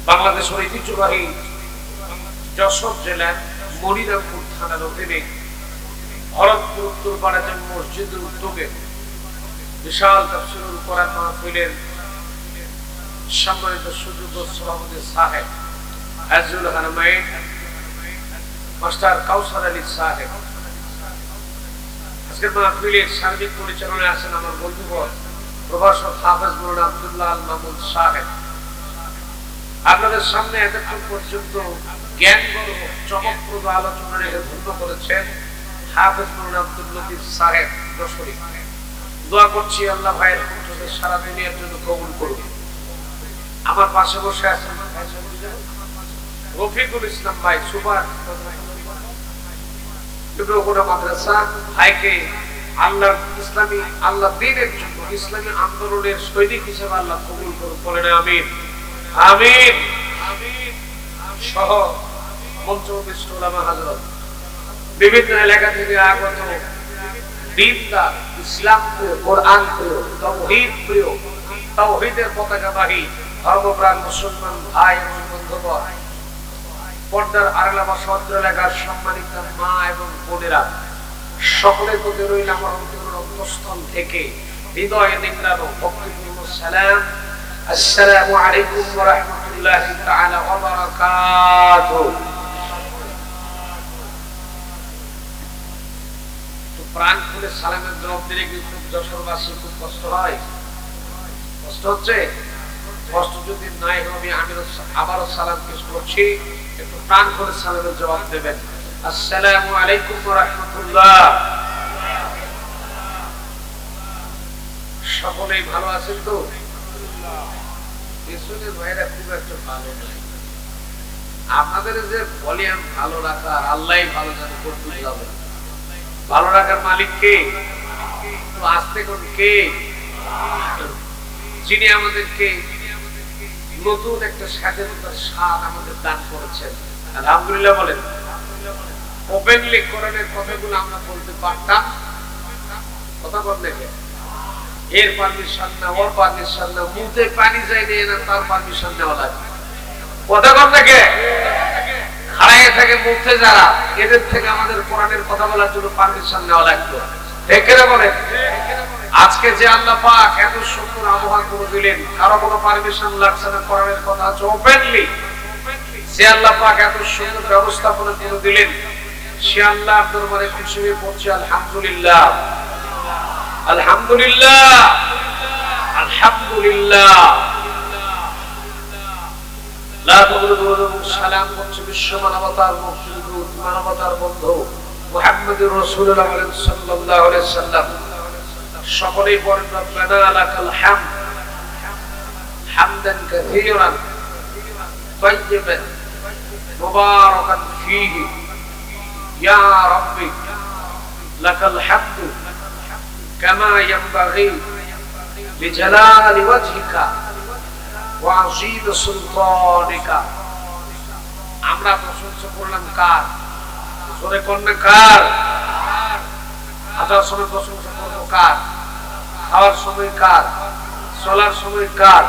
বাংলাদেশের ঐতিহ্যবাহী যশোর জেলার মনিরামপুর থানার অধীনে ভরতপুর উত্তরপাড়া জামে মসজিদের উদ্যোগে বিশাল তাফসীরুল কোরআন মাহফিলের সম্মানিত সুযোগ্য সভাপতি সাহেব আজুল হারমাইন মাস্টার কাউসার আলী সাহেব, আজকের মাহফিলের সার্বিক পরিচালনায় আছেন আমার বন্ধুবর প্রভাষক হাফেজ মৌলানা আব্দুল্লাহ আল মামুন সাহেব। আপনাদের সামনে এতক্ষণ পর্যন্ত জ্ঞানগর্ভ চমকপ্রদ আলোচনা রেখে ধন্য করেছেন হাফেজ মৌলানা আব্দুল লতিফ সাহেব যশোরী। দোয়া করছি আল্লাহ ভাইয়ের কণ্ঠকে সারা দুনিয়ার জন্য কবুল করুন। আমার পাশে বসে আছেন রফিকুল ইসলাম ভাই, সুপার মাদ্রাসা ভাইকে আল্লাহর ইসলামী আল্লাহ দ্বীনের জন্য ইসলামী আন্দোলনের সৈনিক হিসেবে আল্লাহ কবুল করুন, বলেন আমিন আমিন। সহ মঞ্চবিষ্ট উলামা হযরত, বিভিন্ন এলাকা থেকে আগত দ্বীনদার, ইসলাম প্রিয়, কোরআন প্রিয়, তাওহীদ প্রিয়, তাওহীদের পতাকাবাহী ধর্মপ্রাণ মুসলমান ভাই এবং বন্ধুগণ, পর্দার আড়ালে বা সত্র এলাকার সম্মানিত মা এবং বোনেরা, সকলের প্রতি রইল আমার অন্তঃস্থল থেকে হৃদয়ে নিংড়ানো ভক্তিপূর্ণ সালাম। আসসালামু আলাইকুম ওয়া রাহমাতুল্লাহি তাআলা ওয়া বারাকাতুহু। তো প্রাণ খুলে সালামের জবাব দিলে কিন্তু যশোরবাসী খুব কষ্ট হয়, কষ্ট হচ্ছে। কষ্ট যদি নাই হবে আমি আবারও সালাম পেশ করছি, একটু প্রাণ খুলে সালামের জবাব দেবেন। আসসালামু আলাইকুম ওয়া রাহমাতুল্লাহ। সকলেই ভালো আছেন তো? পেছনের ভাইরা খুব একটা ভালো নাই। আপনাদের যে ভলিউম ভালো রাখার আল্লাহই ভালো জানে করতে যাবে। ভালো রাখার মালিক কে? তো আস্তে কোন কে? যিনি আমাদেরকে নতুন একটা স্বাধীনতার স্বাদ আমাদের দান করেছেন, আলহামদুলিল্লাহ বলেন। ওপেনলি কোরআনের কথাগুলো আমরা বলতে পারতাম, কথা বলতে এর পারমিশন না, ওর পারমিশন না, মুখে পানি যায় না, তার পারমিশন নেওয়া লাগে। কথা বলতে খাড়াইয়ে থাকে মুখে যারা, এদের থেকে আমাদের কোরআনের কথা বলার জন্য পারমিশন নেওয়া লাগতো, ঠিক না বলেন? আজকে যে আল্লাহ পাক এত সুন্দর আবহাওয়া করে দিলেন, কারো কোনো পারমিশন লাগছে না, কোরআনের কথা হচ্ছে ওপেনলি। যে আল্লাহ পাক এত সুন্দর ব্যবস্থাপনা করে দিলেন, সে আল্লাহর দরবারে খুশি হয়ে পড়ছে আলহামদুলিল্লাহ আলহামদুলিল্লাহ আলহামদুলিল্লাহ। সালাম করছে বিশ্ব মানবতার মুক্তিদূত, মানবতার বন্ধু মুহাম্মদুর রাসূলুল্লাহ সাল্লাল্লাহু আলাইহি সাল্লাম। সকলেই পড়েন রব্বানা লাকাল হামদ হামদান কাসীরান তাইয়িবান মুবারাকান ফীহি ইয়া রাব্বি লাকাল হামদু কামা ইয়ানবাগি লিজালালি ওয়াজহিকা ওয়া আযীম সুলতানিকা। আমরা প্রশংসা করলাম কার? জোরে কন্যা কার? হাঁটার সময় প্রশংসা করবো কার? খাওয়ার সময় কার? চলার সময় কার?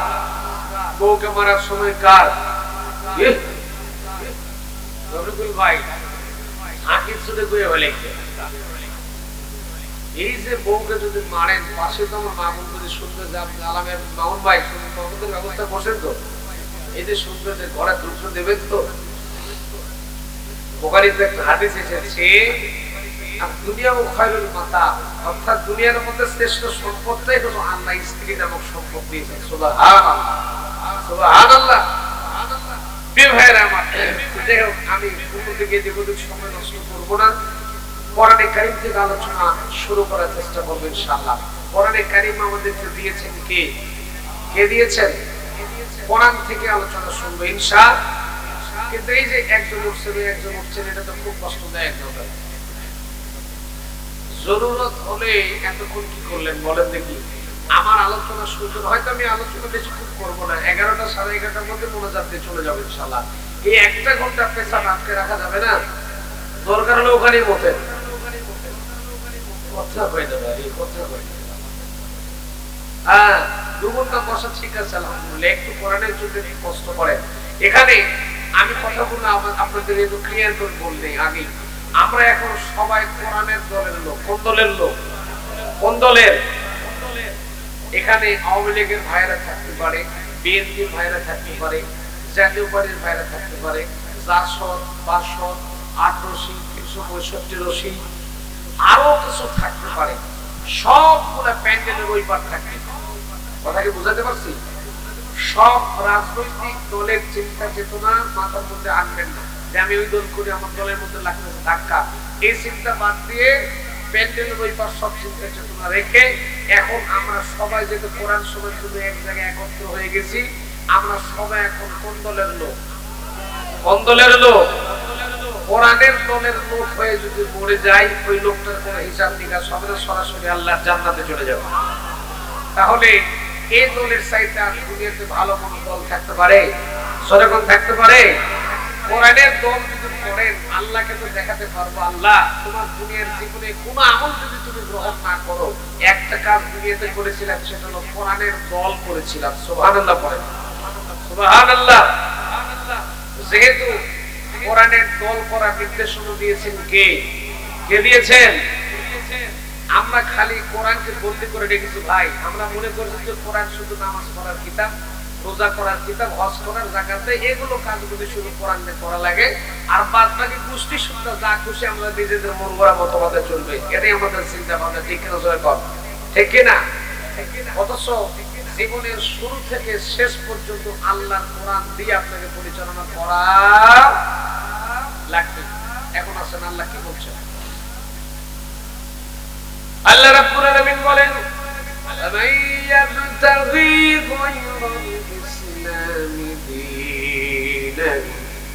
বউকে মারার সময় কার? ভাই আঁকির শুধু গুয়ে বলে, এই যে বউকে যদি মারেন, পাশে তো আমার মামুন যদি শুনতে আলামের মামুন ভাই শুনতে ব্যবস্থা করছেন তো, এই যে শুনতে যে ঘরে দ্রুত দেবেন তো। বুখারীতে একটা হাদিস এসেছে, দুনিয়া ও খায়রুল মাতা, অর্থাৎ দুনিয়ার মধ্যে শ্রেষ্ঠ সম্পদটাই হলো আল্লাহ স্ত্রী নামক সম্পদ দিয়েছেন। সুবহানাল্লাহ সুবহানাল্লাহ। প্রিয় ভাইরা আমার, যাই হোক আমি কোনো দিকে এদিক সময় নষ্ট করবো না। কোরআনে কারীম থেকে আলোচনা শুরু করার চেষ্টা করবো ইনশাআল্লাহ। কোরআনে কারীম আমাদেরকে দিয়েছেন কে? কে দিয়েছেন? কোরআন থেকে আলোচনা শুনবো ইনশাআল্লাহ। কিন্তু এই যে একজন উঠছেন, এটা তো খুব কষ্টদায়ক ব্যাপার। জরুরত হলে এতক্ষণ কি করলেন বলেন দেখি? আমার আলোচনা শুরু হয়তো আমি আলোচনা বেশি খুব করবো না, 11টা সাড়ে 11টার মধ্যে মোনাজাত দিয়ে চলে যাবো ইনশাআল্লাহ। এই একটা ঘন্টা পেছাব আটকে রাখা যাবে না, দরকার হলে ওখানেই মতে কথা হয়ে যাবে। হ্যাঁ, 2 ঘন্টা বসা ঠিক আছে আলহামদুলিল্লাহ। একটু কোরআনের জন্য একটু কষ্ট করে, এখানে আমি কথাগুলো আপনাদের একটু ক্লিয়ার করে বললে আগে, আমরা এখন সবাই কোরআনের দলের লোক। কোন দলের লোক? কোন দলের? এখানে আওয়ামী লীগের ভাইরা থাকতে পারে, বিএনপির ভাইরা থাকতে পারে, জাতীয় পার্টির ভাইরা থাকতে পারে, 400, 500, 8 রশি, 365 রশি, আরো কিছু থাকতে পারে। সবগুলা প্যান্ডেলের ওই পার থাকতে, কথা কি বুঝাতে পারছি? সব রাজনৈতিক দলের চিন্তা চেতনা মাথার মধ্যে আনবেন না যে আমি ওই দল করি, আমার দলের মধ্যে লাগতেছে ধাক্কা। এই চিন্তা বাদ দিয়ে প্যান্ডেলের ওই পার সব চিন্তা চেতনা রেখে এখন আমরা সবাই যেহেতু কোরআন শোনার জন্য এক জায়গায় একত্র হয়ে গেছি, আমরা সবাই এখন কোন দলের লোক? কোন দলের লোক? কোরআনের দলের লোক হয়ে যদি মরে যায়, ওই লোকটার কোনো হিসাব নিকাশ হবে না, সরাসরি আল্লাহর জান্নাতে চলে যাবে। তাহলে এই দলের চাইতে আর দুনিয়াতে ভালো কোনো দল থাকতে পারে? সেরকম থাকতে পারে? কোরআনের দল যদি করেন, আল্লাহকে তো দেখাতে পারবো, আল্লাহ তোমার দুনিয়ার জীবনে কোনো আমল যদি তুমি গ্রহণ না করো, একটা কাজ দুনিয়াতে করেছিলাম, সেটা হলো কোরআনের দল করেছিলাম। সুবহানাল্লাহ পড়েন, সুবহানাল্লাহ। যেহেতু কোরআনের দল করার নির্দেশনা দিয়েছেন কে? কে দিয়েছেন? আমরা খালি কোরআনকে বন্দি করে রেখেছি ভাই। আমরা মনে করছি যে কোরআন শুধু নামাজ পড়ার কিতাব, রোজা করার কিতাব, হজ করার, যাকাত দেয়, এগুলো কাজগুলো শুধু কোরআন দিয়ে করা লাগে, আর বাদ বাকি গোষ্ঠী শুদ্ধ যা খুশি আমরা নিজেদের মন গড়া মতবাদে চলবে, এটাই আমাদের চিন্তা ভাবনা। ঠিক কিনা জয় কর? ঠিক কিনা? অথচ জীবনের শুরু থেকে শেষ পর্যন্ত আল্লাহর কোরআন দিয়ে আপনাকে পরিচালনা করা লাগবে। এখন আসেন আল্লাহ কি বলছেন। আল্লাহ রাব্বুল আলামিন বলেন, "মান ইয়াবতাগি গায়রাল ইসলামি দীনান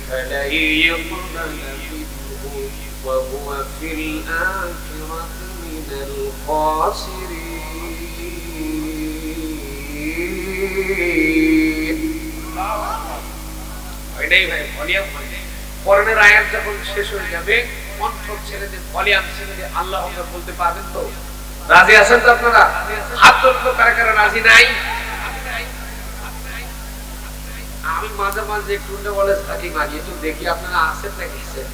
ফালাই ইয়াকবাল মিনহু ওয়া হুয়া ফিল আখিরাতি মিনাল খাসিরিন।" এটাই ভাই ভলিউম। কোরআনের আয়াত যখন শেষ হয়ে যাবে, কণ্ঠ ছেড়ে দিয়ে ভলিউম ছেড়ে দিয়ে আল্লাহ আকবার বলতে পারবেন তো? রাজি আছেন তো আপনারা? হাত তুলতে কারা কারা রাজি নাই? আমি মাঝে মাঝে একটু বলে থাকি, মাঝে একটু দেখি আপনারা আছেন না গেছেন।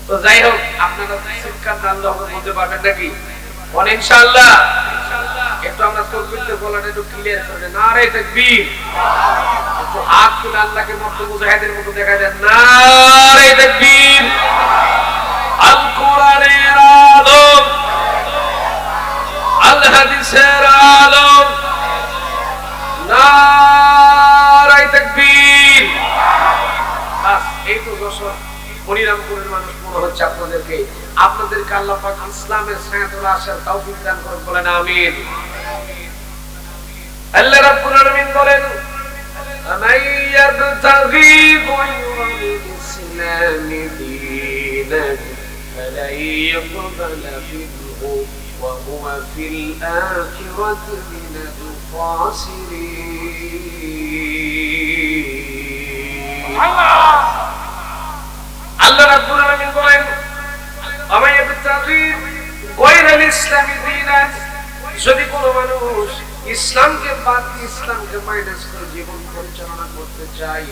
তো যাই হোক, আপনারা শিক্ষা আল্লাহ আকবার বলতে পারবেন নাকি? বলেন ইনশাআল্লাহ। একটু আমরা তাকবীরতে বলাটা একটু ক্লিয়ার করে, নারে তাকবীর। একটু হাত তুলে আল্লাহকে মতো মুজাহিদের মতো দেখা যায়, নারে তাকবীর। আল কোরআনের আলো, আল হাদিসের আলো, নারে তাকবীর। বাস এই তো যশোর হরিরামপুরের মানুষ মনে হচ্ছে আপনাদেরকে। আপনাদেরকে আল্লাহ পাক ইসলামের ছায়াতলে আসার তৌফিক দান করুন, বলেন আমিন। আল্লাহ রাব্বুল আলামিন বলেন, "মান ইয়াবতাগি গায়রাল ইসলামি দীনান ফালাই ইয়াকবাল মিনহু ওয়া হুয়া ফিল আখিরাতি মিনাল খাসিরিন।" আল্লাহ রাব্বুল আলামিন বলেন, "মান ইয়াবতাগি গায়রাল ইসলামি দীনান", যদি কোনো মানুষ ইসলামকে বাদ দিয়ে ইসলামকে মাইনাস করে জীবন পরিচালনা করতে চায়,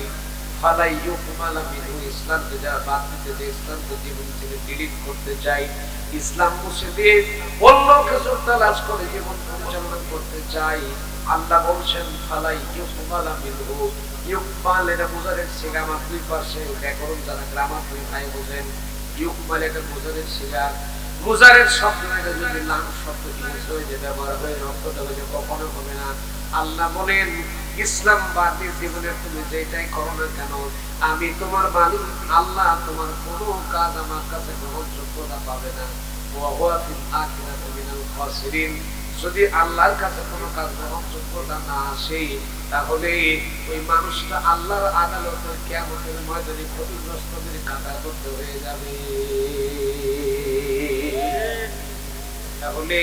ফালাই ইউকবাল মিনহু, ইসলামকে যারা বাদ দিতে চায়, ইসলামকে জীবন থেকে ডিলিট করতে চায়, ইসলাম মুছে দিয়ে অন্য কিছু তালাশ করে জীবন পরিচালনা করতে চায়, আল্লাহ বলছেন ফালাই ইউকবাল মিনহু। ইউকবাল এটা মুজারের সিগা, আমার দুই পাশে ব্যাকরণ যারা গ্রামার দুই ভাই বোঝেন, ইউকবাল এটা মুজারের সিগা। মুজারের শব্দ এটা যদি লাম শব্দ যে ব্যবহার হয়ে রক্তটা হয়ে কখনো হবে না। আল্লাহ বলেন, ইসলাম বাদ দিয়ে জীবনের তুমি যেটাই করো না কেন, আমি তোমার মালিক আল্লাহ, তোমার কোনো কাজ আমার কাছে গ্রহণযোগ্যতা পাবে না। ওয়া হুয়া ফিল আখিরাতি মিনাল খাসিরিন, যদি আল্লাহর কাছে কোনো কাজ গ্রহণযোগ্যতা না আসে, তাহলে ওই মানুষটা আল্লাহর আদালতে কিয়ামতের ময়দানে ক্ষতিগ্রস্তদের কাতার করতে হয়ে যাবে। তাহলে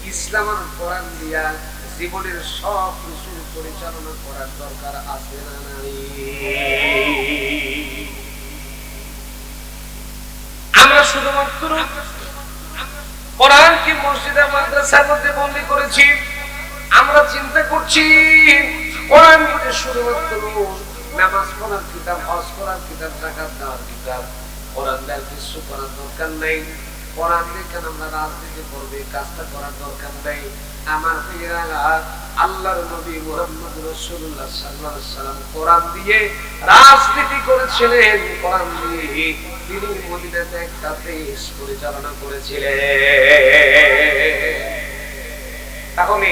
ইসলাম আর কোরআন দিয়া জীবনের সব কিছু পরিচালনা করার দরকার আছে না নাই? আমরা শুধুমাত্র কোরআনকে মসজিদে মাদ্রাসার মধ্যে বন্দী করেছি। আমরা চিন্তা করছি কোরআনকে শুধুমাত্র নামাজ পড়ার কিতাব, হজ করার কিতাব, যাকাত দেওয়ার কিতাব, কোরআন দেওয়ার কিছু করার দরকার নেই। কোরআন দিয়ে কেন আমরা রাজনীতি করবে, কাজটা করার দরকার নেই। আমার প্রিয়রা, আল্লাহর নবী মুহাম্মদ রাসূলুল্লাহ সাল্লাল্লাহু আলাইহি সাল্লাম কোরআন দিয়ে রাজনীতি করেছিলেন। কোরআন দিয়ে তিনি মদিনাতে একটা দেশ পরিচালনা করেছিলেন। তাহলে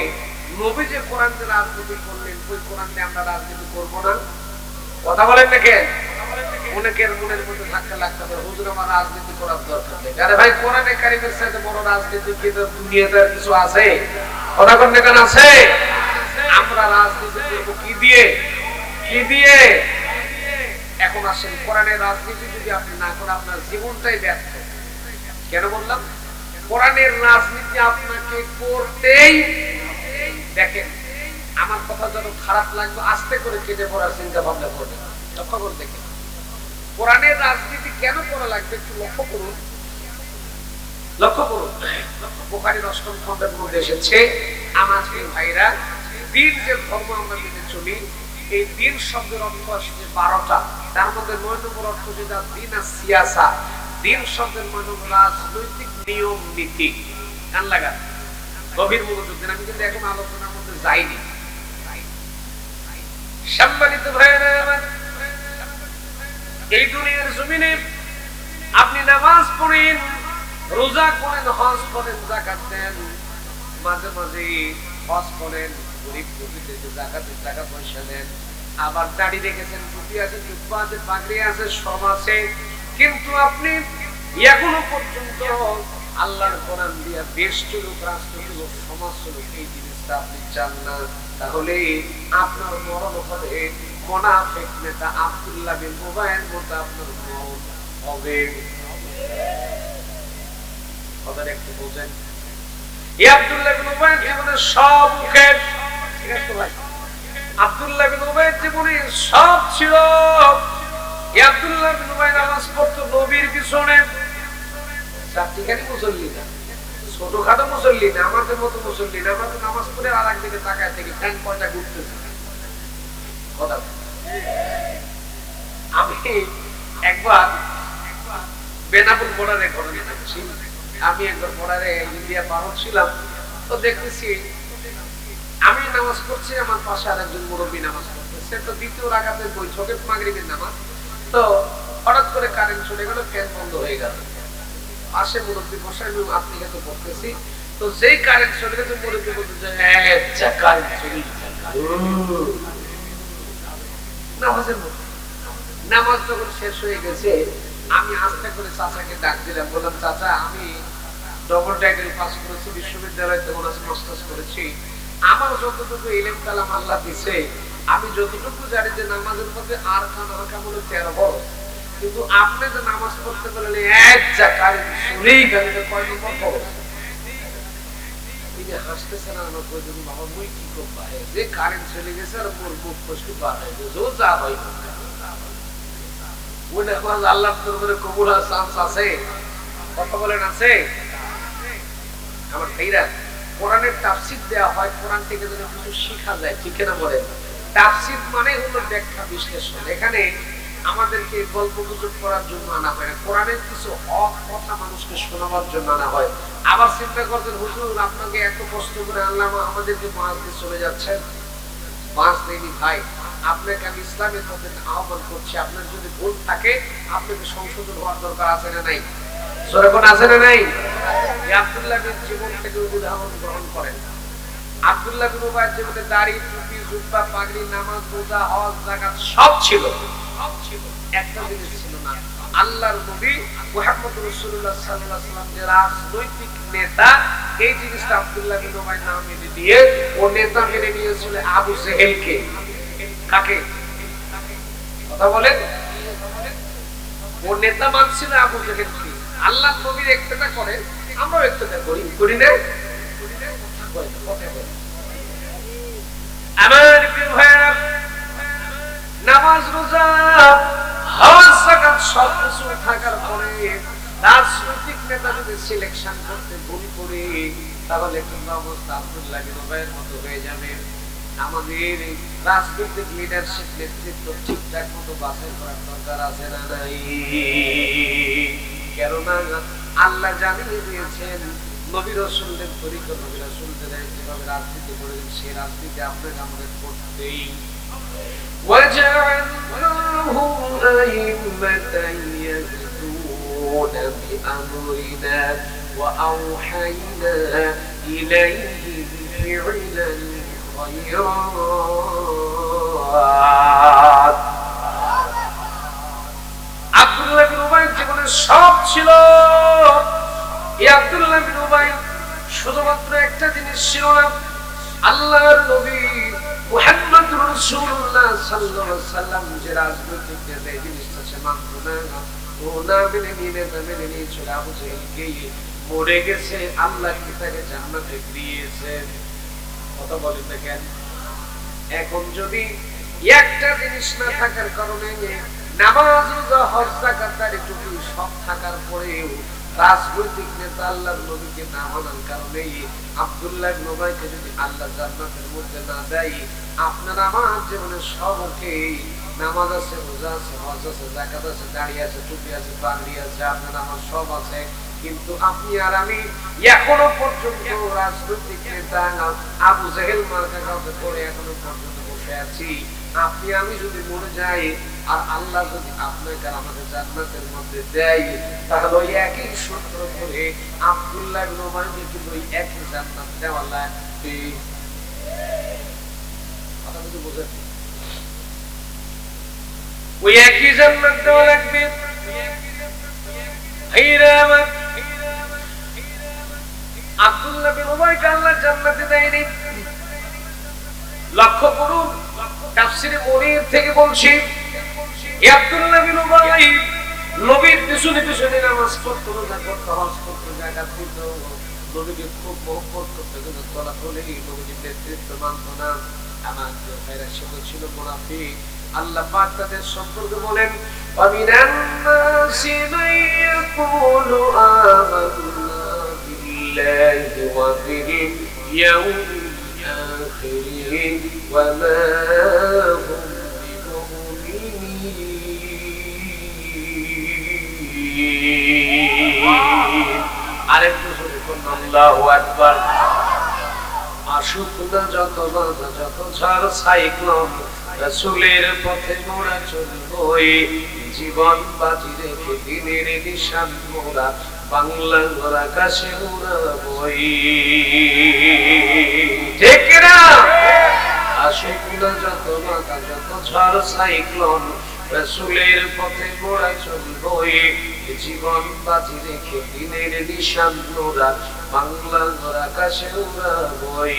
নবী যে কোরআন দিয়ে রাজনীতি করলেন, ওই কোরআন দিয়ে আমরা রাজনীতি করব না? কথা বলেন না কেন? অনেকের মনের মধ্যে ধাক্কা লাগতে পারে, হুজুর আমার রাজনীতি করার দরকার নেই। আরে ভাই, কোরআনে কারিমের সাথে বড় রাজনীতি কি দুনিয়াতে আর কিছু আছে? কথা বলেন না কেন? আছে। আমরা রাজনীতি করব কি দিয়ে? কি দিয়ে? এখন আসেন, কোরআনের রাজনীতি যদি আপনি না করেন, আপনার জীবনটাই ব্যর্থ। কেন বললাম? কোরআনের রাজনীতি আপনাকে করতেই। দেখেন, আমার কথা যত খারাপ লাগবে আস্তে করে কেটে পড়ার চিন্তা ভাবনা করবেন। লক্ষ্য করে দেখেন, কোরআনের রাজনীতি কেন করা লাগবে একটু লক্ষ্য করুন। লক্ষ্য করুন, বুখারীর ৮ম খণ্ডের মধ্যে এসেছে, আমার ভাইরা, দিন যে ধর্ম আমরা মেনে চলি, এই দিন শব্দের অর্থ আসছে ১২টা। তার মধ্যে ৯ নম্বর অর্থ যেটা দিন আর সিয়াসা। দিন শব্দের মানে রাজনৈতিক নিয়ম নীতি। কান লাগা, গভীর মনোযোগ দেন। আমি কিন্তু এখন আলোচনার মধ্যে যাইনি। সম্মানিত ভাইরা আমার, এই দুনিয়ার জমিনে আপনি নামাজ পড়েন, রোজা করেন, হজ করেন, যাকাত দেন, মাঝে মাঝে হজ করেন, গরিব দুঃখীদেরকে যাকাতের টাকা পয়সা দেন, আবার দাড়ি রেখেছেন, টুপি আছে, জুব্বা আছে, পাগড়ি আছে, সব আছে, কিন্তু আপনি এখনো পর্যন্ত আল্লাহর কোরআন দিয়া দেশ চলুক, রাষ্ট্র চলুক, সমাজ চলুক, এই জিনিসটা আপনি চান না। তাহলে আপনার মরণ হবে মুনাফিক নেতা আব্দুল্লাহ বিন উবাইয়ের মতো আপনার মরণ হবে। কথাটা একটু বোঝেন। এই আব্দুল্লাহ বিন উবাইয়ের জীবনে সব মুখের, ঠিক আছে ভাই? আব্দুল্লাহ বিন উবাইয়ের জীবনে সব ছিল। এই আব্দুল্লাহ বিন উবাই নামাজ পড়তো নবীর পিছনে। চারটিখানি মুসল্লি না, ছোটখাটো মুসল্লি না, আমাদের মতো মুসল্লি না। আমরা তো নামাজ পড়ে আর একদিকে তাকায় থেকে ফ্যান পয়সা ঘুরতেছে। কথা, আমি একবার বেনাপুর বর্ডারে ঘটনা দেখছি। আমি একবার বর্ডারে ইন্ডিয়া পার হচ্ছিলাম, তো দেখতেছি আমি নামাজ পড়ছি, আমার পাশে আর একজন মুরব্বী নামাজ পড়তেছে। তো দ্বিতীয় রাকাতের বৈঠকের মাগরিবের নামাজ, তো হঠাৎ করে কারেন্ট চলে গেল, ফ্যান বন্ধ হয়ে গেল। পাশে মুরব্বী বসে, আমি আপনি কাছে পড়তেছি, তো যেই কারেন্ট চলে গেছে মুরব্বী বলতেছে নামাজের মধ্যে। নামাজ যখন শেষ হয়ে গেছে, আমি আস্তে করে চাচাকে ডাক দিলাম, বললাম চাচা, আমি ডবল টাইটেল পাস করেছি, বিশ্ববিদ্যালয়তে অনার্স মাস্টার্স করেছি, আমার যতটুকু ইলম কালাম আল্লাহ দিছে, আমি যতটুকু জানি যে নামাজের মধ্যে আর খান হালকা মনে 13 বড়, কিন্তু আপনি যে নামাজ পড়তে বললেন এক জায়গায় শুনেই গাড়িতে কয় নম্বর খরচ। তিনি হাসতেছেন, আমার কইতেন বাবা মুই কি করবো, যে কারেন্ট চলে গেছে আর মোর মুখ কষ্ট বাড়াই যা হয় ওই নামাজ আল্লাহ দরবারে কবুল হওয়ার চান্স আছে। কথা বলেন আছে? আমার ভাইরা, কোরআনের তাফসীর দেওয়া হয়, কোরআন থেকে যেন কিছু শেখা যায়, ঠিক না বলেন? তাফসীর মানে হলো ব্যাখ্যা বিশ্লেষণ। এখানে আমাদেরকে গল্প গুজব করার জন্য আনা হয় না, কোরআনের কিছু হক কথা মানুষকে শোনাবার জন্য আনা হয়। আবার চিন্তা করছেন, হুজুর আপনাকে এত কষ্ট করে আল্লাহ আমাদেরকে মাছ দিয়ে চলে যাচ্ছেন। মাছ নেই ভাই, আপনাকে আমি ইসলামের পথে আহ্বান করছি। আপনার যদি ভুল থাকে, আপনাকে সংশোধন হওয়ার দরকার আছে না নাই? সেরকম আছে না নাই? আব্দুল্লাহ বিন জীবন থেকে উদাহরণ গ্রহণ করেন। আব্দুল্লাহ বিন উবাইয়ের জীবনে দাড়ি, টুপি, জুব্বা, পাগড়ি, নামাজ, রোজা, হজ, যাকাত সব ছিল, একটা জিনিস ছিল না। আল্লাহর নবী মুহাম্মদ রাসূলুল্লাহ সাল্লাল্লাহু আলাইহি ওয়াসাল্লাম যে রাজনৈতিক নেতা, এই জিনিসটা আব্দুল্লাহ বিন উবাই নাম মেনে দিয়ে ও নেতা মেনে নিয়েছিল আবু জেহেলকে। কাকে? কথা বলেন। ও নেতা মানছিল আবু জেহেলকে। আল্লাহ নবীর একটা করে, আমরাও একটা করি, করি না? আমার প্রিয় ভাইরা, নামাজ, রোজা, হজ, যাকাত সব কিছু থাকার পরে রাজনৈতিক নেতা যদি সিলেকশন করতে ভুল করে, তাহলে কিন্তু অবস্থা আব্দুল্লাহ বিন উবাইয়ের মতো হয়ে যাবে। আমাদের রাজনৈতিক লিডারশিপ নেতৃত্ব ঠিকঠাক মতো বাছাই করার দরকার আছে না নাই? কেননা আল্লাহ জানিয়ে দিয়েছেন নবী রাসূলদের তরিকা, নবী রাসূলদের যেভাবে রাজনীতি করেন সেই রাজনীতি আপনাকে আমাদের করতেই। وَجَعَلْنَاهُمْ أَئِمَّةً يَهْدُونَ بِأَمْرِنَا وَأَوْحَيْنَا إِلَيْهِمْ فِعْلَ الْخَيْرَاتِ। আব্দুল্লাহ বিন উবাইর জীবনে সব ছিল। এই আব্দুল্লাহ বিন উবাইর শুধুমাত্র একটা জিনিস ছিল না, আল্লাহর নবী মুহাম্মদুর রাসূলুল্লাহ সাল্লাল্লাহু আলাইহি ওয়াসাল্লাম যে রাজনৈতিক নেতা এই জিনিসটা সে মানত না, ও না মেনে নিয়ে চলে আবু জাহেলকে মরে গেছে, আল্লাহ কি তাকে জান্নাতে দিয়েছেন। কথা বলেন না কেন? এখন যদি একটা জিনিস না থাকার কারণে নামাজ, রোজা, হজ, যাকাত, দাড়ি, টুপি সব থাকার পরেও রাজনৈতিক নেতা আল্লাহর নবীকে না মানার কারণে আব্দুল্লাহ ইবনে উবাইকে যদি আল্লাহ জান্নাতের মধ্যে না দেয়, আপনার আমার জীবনে সব ওকে, নামাজ আছে, রোজা আছে, হজ আছে, যাকাত আছে, দাড়ি আছে, টুপি আছে, পাগড়ি আছে, আপনার আমার সব আছে, কিন্তু আপনি আর আমি এখনো পর্যন্ত রাজনৈতিক নেতা আবু জাহেল মার্কা কাউকে করে এখনো পর্যন্ত বসে আছি। আপনি আমি যদি মরে যাই আর আল্লাহ যদি আপনাকে আর আমাদের জান্নাতের মধ্যে দেয়, তাহলে ওই একই সূত্র ধরে আব্দুল্লাহ ইবনে উবাইকে কিন্তু ওই একই জান্নাত দেওয়া লাগবে। কথা বুঝতে বোঝাচ্ছি? ওই একই জান্নাত দেওয়া লাগবে। আব্দুল্লাহ বিন উবাইকে আল্লাহ জান্নাতে দেয়নি। লক্ষ্য করুন, তাফসীরে মুনীর থেকে বলছি, আব্দুল্লাহ বিন উবাই নবীর পিছনে পিছনে নামাজ পড়তো, রোজা করতো, হজ করতো, যাকাত দিত, নবীকে খুব মহব্বত করতো, কিন্তু চলাচলেই নবীর নেতৃত্ব মানত না। আমার ভাইরা সেগুলো ছিল মুনাফিক। আল্লাহ পাক তাদের সম্পর্কে বলেন, ওয়ামিনান নাসি মান ইয়াকুলু আমান্না বিল্লাহি ওয়া বিল ইয়াউমিল আখির ওয়া মা হুম বিমুমিনিন। আরেকটু জোরে বলুন আল্লাহু আকবার। আসুক না যত বাধা, যত ঝড় সাইক্লোন, রাসূলের পথে মোরা চলবই, জীবন বাজি রেখে দিনের নিশান মোরা বাংলার আকাশে উড়াবই। ঠিক না? আসুক না যত বাধা, যত ঝড় সাইক্লোন, রাসূলের পথে মোরা চলবই, জীবন বাজি রেখে দিনের নিশান মোরা বাংলার আকাশে উড়াবই।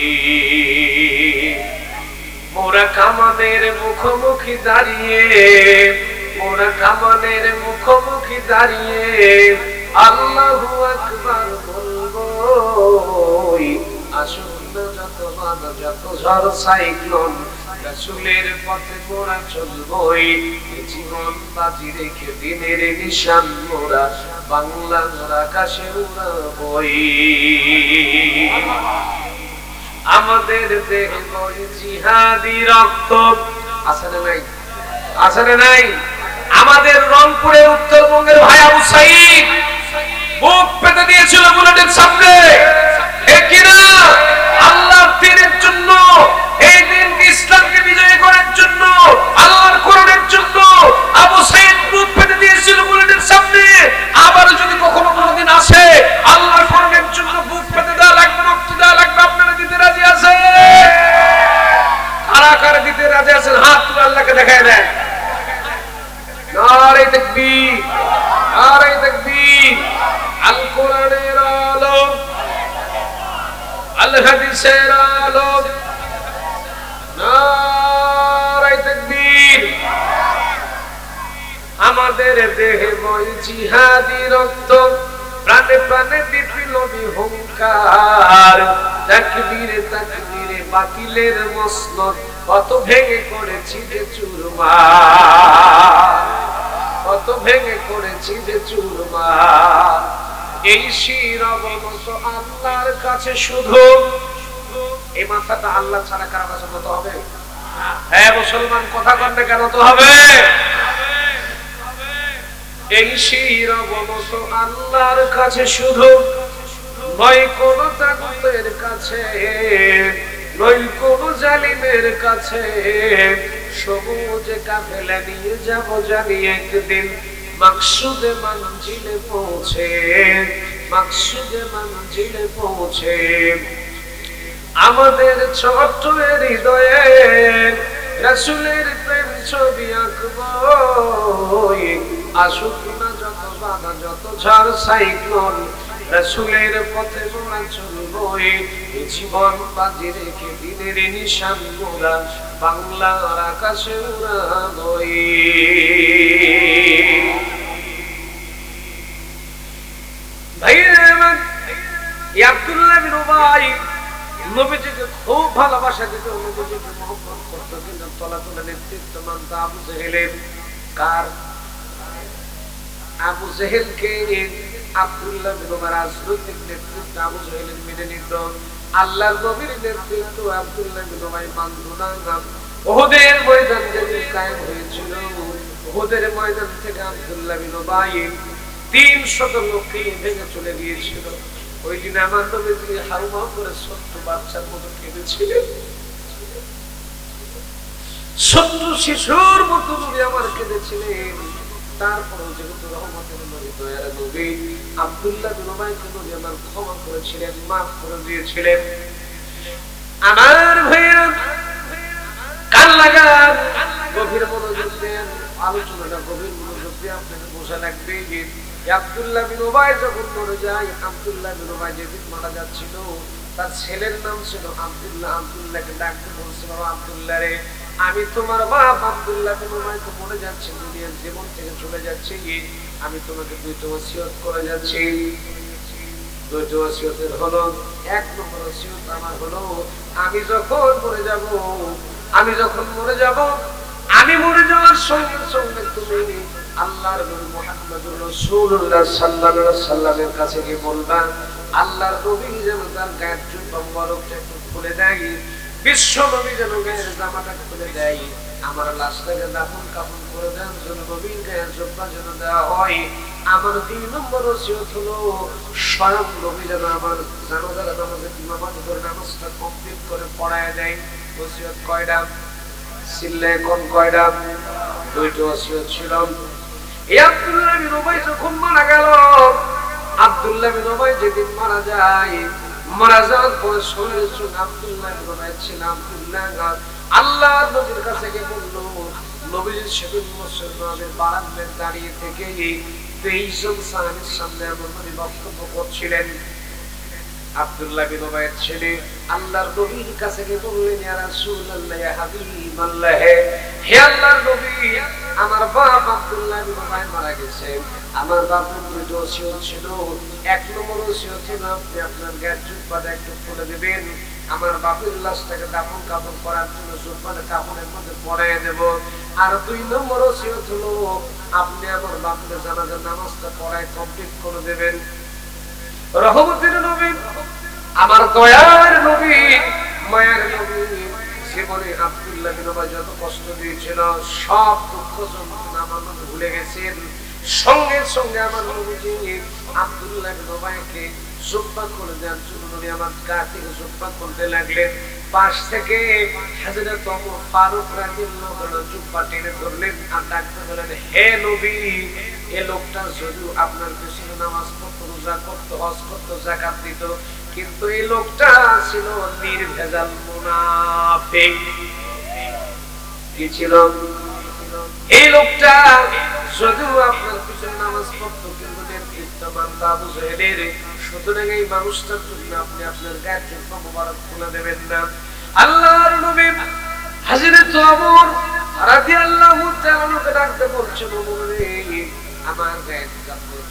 মোরা কামানের মুখোমুখি দাঁড়িয়ে, মোরা কামানের মুখোমুখি দাঁড়িয়ে আল্লাহু আকবার বলবো। আসুন না যত বাধা, যত ঝড় সাইক্লোন, রাসূলের পথে মোরা চলবই, জীবন বাজি রেখে দিনের নিশান মোরা বাংলার আকাশে উড়াবই। আমাদের দেহে বই জিহাদি রক্ত আছে না নাই? আছে না নাই? আমাদের রংপুরের উত্তরবঙ্গের ভাই আবু সাঈদ বুক পেতে দিয়েছিল বুলেটের সামনে, ঠিক কি না? আল্লাহর দ্বীনের জন্য, এই দিনকে ইসলামকে বিজয়ী করার জন্য, আল্লাহর কোরআনের জন্য আবু সাঈদ বুক পেতে দিয়েছিল বুলেটের সামনে। আবার যদি কখনো কোনোদিন আসে আল্লাহর কোরআনের জন্য বুক পেতে দেওয়া লাগবে, রক্ত দেওয়া লাগবে, আপনারা দিতে রাজি আছেন? কারা কারা দিতে রাজি আছেন? হাত তুলে আল্লাহকে দেখায় দেন। নারে তাকবীর, নারে তাকবীর। আল কোরআনের আলো, আল হাদিসের আলো, নারে তাকবীর। আমাদের দেহে বই জিহাদি রক্ত, প্রাণে প্রাণে বিপ্লবী হুঙ্কার, তাকবীরে তাকবীরে বাতিলের মসনদ কত ভেঙে করেছি যে চুরমার, কত ভেঙে করেছি যে চুরমার। এই শির অবনত আল্লাহর কাছে শুধু, এই মাথাটা আল্লাহ ছাড়া কারো কাছে নত হবে? হ্যাঁ মুসলমান কথা বলতে কেন তো হবে? এই শিরব মতো আল্লাহর কাছে শুধু নয় কোন তাগুতের কাছে, নয় কোন জালিমের কাছে। সবুজে কাফেলা নিয়ে যাব জানি একদিন মাকসুদে মঞ্জিলে পৌঁছে, মাকসুদে মঞ্জিলে পৌঁছে। আমাদের ছোট্ট হৃদয়ে রাসূলের প্রেম ছবি আঁকবো। আসুক না যত বাধা যত ঝড় সাইক্লোন, রাসূলের পথে মোরা চলবো। জীবন বাজি রেখে দিনের নিশান মোরা বাংলার আকাশে উড়াবো। ভাইরা আমার, আব্দুল্লাহ বিন উবাই নবীজিকে খুব ভালোবাসা দিত, নবীজিকে মহব্বত করত, কিন্তু তলাতলে নেতৃত্ব মানত আবু জেহেলের। কার? আবু জেহেলকে আব্দুল্লাহ বিন উবাই রাজনৈতিক নেতৃত্ব আবু জেহেলের মেনে নিত, আল্লাহর নবীর নেতৃত্ব আব্দুল্লাহ বিন উবাই মানত না। উহুদের ময়দান যেদিন কায়েম হয়েছিল, উহুদের ময়দান থেকে আব্দুল্লাহ বিন উবাই 300 লোককে ভেঙে চলে গিয়েছিল। ওই দিন আমার নবীজি হাউমাউ করে ছোট্ট বাচ্চার মতো কেঁদেছিলেন, ছোট্ট শিশুর মতো নবী আমার কেঁদেছিলেন। তারপরেও যেহেতু রহমতের নবী, দয়ার নবী, আব্দুল্লাহ বিন উবাইকে নবী আমার ক্ষমা করেছিলেন, মাফ করে দিয়েছিলেন। আমার ভাইরা কান লাগান, গভীর মনোযোগ দেন, আলোচনাটা গভীর মনোযোগ দিয়ে আপনাকে বোঝা লাগবে। আব্দুল্লাহ বিন উবাই যখন মরে যায়, আব্দুল্লাহ বিন উবাই যেদিন মারা যাচ্ছিল, তার ছেলের নাম ছিল আব্দুল্লাহ। আব্দুল্লাহকে ডাকতে বলছিল, আব্দুল্লাহ রে, আমি তোমার বাপ আব্দুল্লাহ বিন উবাই তো মরে যাচ্ছে, দুনিয়ার জীবন থেকে চলে যাচ্ছে, আমি তোমাকে দুইটা ওসিয়ত করে যাচ্ছি। দুইটা ওসিয়তের হলো, 1 নম্বর ওসিয়ত আমার হলো, আমি যখন মরে যাব, আমি যখন মরে যাব, আমি মরে যাওয়ার সঙ্গে সঙ্গে তুমি আল্লাহর নবী মুহাম্মদুর রাসূলুল্লাহ সাল্লাল্লাহু আলাইহি সাল্লামের কাছে গিয়ে বলবা, আল্লাহর নবী যেন তার গায়ের জুব্বা মোবারকটা একটু খুলে দেয়, বিশ্ব নবী যেন গায়ের জামাটা খুলে দেয়, আমার লাশটাকে দাফন কাফন করে দেন, যেন নবীর গায়ের জুব্বা যেন দেওয়া হয়। আমার 2 নম্বর ওসিয়ত হলো, স্বয়ং নবী যেন আমার জানাজার নামাজে ইমামতি করে নামাজটা কমপ্লিট করে পড়ায় দেয়। ওসিয়ত কয়টা? সিল্লে কোন কয়টা? 2টা ওসিয়ত ছিল। এই আব্দুল্লাহ বিন উবাই যখন মারা গেল, আব্দুল্লাহ বিন উবাই যেদিন মারা যায়, মারা যাওয়ার পরে শরীরের সঙ্গে আব্দুল্লাহ বিন উবাই ছিল, আব্দুল্লাহ আল্লাহর নবীর কাছে গিয়ে বলল, নবীজি সেদিন মসজিদ নববীর বারান্দায় দাঁড়িয়ে থেকে 23 জন সাহাবীর সামনে আমার নবী বক্তব্য করছিলেন। আব্দুল্লাহ বিন উবাইয়ের ছেলে আল্লাহর নবীর কাছে গিয়ে বললেন, ইয়া রাসূলুল্লাহ, ইয়া হাবিবাল্লাহ, হে আল্লাহর নবী, আমার বাপ আব্দুল্লাহ বিন উবাই মারা গেছে। আমার বাপের 2টা ওসিয়ত ছিল। 1 নম্বর ওসিয়ত ছিল, আপনি আপনার গায়ের জুব্বাটা একটু খুলে দিবেন, আমার বাপের লাশটাকে দাফন কাফন করার জন্য জুব্বাটা কাফনের মধ্যে পরাইয়ে দেব। আর 2 নম্বর ওসিয়ত হলো, আপনি আমার বাপের জানাজার নামাজটা পড়ায় কমপ্লিট করে দেবেন। রহমতের নবী, আমার দয়ার নবী, মায়ের নবী, জীবনে আব্দুল্লাহ বিন উবাই যত কষ্ট দিয়েছিল, সব দুঃখ যন্ত্রণা আমার নবী ভুলে গেছেন। সঙ্গে সঙ্গে আমার নবীজি আব্দুল্লাহ বিন উবাইকে জুব্বা করে দেওয়ার জন্য নবী আমার গা থেকে জুব্বা করতে লাগলেন। পাশ থেকে হযরত ওমর ফারুক রাদিয়াল্লাহু আনহু জুব্বা টেনে ধরলেন আর ডাকতে বললেন, হে নবী, এই লোকটা যদিও আপনার পেছনে নামাজ পড়তো, রোজা করতো, হজ করতো, যাকাত দিত, কিন্তু এই লোকটা ছিল নির্ভেজাল মুনাফিক। কি ছিল? এই লোকটা যদিও আপনার পিছনে নামাজ পড়তো, কিন্তু নেতৃত্ব মানত আবু জেহেলের। সুতরাং এই মানুষটার জন্য আপনি আপনার গায়ের জুব্বা মোবারক খুলে দেবেন না। আল্লাহর নবী হযরত ওমর রাদিয়াল্লাহু তাআলা কে ডাকতে বলছেন, ওমর রে, আমার গায়ের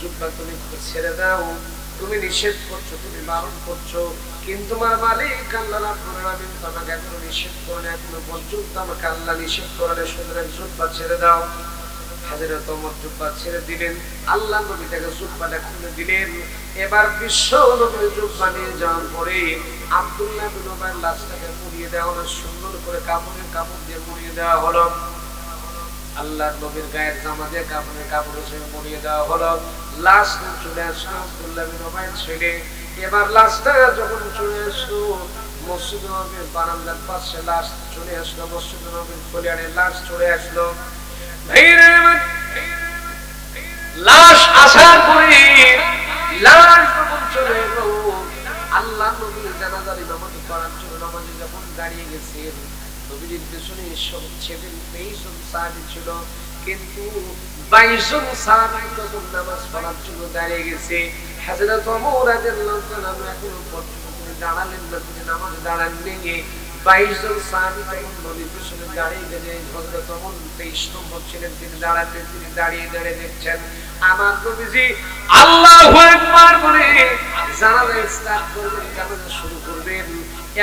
জুব্বা তুমি ছেড়ে দাও, তুমি নিষেধ করছো, তুমি বারণ করছো, কিন্তু তোমার মালিক আল্লাহ রাব্বুল আলামিন তোমাকে এখনো নিষেধ করেন, এখনো পর্যন্ত আমাকে আল্লাহ নিষেধ করেন, সুতরাং জুব্বা ছেড়ে দাও। হযরত ওমর জুব্বা ছেড়ে দিলেন, আল্লাহ নবী তাকে জুব্বাটা খুলে দিলেন। এবার বিশ্ব নবী জুব্বা নিয়ে যাওয়ার পরে আব্দুল্লাহ বিন উমাইর লাশটাকে মুড়িয়ে দেওয়া হলো, সুন্দর করে কাপড় দিয়ে মুড়িয়ে দেওয়া হলো। আল্লাহর নবীর গায়ের জামা দিয়ে কাপড় হিসেবে মুড়িয়ে দেওয়া হলো। লাশ চলে আসলো আব্দুল্লাহ বিন উমাইর ছেড়ে। এবার লাশটা যখন চলে আসলো মসজিদ নববীর বারান্দার পাশে, লাশ চলে আসলো মসজিদ নববীর ফলিয়ারে, লাশ চলে আসলো। লাশ আসার পরে লাশ যখন চলে এলো, আল্লাহ নবী জানাজার ইমামতি করার জন্য নামাজে যখন দাঁড়িয়ে গেছেন, নবীর পেছনে সবচেয়ে 23 জন সাহাবী ছিল, কিন্তু 22 জন সাহাবী তখন নামাজ পড়ার জন্য দাঁড়িয়ে গেছে। হযরত ওমর রাদিয়াল্লাহু তাআলা এখনো পর্যন্ত তিনি দাঁড়ালেন না, তিনি নামাজে দাঁড়াননি। 22 জন সাহাবী তখন নবীর পেছনে দাঁড়িয়ে গেছে। হযরত ওমর 23 নম্বর ছিলেন, তিনি দাঁড়ালেন, তিনি দাঁড়িয়ে দেখছেন আমার নবীজি আল্লাহু আকবার বলে জানাজা স্টার্ট করবেন, জানাজা শুরু করবেন।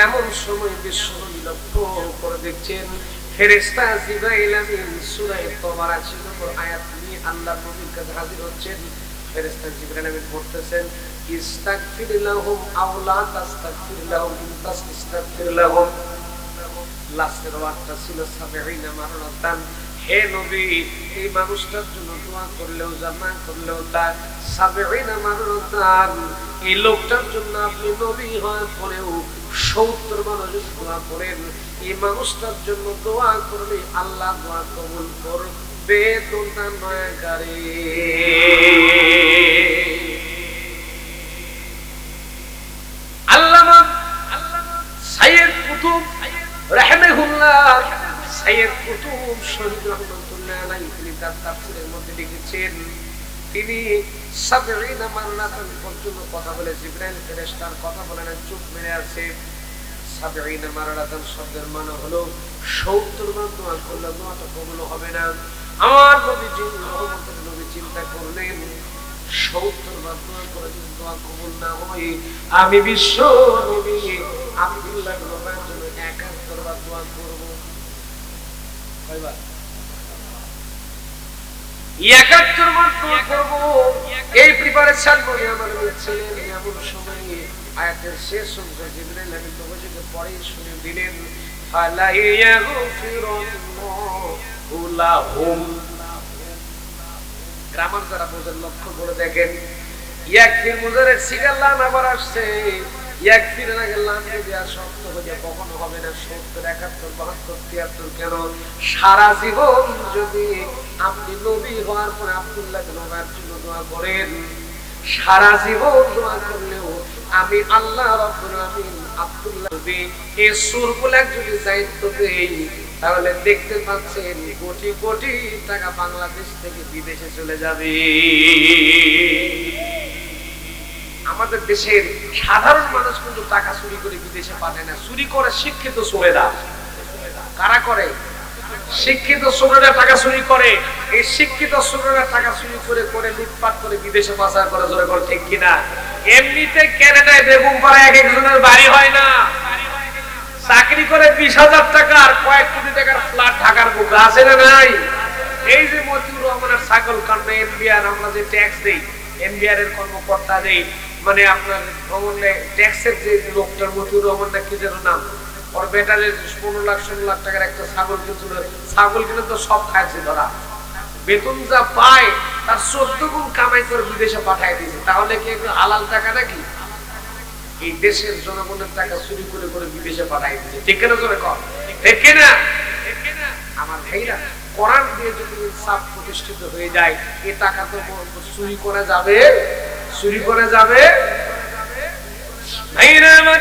এমন সময় বিশ্বনবী লক্ষ্য করে দেখছেন ফেরেশতা জিবরাইল আমিন সূরা তওবার 80 নম্বর আয়াত নিয়ে আল্লাহর নবীর কাছে হাজির হচ্ছেন। ফেরেশতা জিবরাইল আমিন পড়তেছেন, ইস্তাগফির লাহুম আও লা তাস্তাগফির লাহুম ইন তাস্তাগফির লাহুম। লাস্টের ওয়ার্ডটা ছিল 70 মাররাতান। হে নবী, এই মানুষটার জন্য দোয়া করলেও যা না করলেও তা 70 মাররাতান। এই লোকটার জন্য আপনি নবী হওয়ার পরেও 70 বার দোয়া করেন, এই মানুষটার জন্য দোয়া করলে আল্লাহ দোয়া কবুল করবে। তোমরা নয়কারী আল্লামা সাইয়্যিদ কুতুব রাহিমাহুল্লাহ, সাইয়্যিদ কুতুব শহীদ রাহমাতুল্লাহ আলাইহি, তিনি তার তাফসীরের মধ্যে লিখেছেন, তিনি 70 মাররাতান পর্যন্ত কথা বলে জিবরাইল ফেরেশতার কথা বলে না, চুপ মেরে আছে। 70 মাররাতান শব্দের মানে হলো 70 বার দোয়া করলে দোয়াটা কবুল হবে না। আমার নবীজি রহমতের নবী চিন্তা করলেন 70 বার দোয়া করে যদি দোয়া কবুল না হয়, আমি বিশ্ব নবী আব্দুল্লাহ বিন উমাইর জন্য 71 বার দোয়া করব। কয়বার? 71 বার দোয়া করব। এই প্রিপারেশন করে আমার ছেলে এমন সময় আয়াতের শেষ অংশ জিবরাইল আমিন নবীকে পড়ে শুনে দিলেন, ফালা ইয়াগফিরুল্লাহু লাহুম। গ্রামার যারা বোঝেন লক্ষ্য করে দেখেন, ইয়াগফির মুজারের সিগার লাম আবার আসছে, ইয়াগফির না গেল লাম যদি আর শব্দ হয়ে কখনো হবে না। 70 71 72 73 কেন সারা জীবন যদি আপনি নবী হওয়ার পরে আব্দুল্লাহ বিন উমাইর জন্য দোয়া করেন, সারা জীবন দোয়া করলেও আমি আল্লাহ রাব্বুল আলামিন আব্দুল্লাহ নবী এই সূরগুলো যদি দায়িত্ব দেই, তাহলে দেখতে পাচ্ছেন কোটি কোটি টাকা বাংলাদেশ থেকে বিদেশে চলে যাবে। আমাদের দেশের সাধারণ মানুষ কিন্তু টাকা চুরি করে বিদেশে পাঠায় না, চুরি করে শিক্ষিত ছোড়েরা। কারা করে? শিক্ষিত ছোড়েরা টাকা চুরি করে। এই শিক্ষিত ছোড়েরা টাকা চুরি করে করে লুটপাট করে বিদেশে পাচার করে, জোরে করে ঠিক কিনা? এমনিতে কানাডায় বেগম পাড়া এক একজনের বাড়ি হয় না, চাকরি করে 20,000 টাকা আর কয়েক কোটি টাকার ফ্ল্যাট ঢাকার বুকে আছে না নাই? এই যে মতিউর রহমানের ছাগল কান্না এমবিআর, আমরা যে ট্যাক্স দেই, এমবিআর এর কর্মকর্তা দেই, মানে আপনার ভ্রমণে ট্যাক্সের যে লোকটার মতিউর রহমান না কি যেন নাম, ওর বেটারে 15 লাখ 16 লাখ টাকার একটা ছাগল কিনছিল। ছাগল কিনে তো সব খাইছে ধরা, বেতন যা পায় তার 14 গুণ কামাই করে বিদেশে পাঠায় দিয়েছে। তাহলে কি হালাল টাকা নাকি? এই দেশের জনগণের টাকা চুরি করে করে বিদেশে পাঠায় দিয়েছে। ঠিক কিনা জোরে কর? ঠিক কিনা? আমার ভাইরা, কোরআন দিয়ে যদি ইনসাফ প্রতিষ্ঠিত হয়ে যায়, এই টাকা তো চুরি করা যাবে, চুরি করা যাবে। ভাইরা আমার,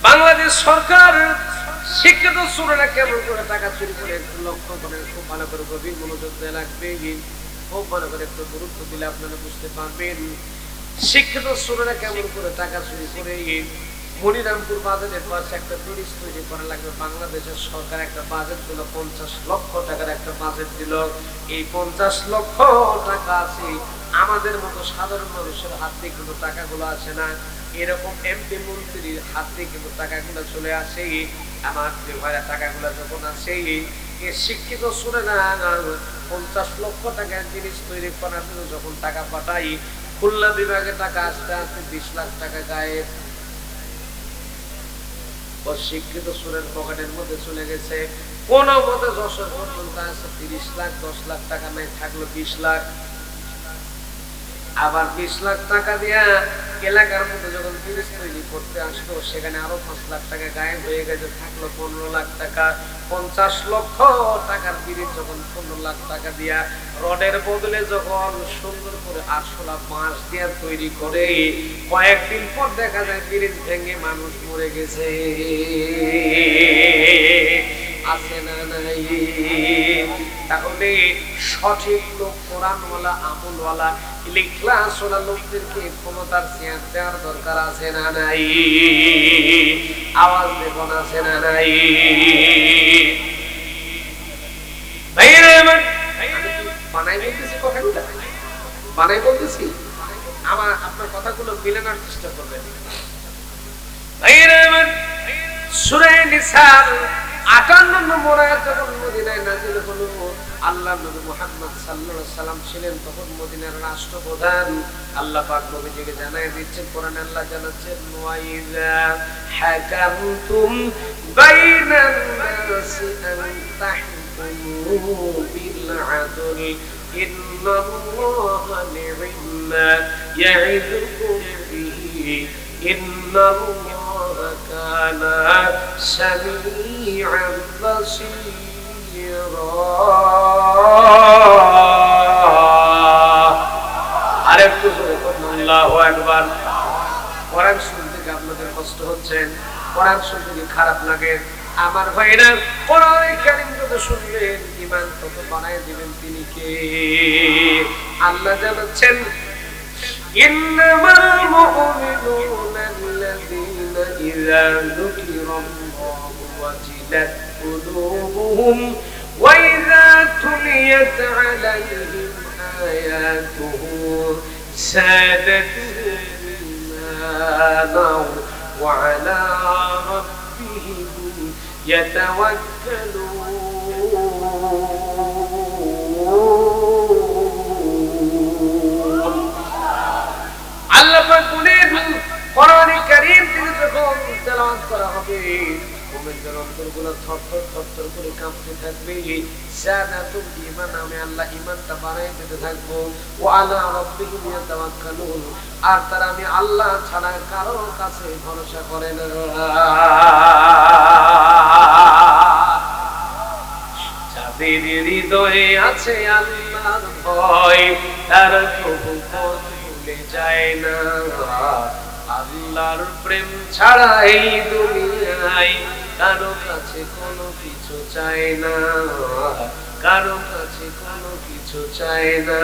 বাংলাদেশ সরকার শিক্ষিত ছোটরা কেমন করে টাকা চুরি করে লক্ষ্য করে খুব ভালো করে গভীর মনোযোগ দেওয়া লাগবে, খুব ভালো করে একটু গুরুত্ব দিলে আপনারা বুঝতে পারবেন শিক্ষিত ছোটরা কেমন করে টাকা চুরি করে। মনিরামপুর বাজারের পাশে একটা ব্রিজ তৈরি করা লাগবে। বাংলাদেশের সরকার একটা বাজেট দিল, 50 লক্ষ টাকার একটা বাজেট দিল। এই 50 লক্ষ টাকা আছে, আমাদের মতো সাধারণ মানুষের হাতে কিন্তু টাকাগুলো আসে না। এরকম এমপি মন্ত্রীর হাতে কিন্তু টাকাগুলো চলে আসে। আমার ভাইরা টাকাগুলো যখন আসে, শিক্ষিত শুনে না 50 লক্ষ টাকার জিনিস তৈরি করার জন্য যখন টাকা পাঠাই, খুলনা বিভাগে টাকা আস্তে আস্তে 20 লাখ টাকা গায়েব। শিক্ষিত সুরের পকেটের মধ্যে চলে গেছে। কোন মতে যশোর পর্যন্ত আছে 30 লাখ, 10 লাখ টাকা নাই, থাকলো 20 লাখ। আবার 20 লাখ টাকা দিয়া এলাকার মধ্যে যখন ব্রিজ তৈরি করতে আসলো, সেখানে আরো 5 লাখ টাকা গায়েব হয়ে গেছে, থাকলো 15 লাখ টাকা। 50 লক্ষ টাকার ব্রিজ যখন 15 লাখ টাকা দিয়া রডের বদলে যখন সুন্দর করে আরশোলা বাঁশ দিয়ে তৈরি করে, কয়েকদিন পর দেখা যায় ব্রিজ ভেঙে মানুষ মরে গেছে। আছে না নাই? তাহলে সঠিক লোক, কোরআনওয়ালা, আমলওয়ালা, ইখলাসওয়ালা লোকদেরকে ক্ষমতার চেয়ার দেওয়ার দরকার আছে না নাই? আওয়াজ দেবেন আছে না নাই? বানাই বলতেছি কথাগুলো, বানাই বলতেছি, আমার আপনার কথাগুলো মিলানোর চেষ্টা করবেন। সূরা নিসার 58 নম্বর আয়াত যখন মদিনায় নাযিল হলো, আল্লাহর নবী মুহাম্মদ সাল্লাল্লাহু আলাইহি সাল্লাম ছিলেন তখন মদিনার রাষ্ট্রপ্রধান। আল্লাহ পাক নবীজিকে জানায় দিচ্ছেন, কোরআনে আল্লাহ জানাচ্ছেন, ওয়াইযা হাকামতুম বাইনান নাসি আন তাহকুমু বিল আদল ইন্নাল্লাহা নি'মা ইয়া'iদুকুম বিহি ইন্নাল্লাহা কানা সামিআন বাসীরা। আরেকটু জোরে বলুন আল্লাহু আকবার। কোরআন শুনতে কি আপনাদের কষ্ট হচ্ছে? কোরআন শুনতে কি খারাপ লাগে? আমার ভাইরা, কোরআন কারীম যত শুনবেন ঈমান তত বাড়ায় দিবেন তিনি কে? আল্লাহ জানাচ্ছেন, ইন্নামাল মুমিনুনা আল্লাযীনা ইযা যুকিরাল্লাহু ওয়াজিলাত কুলুবুহুম ওয়া ইযা তুলিয়াত আলাইহিম আয়াতুহু সাদাতুহুম ঈমানাও ওয়া আলা রাব্বিহিম ইয়াতাওয়াক্কালুন। আল্লাহ পাক বলেন, কোরআনে কারীম থেকে যখন তেলাওয়াত করা হবে, মুমিনদের অন্তরগুলো থরথর থরথর করে কাঁপতে থাকবে। সাদাতুল ঈমান, আমি আল্লাহ ঈমানটা বাড়াই দিতে থাকবো। ওয়া আলা রাব্বিহিম ইয়াতাওয়াক্কালুন, আর তারা আমি আল্লাহ ছাড়া কারো কাছে ভরসা করে না। যাদের হৃদয়ে আছে আল্লাহর ভয়, তারা প্রভু পথ ভুলে যায় না। আল্লাহর প্রেম ছাড়া এই দুনিয়ায় কারো কাছে কোনো কিছু চায় না, কারো কাছে কোনো কিছু চায় না।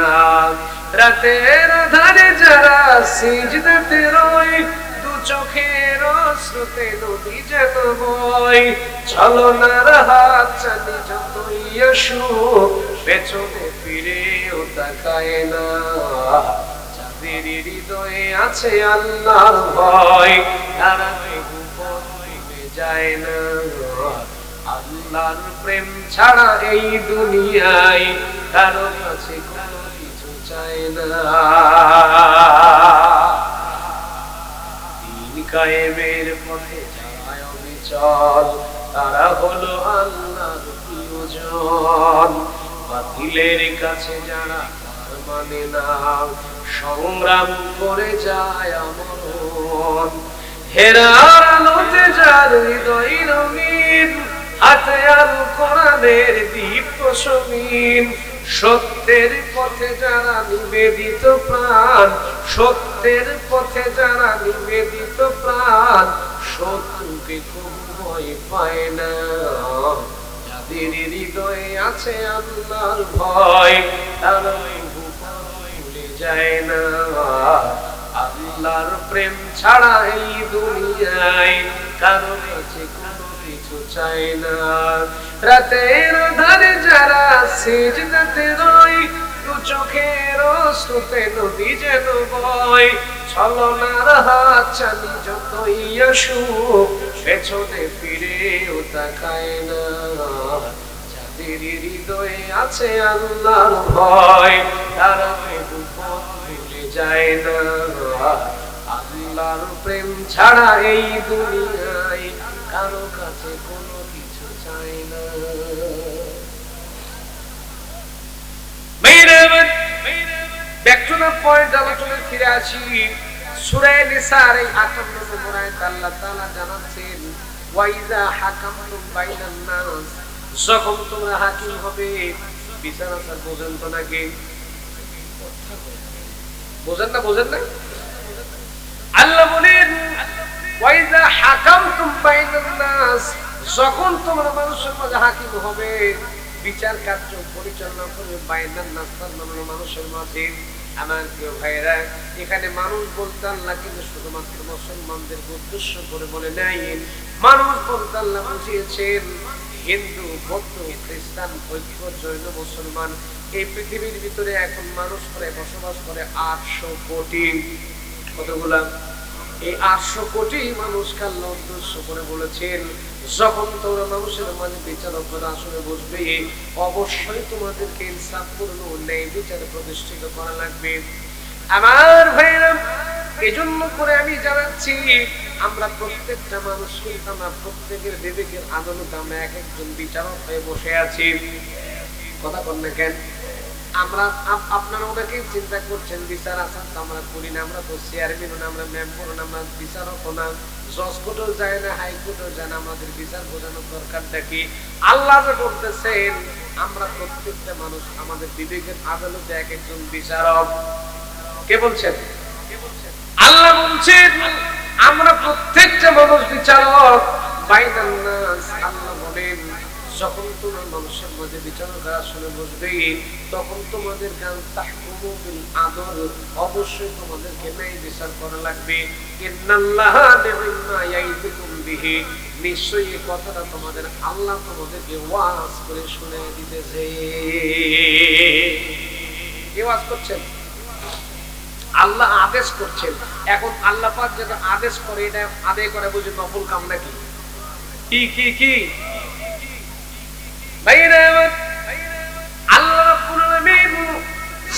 রাতের আধারে যারা সিজদাতে রয়, দু চোখের অশ্রুতে নদী যেন বয়, ছলনার হাত চালি যতই আসুক, পেছনে ফিরেও তাকায় না। যাদের হৃদয়ে আছে আল্লাহর ভয়, তারা প্রভু পথ ভুলে যায় না। আল্লাহর প্রেম ছাড়া এই দুনিয়ায় কারো কাছে কোনো কিছু চায় না। দিন কায়েমের পথে যারা অবিচল, তারা হলো আল্লাহর প্রিয়জন। বাতিলের কাছে যারা হার মানে না, সংগ্রাম করে যায় আমরণ। হেরার আলোতে যার হৃদয় রঙিন, হাতে আল কোরআনের দীপ্ত সমীন। সত্যের পথে যারা নিবেদিত প্রাণ, সত্যের পথে যারা নিবেদিত প্রাণ, শত্রুকে কবু ভয় পায় না। যাদের হৃদয়ে আছে আল্লাহর ভয়, তারা ভুলে যায় না। আল্লাহর প্রেম ছাড়া এই দুনিয়ায় কারো কাছে কোনো কিছু চায় না। রাতের আধারে যারা সিজদাতে রয়, দু চোখের অশ্রুতে নদী যেন বয়, ছলনার হাত চালি যতই আসুক পেছনে ফিরেও তাকায় না। যাদের হৃদয়ে আছে আল্লাহর ভয় তারা পথ ভুলে যায় না। আল্লাহর প্রেম ছাড়া এই দুনিয়ায় কারো কাছে কোনো কিছু চাই না। ব্যাক টু দ্য পয়েন্ট, আলোচনায় ফিরে আসি। সূরা নিসার এই 58 নম্বর আয়াতে আল্লাহ তাআলা জানাচ্ছেন, ওয়াইজা হাকামতুম বাইনান নাস, যখন তোমরা হাকিম হবে, বিচার আচার বোঝেন তো নাকি? বোঝেন না? আল্লাহ বলেন ওয়াইজা হাকামতুম বাইনান নাস, যখন তোমরা মানুষের মাঝে হাকিম হবে, বিচার কার্য পরিচালনা করবে, বাইনান নাস মানে মানুষের মাঝে। আমার প্রিয় ভাইরা, এখানে মানুষ বলতে আল্লাহ কিন্তু শুধুমাত্র মুসলমানদের উদ্দেশ্য করে বলে নাই। মানুষ বলতে আল্লাহ বুঝিয়েছেন হিন্দু, বৌদ্ধ, খ্রিস্টান, বৌদ্ধ, জৈন, মুসলমান। এই পৃথিবীর ভিতরে এখন মানুষ প্রায় বসবাস করে 800 কোটি। কতগুলা? এই 800 কোটি মানুষকে আল্লাহ উদ্দেশ্য করে বলেছেন, যখন তোমরা মানুষের মাঝে বিচারকরা আসলে বুঝবে, অবশ্যই তোমাদেরকে ইনসাফপূর্ণ ন্যায় বিচার প্রতিষ্ঠিত করা লাগবে। আমার ভাইরা, এজন্য করে আমি জানাচ্ছি, আমরা প্রত্যেকটা মানুষ কিন্তু আমরা প্রত্যেকের বিবেকের আদালতে আমরা এক একজন বিচারক হয়ে বসে আছি। কথা বল না কেন? আমরা আপনারা অনেকেই চিন্তা করছেন বিচার আচার তো আমরা করি না, আমরা তো চেয়ারম্যান না, আমরা মেম্বার না, আমরা বিচারক না, জজ কোর্টেও যায় না, হাইকোর্টেও যায় না, আমাদের বিচার বোঝানোর দরকারটা কি? আল্লাহ যে বলতেছেন আমরা প্রত্যেকটা মানুষ আমাদের বিবেকের আদালতে এক একজন বিচারক। কে বলছেন? আল্লাহ বলছেন আমরা প্রত্যেকটা মানুষ বিচারক। বাইনান নাস, আল্লাহ বলেন যখন তোমরা মানুষের মধ্যে বিচারকের আসনে বসবে, তখন তোমাদের গান তাহকুমু বিল আদল, অবশ্যই তোমাদেরকে ন্যায় বিচার করা লাগবে। ইন্নাল্লাহা নি'মা ইয়াইদুকুম বিহি, নিশ্চয়ই এই কথাটা তোমাদের আল্লাহ তোমাদেরকে ওয়াজ করে শুনিয়ে দিতেছে। কে ওয়াজ করছেন? আল্লাহ আদেশ করছেন। এখন আল্লাহ পাক যেটা আদেশ করে এটা আদায় করে বুঝি নফল কাম নাকি? কি আল্লাহ রাব্বুল আলামিন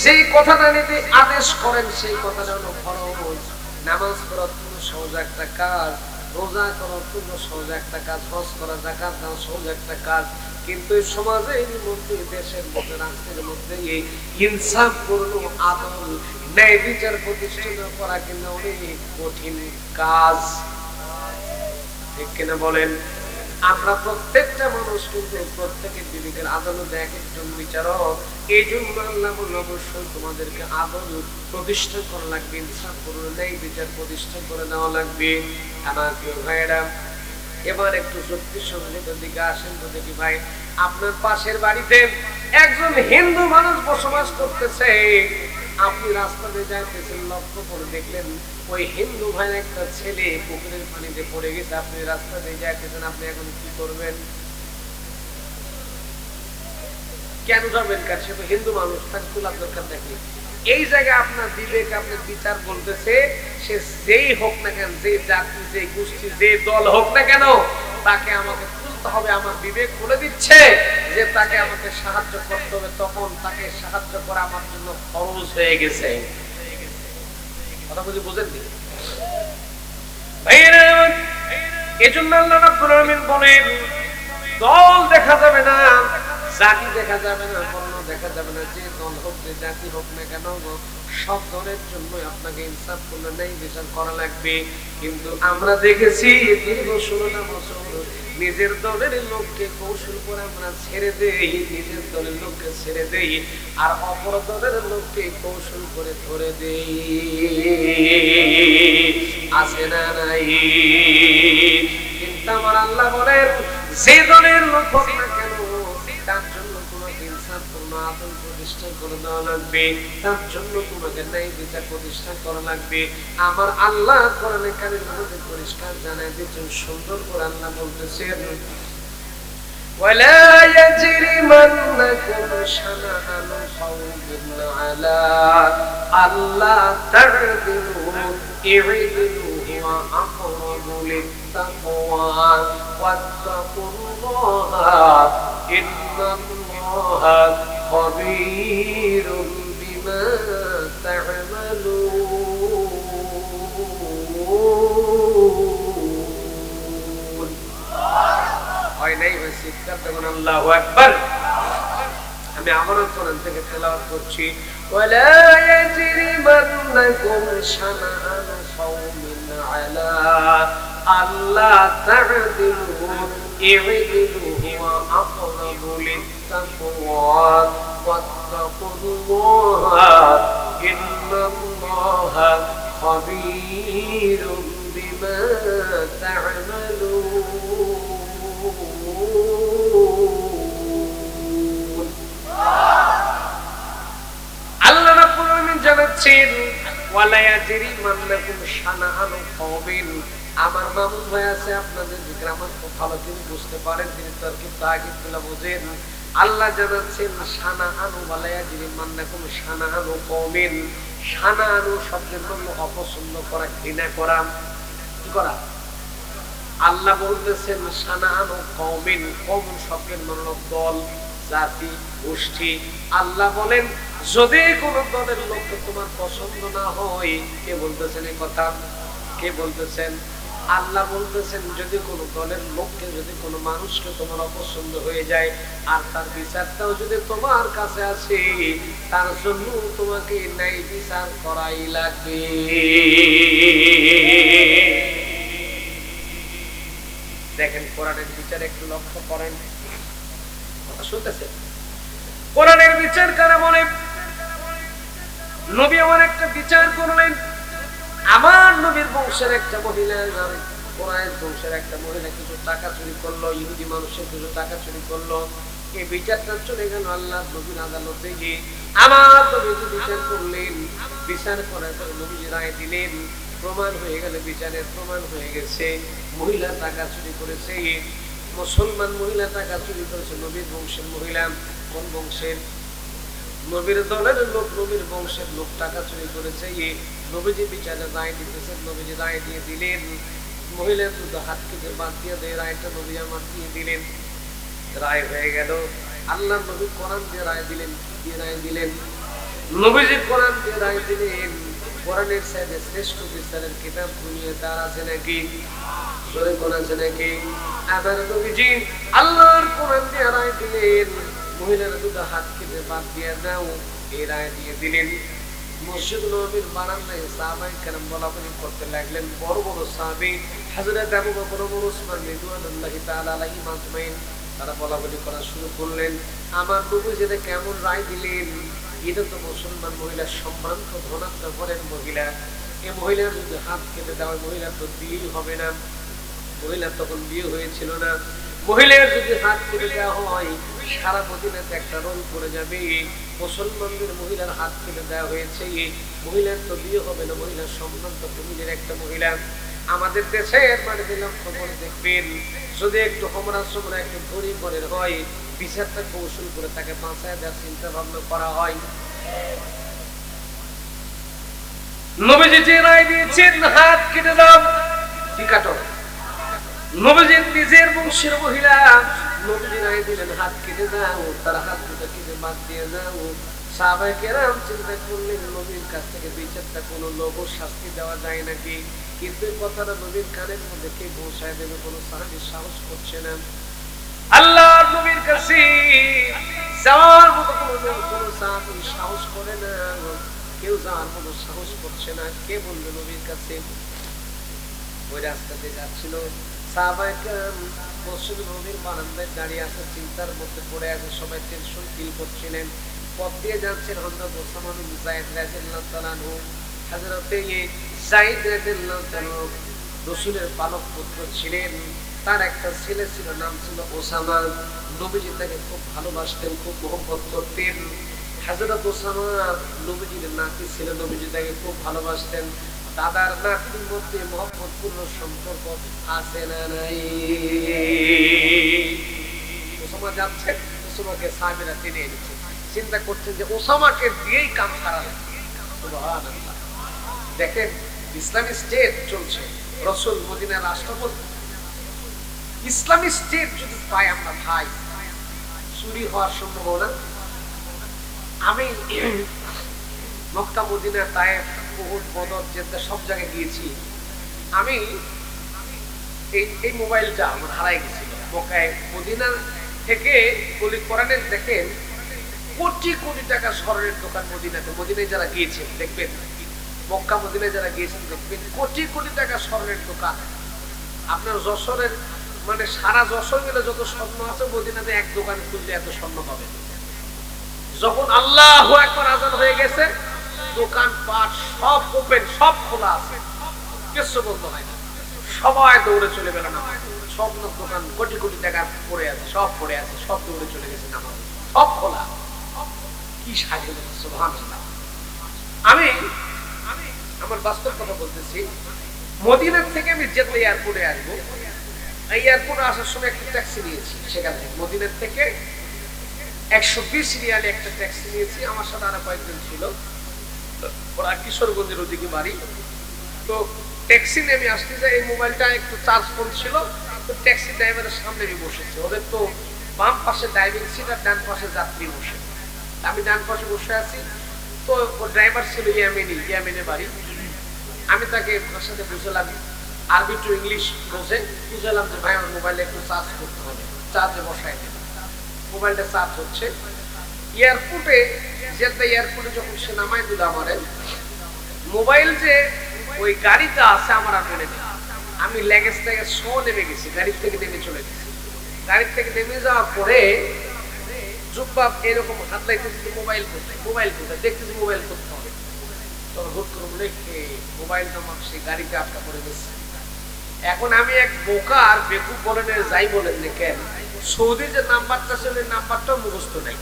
সেই কথাটা নিতে আদেশ করেন, সেই কথাটা হলো ফরজ। নামাজ পড়া অত্যন্ত সহজ একটা কাজ, রোজা করা অত্যন্ত সহজ একটা কাজ, হজ করা, যাকাত দেওয়া সহজ একটা কাজ। কিন্তু এই সমাজের মধ্যে, দেশের মধ্যে, রাষ্ট্রের মধ্যে এই ইনসাফপূর্ণ আদল, ন্যায় বিচার প্রতিষ্ঠিত করা কিন্তু অনেক কঠিন কাজ। ঠিক কিনা বলেন? আমরা প্রত্যেকটা মানুষ কিন্তু প্রত্যেকের বিবেকের আদালতে এক একজন বিচারক। এই জন্য আল্লাহ বলল অবশ্যই তোমাদেরকে আদল প্রতিষ্ঠা করা লাগবে, ইনসাফপূর্ণ ন্যায় বিচার প্রতিষ্ঠা করে দেওয়া লাগবে। আমার প্রিয় ভাইয়েরা, এবার একটু যুক্তিসঙ্গতের দিকে আসেন তো দেখি। ভাই, আপনার পাশের বাড়িতে একজন হিন্দু মানুষ বসবাস করতেছে, আপনি রাস্তা দিয়ে যাইতেছেন, লক্ষ্য করে দেখলেন ওই হিন্দু ভাইয়ের একটা ছেলে পুকুরের পানিতে পড়ে গেছে, আপনি রাস্তা দিয়ে যাইতেছেন, আপনি এখন কি করবেন? কেন যাবেন? কার সে তো হিন্দু মানুষ, তাকে তোলার দরকার দেখি। এই জায়গায় আপনার বিবেক, আপনার বিচার বলতেছে সে যেই হোক না কেন, যে জাতি, যে গোষ্ঠী, যে দল হোক না কেন, তাকে আমাকে তুলতে হবে। আমার বিবেক বলে দিচ্ছে যে তাকে আমাকে সাহায্য করতে হবে, তখন তাকে সাহায্য করা আমার জন্য ফরজ হয়ে গেছে। কথা বুঝি বুঝেননি? এজন্য আল্লাহ রাব্বুল আলামিন বলেন দল দেখা যাবে না, জাতি দেখা যাবে না, বর্ণ দেখা যাবে না, যে দল হোক, যে জাতি হোক না কেন, সব দলের জন্য আপনাকে ইনসাফপূর্ণ ন্যায় বিচার করা লাগবে। কিন্তু আমরা দেখেছি দীর্ঘ 16টা বছর নিজের দলের লোককে কৌশল করে আমরা ছেড়ে দেই, নিজের দলের লোককে ছেড়ে দেই, আর অপর দলের লোককে কৌশল করে ধরে দেই। আছে না নাই? কিন্তু আমার আল্লাহ বলেন যে দলের লোক হোক না কেন, তার জন্য তোমাকে ইনসাফপূর্ণ আদল প্রতিষ্ঠা করে দেওয়া লাগবে, তার জন্য তোমাকে ন্যায় বিচার প্রতিষ্ঠা করা লাগবে। আমার আল্লাহ কোরআনে কারিমের মধ্যে পরিষ্কার জানায় দিচ্ছেন, সুন্দর করে আল্লাহ বলতেছেন ওয়ালা ইয়াজরিমান্নাকুম শানাআনু কাওমিন আলা আল্লা তা'দিলু ই'দিলু হুয়া আকরাবু লিত-তাকওয়া ওয়াত্তাকুল্লাহা ইন্নাল্লাহা খাবীরুম বিমা তা'মালুন। হয় নাই ওই চিৎকার দেবেন আল্লাহু আকবার। আমি আবারও কোরআন থেকে তেলাওয়াত করছি। ওয়ালা ইয়াজরিমান্নাকুম শানাআনু কাওমিন আলা আল্লা তা'দিলু ই'দিলু হুয়া আকরাবু লিত-তাকওয়া ওয়াত্তাকুল্লাহা ইন্নাল্লাহা খাবীরুম বিমা তা'মালুন। আল্লাহ রাব্বুল আলামিন জানাচ্ছেন ওয়ালা ইয়াজরিমান্নাকুম শানাআনু কাওমিন, আমার মামুন ভাই আছে আপনাদের গ্রামার খুব ভালো তিনি বুঝতে পারেন, তিনি তারকিব তাকিবগুলো বুঝেন। আল্লাহ জানাচ্ছেন শানাআনু ওয়ালা ইয়াজরিমান্নাকুম শানাআনু কাওমিন। শানাআনু শব্দের অর্থ অপছন্দ করা, ঘৃণা করা, কি করা? আল্লাহ বলতেছেন শানাআনু কাওমিন, কওম শব্দের অর্থ দল, জাতি, গোষ্ঠী। আল্লাহ বলেন যদি কোন দলের লোককে তোমার পছন্দ না হয়, কে বলতেছেন এই কথা? কে বলতেছেন? আল্লাহ বলতেছেন যদি কোন দলের লোককে, যদি কোন মানুষকে তোমার অপছন্দ হয়ে যায় আর তার বিচারটাও যদি তোমার কাছে আসে, তার জন্য তোমাকে ন্যায় বিচার করাই লাগবে। দেখেন কোরআনের বিচার একটু লক্ষ্য করেন, কথা শুনতেছেন? কোরআনের বিচার কারা বলে? নবী আমার একটা বিচার করলেন, আমার নবীর বংশের একটা মহিলা, কোরআনের বংশের একটা মহিলা কিছু টাকা চুরি করলো, ইহুদি মানুষের কিছু টাকা চুরি করলো। এই বিচারটা চলে গেল আল্লাহ নবীর আদালতে গিয়ে। আমার নবী বিচার করলেন, বিচার করার পরে নবী রায় দিলেন, প্রমাণ হয়ে গেল, বিচারের প্রমাণ হয়ে গেছে মহিলা টাকা চুরি করেছে। মুসলমান মহিলা টাকা চুরি করেছে, নবীর বংশের মহিলা। কোন বংশের? নবীর দলের লোক, নবীর বংশের লোক টাকা চুরি করেছে। নবীজি বিচারে রায় দিতেছেন, নবীজি রায় দিয়ে দিলেন, মহিলা দুটো হাত কেটে বাদ দিয়ে দেয়, রায়টা নবী আমার দিয়ে দিলেন, রায় হয়ে গেল। আল্লাহ নবী কোরআন দিয়ে রায় দিলেন, কি দিয়ে রায় দিলেন? নবীজি কোরআন দিয়ে রায় দিলেন। কোরআনের সাথে শ্রেষ্ঠ বিচারের কিতাব দুনিয়াতে আর আছে নাকি? জোরে কোন আছে নাকি? আবার নবীজি আল্লাহর কোরআন দিয়ে রায় দিলেন, মহিলারা দুটো হাত কেটে বাদ দিয়ে দাও, এই রায় দিয়ে দিলেন। মসজিদ নববীর বারান্দায় সাহাবায়ে কেরাম বলাবলি করতে লাগলেন। বড় বড় সাহাবী হযরত আবু বকর, ওমর, ওসমান রাদিয়াল্লাহু তাআলা আলাইহিম আজমাইন, তারা বলাবলি করা শুরু করলেন, আমার নবী যেটা কেমন রায় দিলেন, এটা তো মুসলমান মহিলার সম্ভ্রান্ত ধনাত্ম ঘরের মহিলা, এই মহিলার যদি হাত কেটে দেওয়া, মহিলা তো বিয়ে হবে না, মহিলার তখন বিয়ে হয়েছিল না। মহিলার যদি হাত কেটে দেওয়া হয়, সারা মদিনাতে একটা রোল পড়ে যাবে। মুসলমানদের মহিলার হাত কেটে দেওয়া হয়েছে, মহিলার তো বিয়ে হবে না, মহিলার সম্ভ্রান্ত ফ্যামিলির একটা মহিলা। আমাদের দেশের বাড়িতে লক্ষ্য করে দেখবেন, যদি একটু হোমরা সোমরা একটু গরিব ঘরের হয়, বিচারটা কৌশল করে তাকে বাঁচায় দেওয়ার চিন্তা ভাবনা করা হয়। নবীজি যে রায় দিয়েছেন হাত কেটে দাও, কি কাটো? নবীজির নিজের বংশের মহিলা, নবীজি রায় দিলেন হাত কেটে দাও, তার হাত দুটো কেটে বাদ দিয়ে দাও। সাহাবায়ে কেরাম চিন্তা করলেন নবীর কাছ থেকে বিচারটা কোনো লোক শাস্তি দেওয়া যায় নাকি, কিন্তু এই কথাটা নবীর কানের মধ্যে কে পৌঁছায় দেবে কোনো সাহাবী সাহস করছে না। আল্লাহর নবীর কাছে যাওয়ার মতো কোনো সাহাবী সাহস করে না, কেউ যাওয়ার মতো সাহস করছে না। কে বলবে নবীর কাছে? ওই রাস্তা দিয়ে যাচ্ছিল সাহাবায়ে কেরাম, মসজিদ নববীর বারান্দায় দাঁড়িয়ে আছে, চিন্তার মধ্যে পড়ে আছে, সবাই টেনশন ফিল করছিলেন। পথ দিয়ে যাচ্ছেন হযরত ওসামা বিন যায়েদ রাদিয়াল্লাহু তাআলা আনহু। হযরত যায়েদ রাদিয়াল্লাহু তাআলা রাসূলের পালক পুত্র ছিলেন, তার একটা ছেলে ছিল, নাম ছিল ওসামা। নবীজি তাকে খুব ভালোবাসতেন, খুব মহব্বত করতেন। হযরত ওসামা নবীজির নাতি ছিল, নবীজি তাকে খুব ভালোবাসতেন। দাদার নাতির মধ্যে মহব্বতপূর্ণ সম্পর্ক আছে না নাই? ওসামা যাচ্ছে, ওসামাকে সাহাবীরা টেনে এনেছে। চিন্তা করছেন যে ওসামাকে দিয়েই কাম সারালেন। সুবহানাল্লাহ। দেখেন ইসলামী স্টেট চলছে, রাসূল মদিনার রাষ্ট্রপতি। ইসলামী স্টেট যদি পাই আমরা ভাই, চুরি হওয়ার সম্ভাবনা। আমি মক্কা, মদিনা, তায়েফ, উহুদ, বদর, জেদ্দা সব জায়গায় গিয়েছি। আমি এই মোবাইলটা আমার হারাই গেছিল মক্কায়। মদিনা থেকে গলি কোরআনে দেখেন কোটি কোটি টাকা স্বর্ণের দোকান মদিনাতে। মদিনায় যারা গিয়েছেন দেখবেন, মক্কা মদিনায় যারা গিয়েছেন দেখবেন কোটি কোটি টাকা স্বর্ণের দোকান। আপনার যশোরের মানে সারা যশোর মিলে যত স্বর্ণ আছে মদিনাতে এক দোকান খুললে এত স্বর্ণ পাবে। যখন আল্লাহু আকবার আযান হয়ে গেছে, দোকান পাট সব ওপেন, সব খোলা আছে, কিছু বন্ধ হয় না। সবাই দৌড়ে চলে গেল নামাজ। সব দোকান কোটি কোটি টাকা পড়ে আছে, সব পড়ে আছে, সব দৌড়ে চলে গেছে নামাজ, সব খোলা। কি স্বাধীনতা! সুবহানাল্লাহ। আমি আমার বাস্তব কথা বলতেছি। মদিনার থেকে আমি জেদ্দা এয়ারপোর্টে আসবো। এই এয়ারপোর্টে আসার সময় একটা ট্যাক্সি নিয়েছি। সেখান থেকে মদিনার থেকে 120 রিয়ালে একটা ট্যাক্সি নিয়েছি। আমার সাথে আরো কয়েকজন ছিল, ওরা কিশোরগঞ্জের ওদিকে বাড়ি। তো ট্যাক্সি নেমে আসতে যায়, এই মোবাইলটা একটু চার্জ ফোন ছিল। তো ট্যাক্সি ড্রাইভারের সামনে আমি বসেছি। ওদের তো বাম পাশে ড্রাইভিং সিট আর ডান পাশে যাত্রী বসে। আমি ডান পাশে বসে আছি। তো ও ড্রাইভার ছিল ইয়ামেনে বাড়ি। আমি তাকে ওর সাথে বুঝলাম, আরবি টু ইংলিশ বোঝে। বুঝলাম যে ভাই আমার মোবাইলে একটু চার্জ করতে হবে, চার্জে বসাই দেবে। মোবাইলটা চার্জ হচ্ছে। এয়ারপোর্টে জেদ্দা এয়ারপোর্টে যখন সে নামাই দিল আমারে, মোবাইল যে ওই গাড়িটা আছে আমার আর মনে নেই। আমি লেগেজ থেকে নেমে গেছি, গাড়ি থেকে নেমে চলে গেছি। গাড়ি থেকে নেমে যাওয়ার পরে জুব্বা এরকম হাত লাগতেছে, মোবাইল কোথায়, মোবাইল কোথায়, দেখতেছি মোবাইল করতে হবে। তখন হুট করে মনে মোবাইল নামার সেই গাড়িতে আটকা পড়ে গেছে। এখন আমি এক বোকা আর বেকুব বলেন যাই বলেন কেন, সৌদি যে নাম্বারটা ছিল ওই নাম্বারটাও মুখস্থ নাই,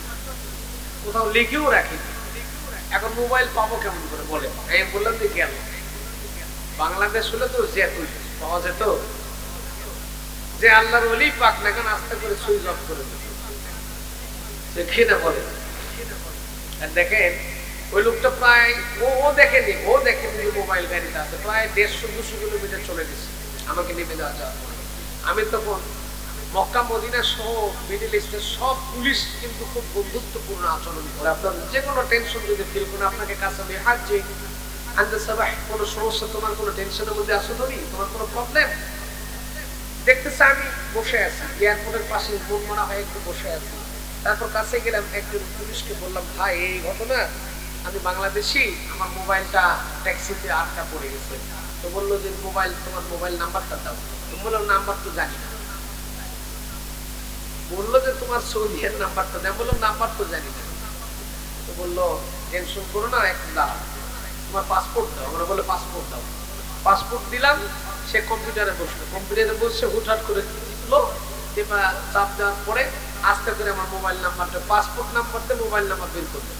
কোথাও লিখেও রাখিনি। এখন মোবাইল পাবো কেমন করে বলে? আমি বললাম যে গেল। বাংলাদেশ হলে তো যেত, পাওয়া যেত। যে আল্লাহর ওলি পাক না কেন আস্তে করে সুইচ অফ করে দিত, দেখি না বলে। দেখেন ওই লোকটা প্রায় ও দেখেনি মোবাইল গাড়িতে আছে, প্রায় 150-200 কিলোমিটার চলে গেছে আমাকে নেমে যাওয়া। আমি তখন মক্কা মদিনা সহ মিডল ইস্টের সব পুলিশ কিন্তু খুব বন্ধুত্বপূর্ণ আচরণ করে। আপনার যে কোনো টেনশন যদি ফিল করেন, আপনাকে কাছে হাত যে আনতে সবাই কোনো সমস্যা, তোমার কোনো টেনশনের মধ্যে আসো তুমি, তোমার কোনো প্রবলেম দেখতেছে। আমি বসে আছি এয়ারপোর্টের পাশে, মন মরা হয়ে একটু বসে আছি। তারপর কাছে গেলাম, একজন পুলিশকে বললাম, ভাই এই ঘটনা, আমি বাংলাদেশি, আমার মোবাইলটা ট্যাক্সিতে আটকা পড়ে গেছে। তো বললো যে মোবাইল, তোমার মোবাইল নাম্বারটা দাও। তো বললাম নাম্বার তো জানি না। বললো যে তোমার সৌদিয়ার নাম্বারটা দাও। বললাম নাম্বার তো জানি না। তো বললো টেনশন করো না, একটু দাও, তোমার পাসপোর্ট দাও। আমরা বলে পাসপোর্ট দাও। পাসপোর্ট দিলাম। সে কম্পিউটারে বসলো, কম্পিউটারে বসে হুটহাট করে দিল। এবার চাপ দেওয়ার পরে আস্তে করে আমার মোবাইল নাম্বারটা, পাসপোর্ট নাম্বার দিয়ে মোবাইল নাম্বার বের করলো।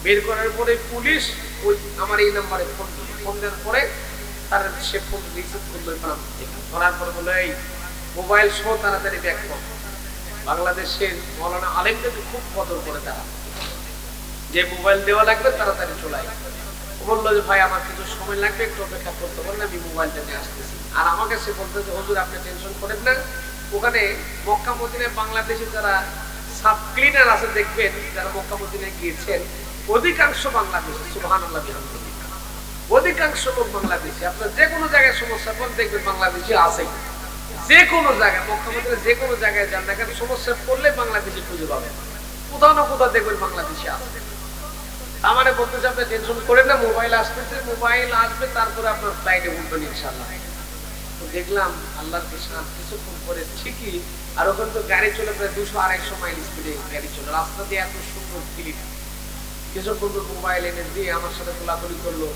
বের করার পরে পুলিশ ওই আমার এই নাম্বারে ফোন দিল। ফোন দেওয়ার পরে তার সে ফোন রিসিভ করলো। ধরার পরে বললো এই মোবাইল সহ তাড়াতাড়ি ব্যাক করো। বাংলাদেশের মৌলানা আলেমদেরকে খুব কদর করে তারা, যে মোবাইল দেওয়া লাগবে তাড়াতাড়ি চলে আসবে। বললো যে ভাই আমার কিছু সময় লাগবে, একটু অপেক্ষা করতে পারলে আমি মোবাইলটা নিয়ে আসতেছি। আর আমাকে সে বলতে যে হুজুর আপনি টেনশন করেন না, ওখানে মক্কা মদিনায় বাংলাদেশে যারা সাব ক্লিনার আছে দেখবেন, যারা মক্কা মদিনায় গিয়েছেন অধিকাংশ বাংলাদেশি। সুবহানাল্লাহ বিহামদিহি। অধিকাংশ লোক বাংলাদেশি। আপনার যে কোনো জায়গায় সমস্যা পড়লে দেখবেন বাংলাদেশি আছে। যে কোনো জায়গায় মক্কা মদিনায় যে কোনো জায়গায় যান না কেন, সমস্যা পড়লে বাংলাদেশি খুঁজে পাবেন। কোথাও না কোথাও দেখবেন বাংলাদেশি আছে। তার মানে বলতেছে আপনি টেনশন করেন না, মোবাইল আসতেছে, মোবাইল আসবে, তারপরে আপনার ফ্লাইটে উঠবেন ইনশাআল্লাহ। তো দেখলাম আল্লাহর কৃষ্ণ কিছুক্ষণ পরে ঠিকই, আর ওখানে তো গাড়ি চলে প্রায় 200-250 মাইল স্পিডে গাড়ি চলে, রাস্তা দিয়ে এত সুন্দর ক্লিপ। কিছুক্ষণ মোবাইল এনে দিয়ে আমার সাথে কোলাকুলি করলো।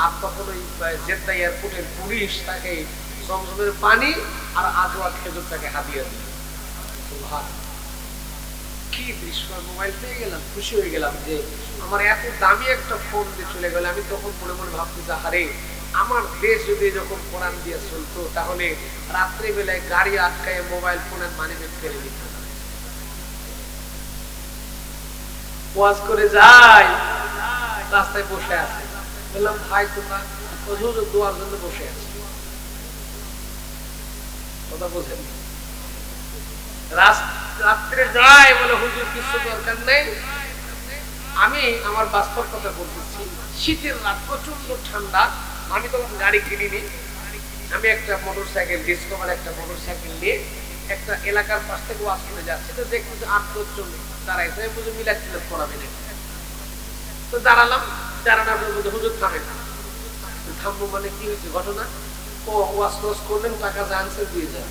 আর তখন ওই জেদ্দা এয়ারপোর্টের পুলিশ তাকে জমজমের পানি আর আজওয়া খেজুর তাকে হাদিয়া দিল। কি দৃশ্য! মোবাইল পেয়ে গেলাম, খুশি হয়ে গেলাম যে আমার এত দামি একটা ফোন দিয়ে চলে গেল। আমি তখন মনে মনে ভাবছি যে হারে, আমার দেশ যদি এরকম কোরআন দিয়ে চলতো, তাহলে রাত্রিবেলায় গাড়ি আটকায় মোবাইল ফোনের মানি ব্যাগ ফেলে দিত। ওয়াজ করে যাই, রাস্তায় বসে আছে। বললাম ভাই তোমরা হুজুর দোয়ার জন্য বসে আছি, কথা বোঝেন? রাত্রে যাই বলে হুজুর কিছু দরকার নেই। আমি আমার বাস্তব কথা বলতেছি, শীতের রাত প্রচন্ড ঠান্ডা, আমি তখন গাড়ি কিনিনি, আমি একটা মোটরসাইকেল ডিসকভার একটা মোটরসাইকেল নিয়ে একটা এলাকার পাশ থেকে ওয়াজ করে যাচ্ছি। তো দেখতেছি 8-10 জন দাঁড়াইছে, আমি বুঝি মিলাদ টিলাদ করাবে না। তো দাঁড়ালাম, দাঁড়ানোর পর বলতে হুজুর থামেন। থামবো মানে কি হয়েছে ঘটনা? ও ওয়াজ টোয়াজ করলেন, টাকা যা আনছে দিয়ে যান।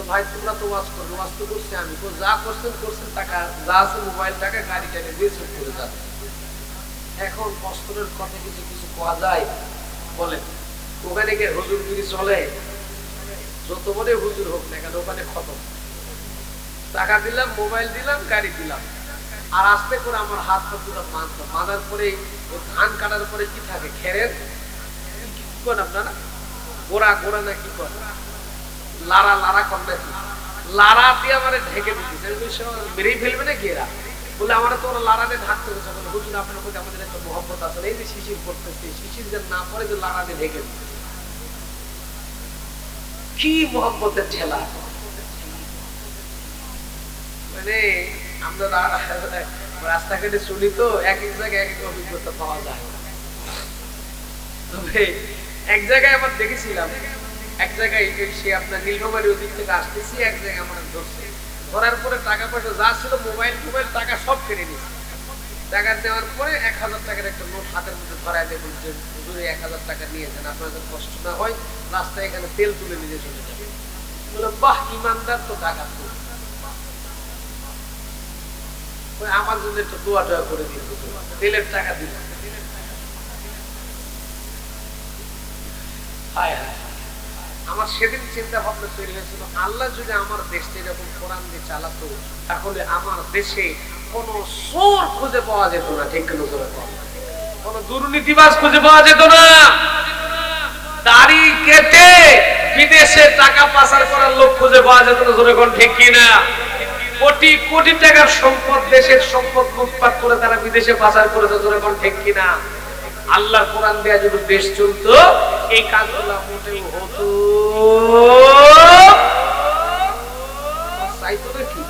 ভাই তোমরা তো ওয়াজ করো, ওয়াজ তো করছি আমি, তো যা করছেন করছেন, টাকা যা আছে মোবাইল টাকা গাড়ি টাকা দিয়ে সব করে যান। এখন কষ্টের কথা কিছু কিছু কোয়া যায় বলেন? ওখানে গিয়ে হুজুরগিরি চলে, যত বড় হুজুর হোক না কেন ওখানে খতম। টাকা দিলাম, মোবাইল দিলাম, গাড়ি দিলাম, আর আস্তে করে আমার হাত পা পুরো বাঁধলো। বাঁধার পরে ধান কাটার পরে কি থাকে খেরের কি করেন আপনারা? গোড়া গোড়া না কি করে? লারা লারা কর নাকি? লারা দিয়ে আমার ঢেকে দিচ্ছে, মেরেই ফেলবে না ঘেরা। বলে আমার তো ওরা লারাতে ঢাকতে হচ্ছে। বলে হুজুর আপনার প্রতি আমাদের একটা মহব্বত আছে, এই যে শিশির করতেছে, শিশির যেন না পরে যে লারাতে ঢেকে দিচ্ছে। কি মহব্বতের ঠেলা! মানে আমরা রাস্তাঘাটে চলি তো, এক এক জায়গায় এক এক অভিজ্ঞতা পাওয়া যায়। তবে এক জায়গায় আমার দেখেছিলাম, এক জায়গায় সে আপনার নীলফামারী ওদিক থেকে আসতেছি, এক জায়গায় আমার ধরছে। ধরার পরে টাকা পয়সা যা ছিল, মোবাইল টোবাইল টাকা সব কেড়ে নিয়েছে। টাকা দেওয়ার পরে 1000 টাকার একটা নোট হাতের মধ্যে ধরায় দিয়ে বলছে হুজুর 1000 টাকা নিয়েছেন, আপনার যদি কষ্ট না হয় রাস্তায় এখানে তেল তুলে নিয়ে চলে যাবে। বললাম বাহ, ইমানদার তো টাকা তো। আমার জন্য একটু দোয়া টোয়া করে দিন, তেলের টাকা দিল। হায় হায়, আমার সেদিন চিন্তা ভাবনা তৈরি হয়েছিল, আল্লাহ যদি আমার দেশে এরকম কোরআন দিয়ে চালাতো, তাহলে আমার দেশে কোন চোর খুঁজে পাওয়া যেত না, ঠিক কোন দুর্নীতিবাজ খুঁজে পাওয়া যেত না, দাড়ি কেটে বিদেশে টাকা পাচার করার লোক খুঁজে পাওয়া যেত না, জনগণ ঠিক কিনা? কোটি কোটি টাকার সম্পদ, দেশের সম্পদ লুটপাট করে তারা বিদেশে পাচার করেছে, জনগণ ঠিক কিনা? আল্লাহ কোরআন দেয়া যদি দেশ চলতো, এই কাজগুলো মোটেও হতো চাইতো নাকি?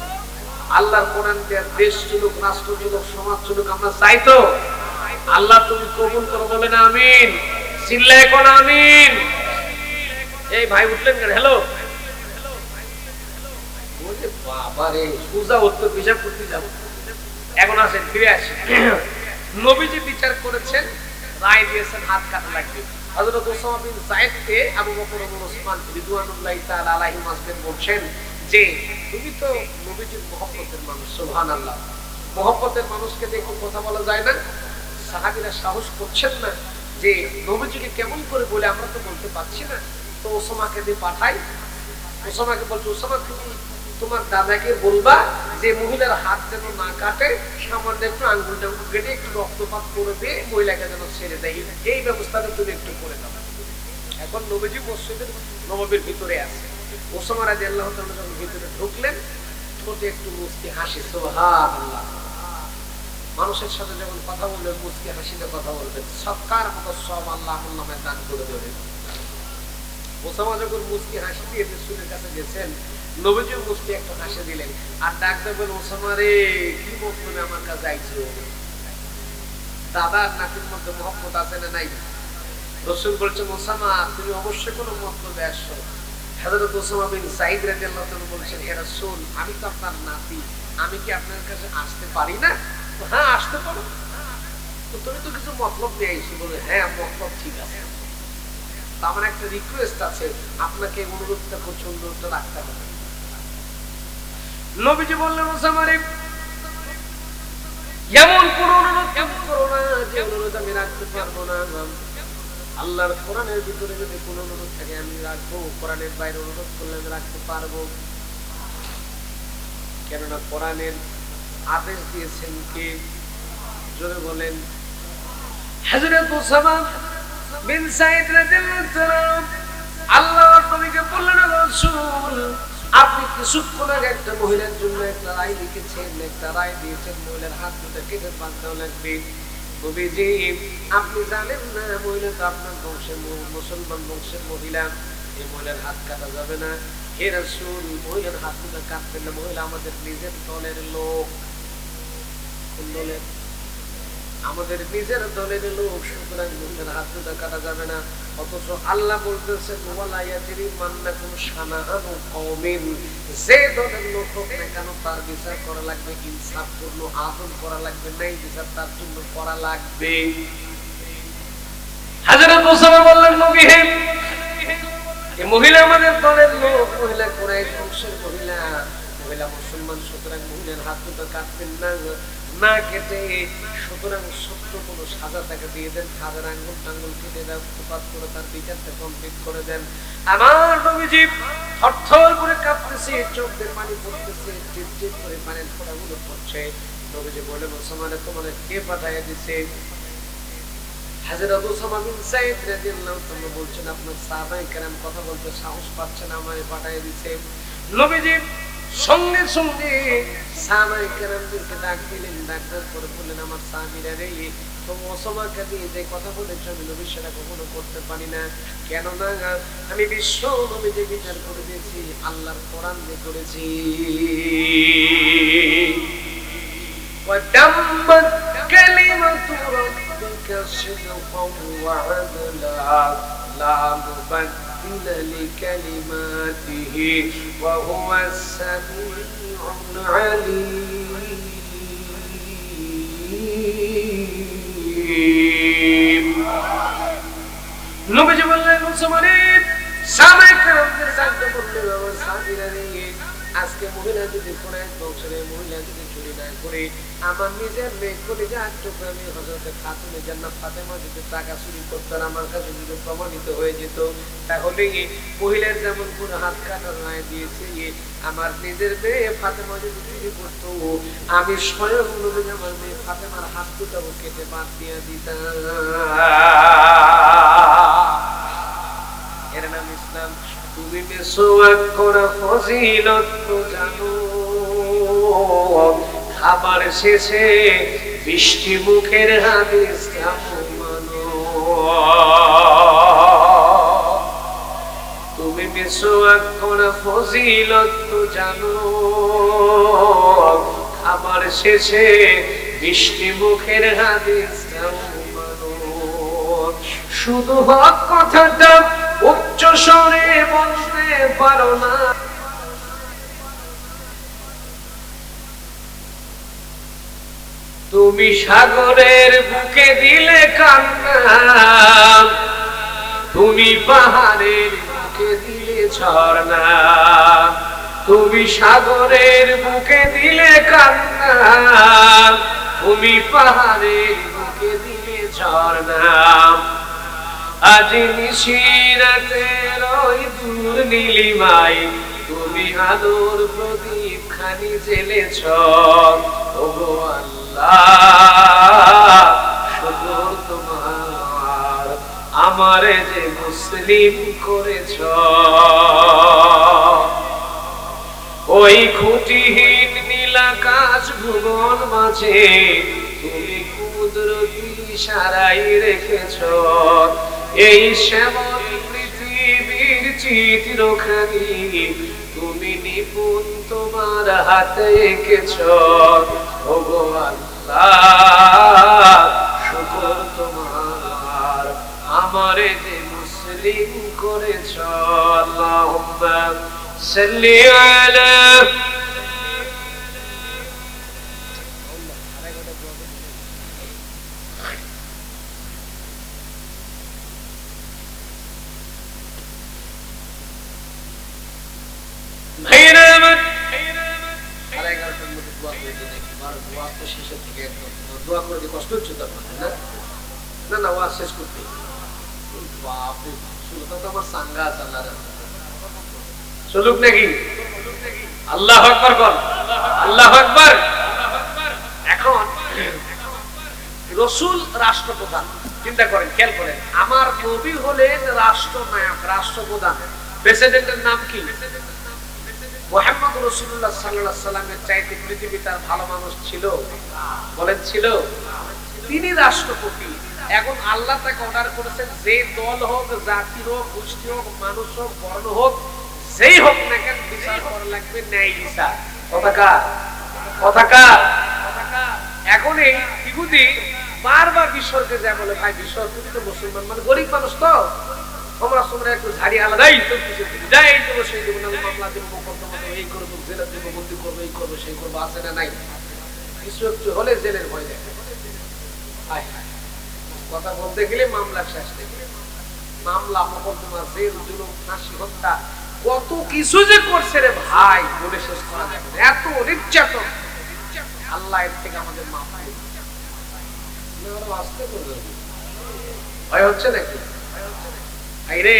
আল্লাহর কোরআন দেয়া দেশ চলুক, রাষ্ট্র চলুক, সমাজ চলুক, আমরা চাইতো? আল্লাহ তুমি কবুল করো, বলে না আমিন। চিল্লায় কোন আমিন। এই ভাই উঠলেন কেন? হ্যালো, বাবারে পূজা উত্তর হিসাব করতে যাবো, এখন আসেন ফিরে আসি। নবীজি বিচার করেছেন, রায় দিয়েছেন হাত কাটা লাগবে। হযরত ওসামা বিন যায়েদকে আবু বকর এবং ওসমান রিদওয়ানুল্লাহি তাআলা আলাইহিম আজমাইন বলছেন যে তুমি তো নবীজির মহব্বতের মানুষ, সুবহানাল্লাহ, মহব্বতের মানুষকে দেখে কথা বলা যায় না। সাহাবীরা সাহস করছেন না যে নবীজিকে কেমন করে বলে, আমরা তো বলতে পারছি না, তো ওসামাকে দিয়ে পাঠাই। ওসামাকে বলছে, ওসামা তুমি তোমার দাদাকে বলবা যে মহিলার হাত যেন না কাটে, সামান্য একটু আঙ্গুলটা কেটে একটু রক্তপাত করে দিয়ে মহিলাকে যেন ছেড়ে দেয়, এই ব্যবস্থাটা তুমি একটু করে দাও। এখন নবীজি মসজিদের নববীর ভিতরে আছে। ওসামা রাদিয়াল্লাহু তাআলা যখন ভিতরে ঢুকলেন, ঠোঁটে একটু মুচকি হাসি, সুবহানাল্লাহ। মানুষের সাথে যখন কথা বলবেন মুচকি হাসিতে কথা বলবেন, সৎকার মতো সব আল্লাহ আপনার নামে দান করে দেবেন। ওসামা যখন মুচকি হাসি দিয়ে রাসূলের কাছে গেছেন, নবীজি মুচকি একটা হাসি দিলেন আর ডাক দেবেন, ওসামা রে কি মতলবে আমার কাছে আইছো? দাদার নাতির মধ্যে মহব্বত আছে না নাই? রাসূল বলছেন, ওসামা তুমি অবশ্যই কোনো মতলবে আসছো। হযরত ওসামা বিন যায়েদ রাদিয়াল্লাহু তাআলা বলছেন, হে রাসূল আমি তো আপনার নাতি, আমি কি আপনার কাছে আসতে পারি না? হ্যাঁ আসতে পারো। তো তুমি তো কিছু মতলব নিয়ে আইছো। বলে হ্যাঁ মতলব ঠিক আছে, আমার একটা রিকোয়েস্ট আছে, আপনাকে অনুরোধটা করছি, অনুরোধটা রাখতে হবে। নবীজি বললেন, ওসামা রে এমন কোন অনুরোধ তুমি করো না যে অনুরোধ আমি রাখতে পারবো না। আল্লাহর কোরআনের ভিতরে যদি কোন অনুরোধ থাকে আমি রাখবো, কোরআনের বাইরে অনুরোধ করলে আমি রাখতে পারবো। কেননা কোরআনের আদেশ দিয়েছেন কে? জোরে বলেন। হযরত ওসামা বিন যায়েদ রাদিয়াল্লাহু তাআলা আল্লাহর নবীকে বললেন, রাসূল আপনি কিছুক্ষণ আগে একটা মহিলার জন্য একটা রায় লিখেছেন, একটা রায় দিয়েছেন, মহিলার হাত দুটো কেটে বাঁধতে লাগবে। নবীজি আপনি জানেন না মহিলা তো আপনার বংশের মুসলমান বংশের মহিলা, এই মহিলার হাত কাটা যাবে না। হে রাসূল মহিলার হাত দুটো কাটবেন না, মহিলা আমাদের নিজের দলের লোক। কোন দলের? আমাদের নিজের দলের লোক, সুতরাং মহিলার হাত দুটো কাটা যাবে না। অথচ আল্লাহ বলতেছেন ওয়ালা ইয়াজরিমান্নাকুম শানাআনু কওমিন, যে দলের লোক হোক না কেন তার বিচার করা লাগবে, ইনসাফপূর্ণ আদল করা লাগবে, ন্যায় বিচার তার জন্য করা লাগবে। হযরত ওসামা বললেন নবী হে, এই মহিলা আমাদের দলের লোক, মহিলা কুরাইশ বংশের মহিলা, মহিলা মুসলমান, সুতরাং মহিলার হাত দুটো কাটবেন না, না কেটে সুতরাং সত্য কোনো সাজা তাকে দিয়ে দেন, হাতের আঙ্গুল টাঙ্গুল কেটে দেন, উৎপাত করে তার বিচারটা কমপ্লিট করে দেন। আমার নবীজি থরথর করে কাঁপতেছে, চোখ দিয়ে পানি পড়তেছে, টিপ টিপ করে পানির ফোঁটাগুলো পড়ছে। নবীজি বলেন ওসামারে তোমার কে পাঠাইয়া দিছে? হযরত ওসামা বিন যায়েদ রাদিয়াল্লাহু তাআলা বলছেন আপনার সাহাবায়ে কেরাম কথা বলতে সাহস পাচ্ছেন, আমারে পাঠিয়ে দিয়েছে। নবীজি সঙ্গে সঙ্গে সাহাবায়ে কেরামদেরকে ডাক দিলেন, ডাকার পরে বললেন আমার সাহাবীরা রে, তুমি ওসামাকে দিয়ে যে কথা বলেছ আমি নবী সেটা কখনো করতে পারি না। কেন না? আমি বিশ্ব নবী যে বিচার করে দিয়েছি আল্লাহর কোরআন দিয়ে করেছি। وَتَمَّتْ كَلِمَةُ رَبِّكَ صِدْقًا وَعَدْلًا لَا مُبَدِّلَ لِكَلِمَاتِهِ وَهُوَ السَّمِيعُ الْعَلِيمُ। নবীজি বললেন ওসামারে, সাহাবায়ে কেরামদের ডাকতে বললেন আমার সাহাবীরা রে, আজকে মহিলা যদি কোরআন বংশের মহিলা যদি চুরি না করে আমার নিজের মেয়ে কলিজা টুকরা আমি হযরত খাতুনে জান্নাত ফাতেমা যদি টাকা চুরি করতেন আমার কাছে যদি প্রমাণিত হয়ে যেত, তাহলে মহিলার যেমন কোনো হাত কাটার রায় দিয়েছে, আমার নিজের মেয়ে ফাতেমা যদি চুরি করতো আমি স্বয়ং নবী আমার মেয়ে ফাতেমার হাত দুটো কেটে বাদ দিয়ে দিতাম। এর নাম ইসলাম। তুমি মিসওয়াক করা ফজিলত তো জানো, খাবার শেষে মিষ্টি মুখের হাদিস মানো। তুমি মিসওয়াক করা ফজিলত তো জানো, খাবার শেষে মিষ্টি মুখের হাদিস মানো। শুধু হক কথাটা উচ্চ স্বরে বলতে পারো না, তুমি সাগরের বুকে দিলে কান্না, তুমি পাহাড়ের বুকে দিলে ঝর্ণা, তুমি সাগরের বুকে দিলে কান্না, তুমি পাহাড়ের বুকে দিলে ঝর্ণা। আজ নিশিরাতের ওই দূর নীলিমায় তুমি আলোর প্রদীপ খানি জ্বেলেছ। ওগো আল্লাহ শুকর তোমার, আমারে যে মুসলিম করেছ। ওই খুঁটিহীন নীলাকাশ ভুবন মাঝে তুমি কুদরতি ইশারাই রেখেছ। এই শ্যামল পৃথিবীর চিত্রখানি তুমি নিপুণ তোমার হাতে এঁকেছ। ওগো আল্লাহ শুকর তোমার, আমারে যে মুসলিম করেছ। আল্লাহুম্মা সাল্লি আলা কষ্ট হচ্ছে তো না? না না ওয়াজ শেষ করতে আমার সাঙ্গা চলুক নাকি? আল্লাহু আকবার বল, আল্লাহু আকবার। এখন রাসূল রাষ্ট্রপ্রধান, চিন্তা করেন, খেয়াল করেন, আমার নবী হলেন রাষ্ট্রনায়ক, রাষ্ট্রপ্রধান। প্রেসিডেন্টের নাম কি? মুহাম্মদ রাসূলুল্লাহ সাল্লাল্লাহু আলাইহি সাল্লামের চাইতে পৃথিবীতে আর ভালো মানুষ ছিল? বলেন ছিল? তিনি রাষ্ট্রপতি। এখন আল্লাহ তাকে অর্ডার করেছেন, যে দল হোক, জাতি হোক, গোষ্ঠী হোক, মানুষ হোক, বর্ণ হোক, যেই হোক না কেন বিচার করা লাগবে ন্যায় বিচার। কথাকার এখন এই ইহুদি বারবার বিশ্বকে যায় বলে, ভাই বিশ্ব তুমি তো মুসলমান, মানে গরিব মানুষ তো, তোমরা একটু ঝাড়ি আলাদাই তো কিছু যাই দেবো, সেই দেবো না, মামলা দেবো, মোকদ্দমা দেবো, এই করবো, জেলা দেবো, বন্দি করবো, এই করবো, সেই করবো, আছে না নাই? কিছু একটু হলে জেলের ভয় দেখে। কথা বলতে গেলে মামলা শেষ থেকে মামলা, মোকদ্দমা, জেল, জুলুম, ফাঁসি, হত্যা, কত কিছু যে করছে রে ভাই, বলে শেষ করা যাবে না। এত নির্যাতন। আল্লাহ এর থেকে আমাদের মাফ করুন। ভয় হচ্ছে নাকি? রে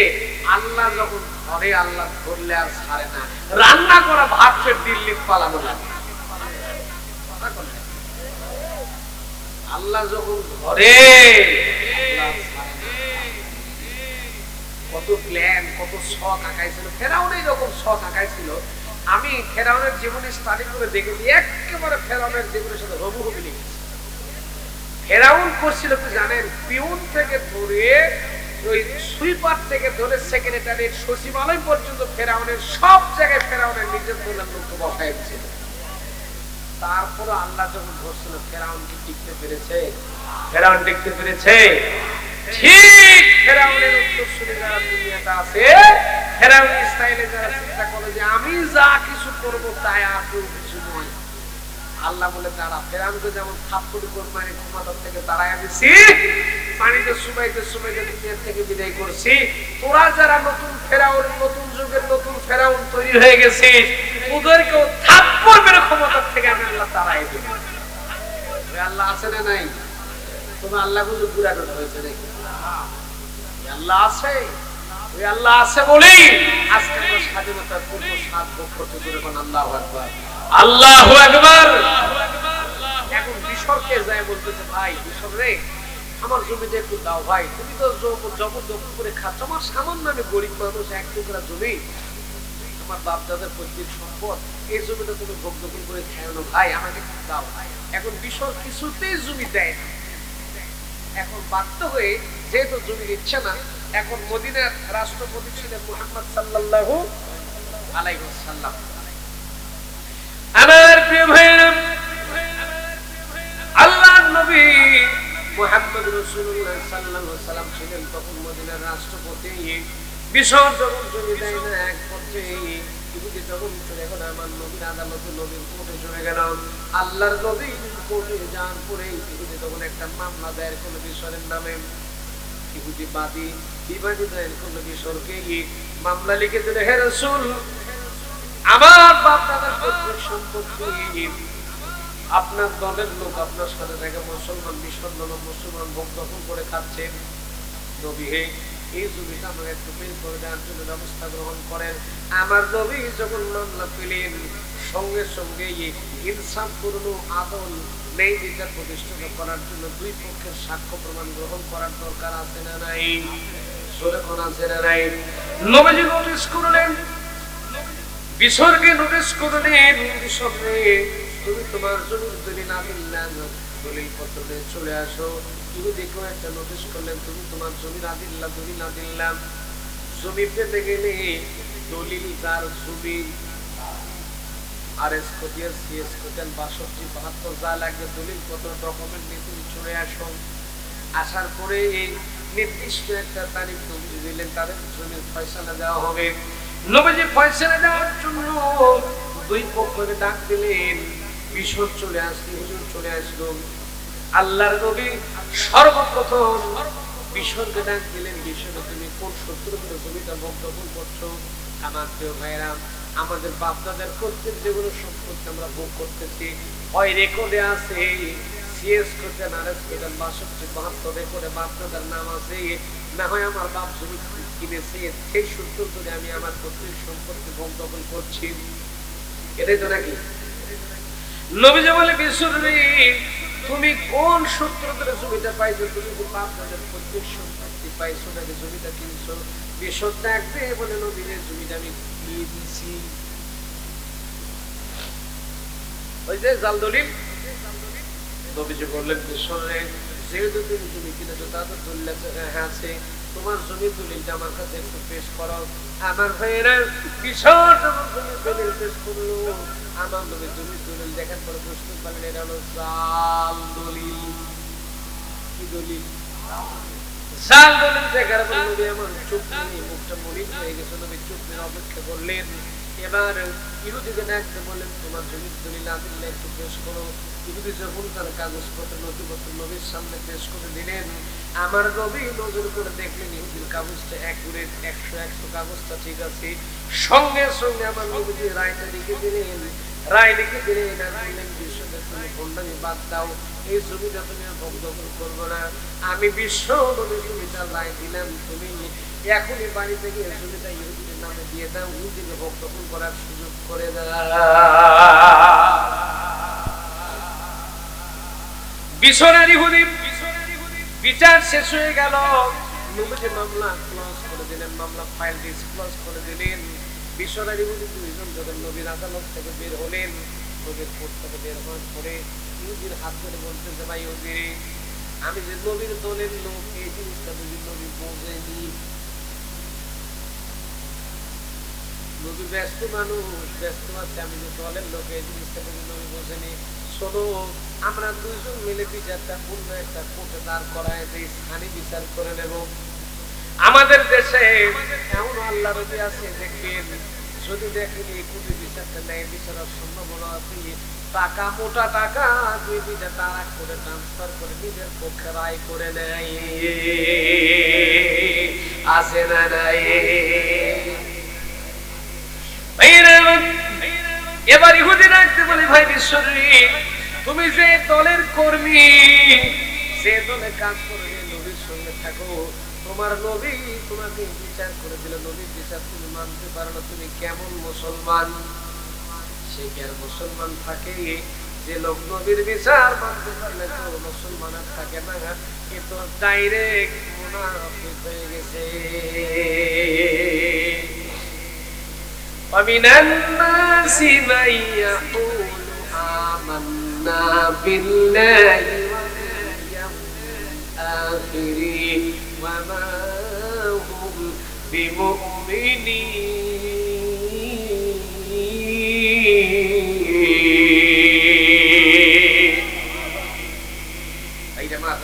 আল্লাহ যখন ধরে, আল্লাহ ধরলে আর ছাড়ে না। রান্না করা ভাত ফের দিল্লি পালানো লাগে। আল্লাহ যখন ধরে, কত প্ল্যান, কত শখ আঁকাইছিল। ফেরাউনের যখন শখ আঁকাইছিল, আমি ফেরাউনের জীবনে স্টাডি করে দেখেছি, একেবারে ফেরাউনের জীবনের সাথে হুবহু মিলে গেছে। ফেরাউন করছিল কি জানেন? পিউন থেকে ধরে, ওই সুইপার থেকে ধরে সেক্রেটারি, সচিবালয় পর্যন্ত ফেরাউনের সব জায়গায় ফেরাউনের নিজের দলের লোককে বসাই দিয়েছিল। তারপরে আল্লাহ যখন ধরছিল, ফেরাউন কি টিকতে পেরেছে? ফেরাউন টিকতে পেরেছে? ঠিক ফেরাউনের উত্তরসূরি যারা দুনিয়াতে আছে, ফেরাউন স্টাইলে যারা চিন্তা করে যে আমি যা কিছু করব তাই আর কেউ কিছু নয়, আল্লাহ বলে তারা ফেরাউনকে যেমন থাপ্পড় করে মারি ক্ষমতা থেকে তাড়াইয়া দিছি, পানিতে সুবাইতে সুবাইতে দুনিয়া থেকে বিদায় করছি, তোরা যারা নতুন ফেরাউন, নতুন যুগের নতুন ফেরাউন তৈরি হয়ে গেছিস, ওদেরকেও থাপ্পড় মেরে ক্ষমতা থেকে আমি আল্লাহ তাড়াই দেব। আল্লাহ আছে না নাই? তোমার আল্লাহ গুলো পুরা কথা হয়েছে নাকি? আল্লাহ আছে। ওই আল্লাহ আছে বলেই আজকে আমরা স্বাধীনতার পূর্ব 7 বছর ধরে কোন আল্লাহু আকবার, আল্লাহু আকবার। এখন বিসরকে যায় বলতেছে, ভাই বিসর রে, আমার জমিতে একটু দাও ভাই, তুমি তো জবরদখল করে খাচ্ছ, আমার সামান্য, আমি গরিব মানুষ, এক টুকরা জমি, আমার বাপ দাদার পৈতৃক সম্পদ, এই জমিটা তুমি ভোগ দখল করে খাও না ভাই, আমাকে দাও। এখন বিসর কিছুতেই জমি দেয় না। এখন বাধ্য হয়ে, যেহেতু জমি দিচ্ছে না, এখন মদিনার রাষ্ট্রপতি ছিলেন মুহাম্মদ সাল্লাল্লাহু আলাইহি ওয়াসাল্লাম। আমার প্রিয় ভাইরা, আল্লাহর নবী মুহাম্মদ রাসূলুল্লাহ সাল্লাল্লাহু আলাইহি ওয়াসাল্লাম ছিলেন তখন মদিনার রাষ্ট্রপতি। বিসর যখন জমি দেয় না, এক পর্যায়ে ইহুদি যখন চলে গেল আমার নবীর আদালতে, নবীর কোর্টে চলে গেল, আল্লাহর নবী কোর্টে যাওয়ার পরে ইহুদি তখন একটা মামলা দায়ের করলো বিসরের নামে। ইহুদি বিবাদী দায়ের করলো বিসরকে, মামলা লিখে দিল, হে রাসূল, আমার বাপ দাদার পৈতৃক সম্পত্তি আপনার দলের লোক আপনার সাথে থেকে মুসলমান, বিসর নামক মুসলমান ভোগ দখল করে খাচ্ছেন। নবী হে, এই জমিটা আমাকে একটু বের করে দেওয়ার জন্য ব্যবস্থা গ্রহণ করেন। আমার নবী যখন মামলা পেলেন, সঙ্গে সঙ্গে ইনসাফপূর্ণ আদল, ন্যায় বিচার প্রতিষ্ঠা করার জন্য দুই পক্ষের সাক্ষ্য প্রমাণ গ্রহণ করার দরকার আছে না নাই? সরেখন আছে না নাই? নবীজি নোটিশ করলেন, বিসরকে নোটিশ করলেন, বিসরে তুমি তোমার জমির দলিল না দিলাম, দলিল পত্র নিয়ে চলে আসো। ইহুদিকে একটা নোটিশ করলেন, তুমি তোমার জমির আদিল্লা দলিল না দিলাম। জমি পেতে গেলে দলিল তার জমি RS কোটিয়ার CS কোটিয়ার 62 72 যা লাগবে দলিল পত্র ডকুমেন্ট নিয়ে তুমি চলে আসো। আসার পরে এই নির্দিষ্ট একটা তারিখ নবী দিলেন, তাদের জমির ফয়সালা দেওয়া হবে। নবীজি ফয়সালা দেওয়ার জন্য দুই পক্ষকে ডাক দিলেন। বিসর চলে আসলো, হুজুর চলে আসলো। আল্লাহর নবী সর্বপ্রথম বিসরকে ডাক দিলেন, বিসর তুমি কোন শত্রুর জমিটা ভোগ দখল করছো? আমার প্রিয় ভাইরা, আমাদের বাপ দাদার কর্তৃক যেগুলো সম্পত্তি আমরা ভোগ করতেছি, হয় রেকর্ডে আছে, CS কোটেন RS কোটেন 62 72 রেকর্ডে বাপ দাদার নাম আছে, না হয় আমার বাপ জমি কিনেছে, সেই সূত্র ধরে আমি আমার কর্তৃক সম্পত্তি ভোগ দখল করছি। এটাই তো নাকি? নবীজি বলে, বিসরি তুমি কোন সূত্র ধরে জমিটা পাইছো? তুমি বাপ দাদার কর্তৃক সম্পত্তি পাইছো নাকি জমিটা কিনছো? বিসর ডাকতে বলে, নবীর জমিটা আমি দিয়ে দিয়েছি। ওই যে জাল দলিল নবীজি বললেন যে শোনে যেহেতু তুমি জমি কিনেছো তাদের দলিল আছে তোমার জমির দলিলটা আমার কাছে একটু পেশ করো। আমার ভাইয়েরা কিশোর যখন জমির দলিল পেশ করলো আমার নবী জমির দলিল দেখার পরে বুঝতে পারলেন এটা হলো জাল দলিল। কি দলিল? জাল দলিল দেখার পর নবী আমার চোখ নিয়ে মুখটা মলিন হয়ে গেছে। নবী চোখ নিয়ে অপেক্ষা করলেন। এবার ইহুদিকে ডাকতে বললেন তোমার জমির দলিল আদিল্লা একটু পেশ করো। ইহুদি যখন তার কাগজপত্র নথিপত্র নবীর সামনে পেশ করে দিলেন, আমার নবী নজর করে দেখলেন ইহুদির কাগজটা একুরেট 100 কাগজটা ঠিক আছে। সঙ্গে সঙ্গে আমার নবীজি রায়টা লিখে দিলেন। রায় লিখে দিলেন আর বললেন বিশ্বকে তুমি ভণ্ডামি বাদ দাও, এই জমিটা তুমি দখল করবো না। আমি বিশ্ব নবী জমিটা রায় দিলাম, তুমি এখনই বাড়ি থেকে জমিটা ইহুদির নামে দিয়ে দাও, ইহুদিকে দখল করার সুযোগ করে দাও। বিছনের ইহুদি বিচার শেষ হয়ে গেল। নবীজি মামলা ক্লোজ করে দিলেন, মামলা ফাইল ডিসক্লোজ করে দিলেন। বিছনের ইহুদি দুইজন যখন নবীর আদালত থেকে বের হলেন, নবীর কোর্ট থেকে বের হওয়ার পরে ইহুদির হাত ধরে বলতেন যে ভাই ইহুদি, আমি যে নবীর দলের লোক এই জিনিসটা যদি নবী বোঝেনি, নবী ব্যস্ত মানুষ, ব্যস্ত আছে, আমি যে দলের লোক এই জিনিসটা যদি নবী বোঝেনি, শোনো আমরা দুইজন মিলে বিচারটা পূর্ণ একটা কোর্টে দাঁড় করায় যে স্থানীয় বিচার করে নেব। আমাদের দেশে এমন আল্লাহ রবি আছে দেখবেন, যদি দেখেন এই কোটি বিচারটা নেয় বিচারের সম্ভাবনা আছে, টাকা মোটা টাকা দুই বিচার তারা করে ট্রান্সফার করে নিজের পক্ষে রায় করে নেয়। আছে না নাই? এবার ইহুদি রাখতে বলে ভাই বিশ্বরী, তুমি যে দলের কর্মী, যে দলে কাজ করে নবীর সঙ্গে থাকো, তোমার নবী তোমাকে বিচার করে দিল, নবীর বিচার তুমি মানতে পারো না, তুমি কেমন মুসলমান? সে কি আর মুসলমান থাকে? যে লোক নবীর বিচার মানতে পারলে তো মুসলমান আর থাকে না, এ তো ডাইরেক্ট মুনাফিক হয়ে গেছে। ومن الناس من يقول آمنا بالله واليوم الآخر وما هم بمؤمنين।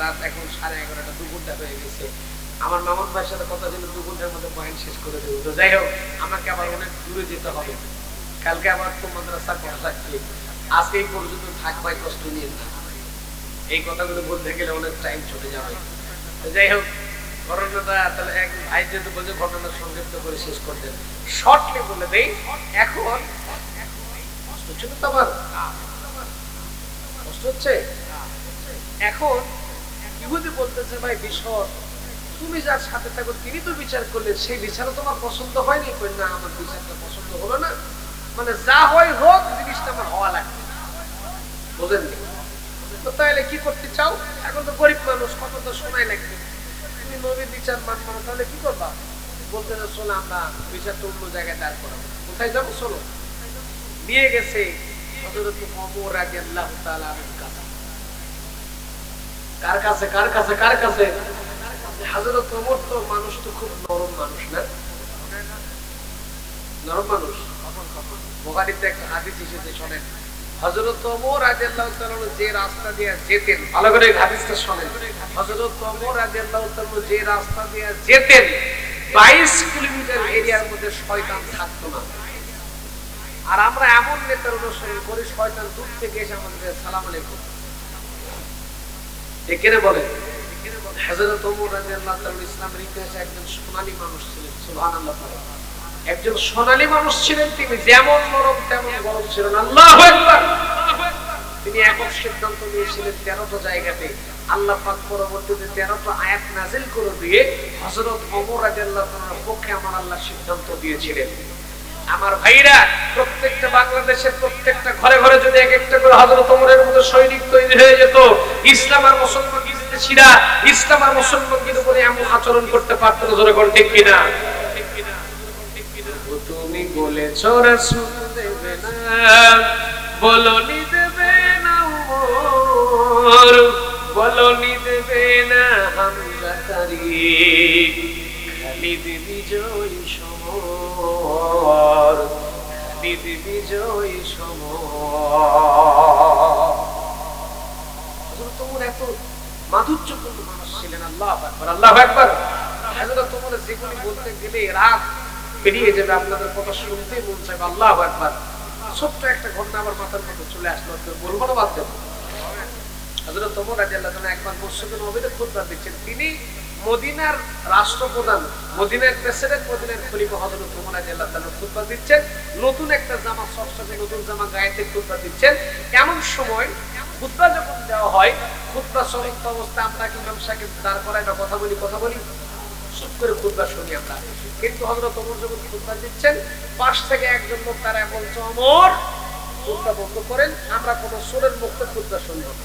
রাত এখন 11:30 2 ঘন্টা হয়ে গেছে। আমার মামুন ভাইয়ের সাথে কথা ছিল 2 ঘন্টার মধ্যে পয়েন্ট শেষ করে দেবো। তো যাই হোক, আমাকে আবার অনেক দূরে যেতে হবে, কালকে আবার তো মাদ্রাসা থাকবে। আজকে এই পর্যন্ত থাকবাই, কষ্ট নিয়ে না, এই কথাগুলো বলতে গেলে অনেক টাইম চলে যাবে। তো যাই হোক, ঘটনাটা তাহলে এক ভাই যেহেতু বলছে ঘটনা সংক্ষিপ্ত করে শেষ করতেন, শর্টলি বলে দেই। এখন কষ্ট হচ্ছে তো, আবার কষ্ট হচ্ছে। এখন ইহুদি বলতেছে ভাই বিশ্বর, তুমি যার সাথে থাকো তিনি তো বিচার করলেন, সেই বিচারও তোমার পছন্দ হয়নি? না, আমার বিচারটা পছন্দ হলো না, মানে যা হয় হোক জিনিসটা আমার হওয়া লাগবে, বুঝেননি? তো তাহলে কি করতে চাও? এখন তো গরিব মানুষ, কত তো সময় লাগবে, তুমি নবীর বিচার মানবো না, তাহলে কি করবা? বলতে চলো আমরা বিচারটা অন্য জায়গায় দাঁড় করাবো। কোথায় যাবো? চলো। নিয়ে গেছে হযরত ওমর রাদিয়াল্লাহু তাআলা আনহুর কাছে। কার কাছে? কার কাছে? কার কাছে? হযরত ওমর তো মানুষ তো খুব নরম মানুষ না, নরম মানুষ। বুখারীতে একটা হাদিস এসেছে, শুনেন। হযরত ওমর রাদিয়াল্লাহু তাআলা যে রাস্তা দিয়ে যেতেন, ভালো করে হাদিসটা শুনেন। হযরত ওমর রাদিয়াল্লাহু তাআলা যে রাস্তা দিয়ে যেতেন 22 কিলোমিটার এরিয়ার মধ্যে শয়তান থাকতো না। আর আমরা এমন নেতার অনুসরণ করি, শয়তান দূর থেকে এসে আমাদের সালাম আলাইকুম এখানে বলে। হযরত ওমর রাদিয়াল্লাহু তাআলা ইসলামের ইতিহাসে একজন সোনালী মানুষ ছিলেন, সুবহানাল্লাহ। একজন সোনালী মানুষ ছিলেন, তিনি যেমন নরম তেমন গরম ছিলেন। আল্লাহু আকবার। তিনি একক সিদ্ধান্ত নিয়েছিলেন 13টা জায়গাতে। আল্লাহ পাক পরবর্তীতে 13টা আয়াত নাযিল করে দিয়ে হযরত ওমর রাদিয়াল্লাহু তাআলার পক্ষে আমার আল্লাহ সিদ্ধান্ত দিয়েছিলেন। আমার ভাইরা, প্রত্যেকটা বাংলাদেশের প্রত্যেকটা ঘরে ঘরে যদি এক একটা করে হযরত ওমরের মতো সৈনিক তৈরি হয়ে যেত, ইসলাম আর মুসলমান বিদ্বেষীরা ইসলাম আর মুসলমানদের উপরে এমন আচরণ করতে পারতো না। জোরে বলেন ঠিক কিনা? তুমি বলেছো রাসূল দেবে না, বলনি দেবে বলনি দেবে না হামজা তারিখ, খালিদ বিজয় সমর, খালিদ বিজয় সমর। হযরত ওমর এত মাধুর্যপূর্ণ মানুষ ছিলেন। আল্লাহু আকবার, আল্লাহু আকবার। হযরত ওমর যেগুলি বলতে গেলে রাত পেরিয়ে যাবে, আপনাদের কথা শুনতে মন চাইবে। আল্লাহু আকবার। ছোট্ট একটা ঘটনা আমার মাথার মধ্যে চলে আসলো, বলবো না বাদ দেবো। হযরত ওমর রাদিয়াল্লাহু তাআলা একবার মসজিদে নববীতে খুতবা দিচ্ছেন। তিনি মদিনার রাষ্ট্রপ্রধান, মদিনার প্রেসিডেন্ট, মদিনার খলিফা হযরত ওমর রাদিয়াল্লাহু তাআলা খুতবা দিচ্ছেন। নতুন একটা জামা, সবসাথে নতুন জামা গায়েতে খুতবা দিচ্ছেন। এমন সময় খুতবা যখন দেওয়া হয়, খুতবা চলন্ত অবস্থায় আমরা ইমাম সাহেব দাঁড় করায় না কথা বলি চুপ করে খুতবা শুনি আমরা। কিন্তু হযরত ওমর যখন খুতবা দিচ্ছেন, পাশ থেকে একজন লোক তারা বলছে, ওমর খুতবা বন্ধ করেন, আমরা কোন সুরের মুখে খুতবা শুনবো না।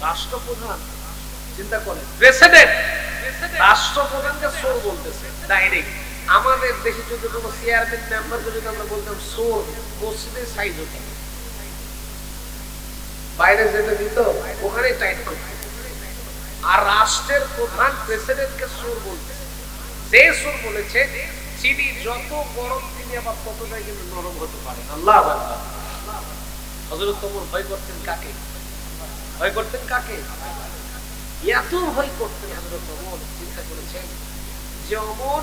রাষ্ট্রপ্রধান, চিন্তা করেন, প্রেসিডেন্ট রাষ্ট্রপ্রধানকে চোর বলতেছে ডাইরেক্ট। আমাদের দেশে যদি কোনো চেয়ারম্যান মেম্বার যদি আমরা বলতাম চোর, মসজিদে সাইজ হতো, বাইরে যেতে দিত, ওখানে টাইট করত। আর রাষ্ট্রের প্রধান প্রেসিডেন্টকে চোর বলতেছে। যে চোর বলেছে, চিনি যত গরম তিনি আবার ততটাই কিন্তু নরম হতে পারেন। আল্লাহু আকবার। হযরত ওমর ভয় করতেন কাকে? ভয় করতেন কাকে? এত ভয় করতেন হযরত ওমর। চিন্তা করেছেন যে ওমর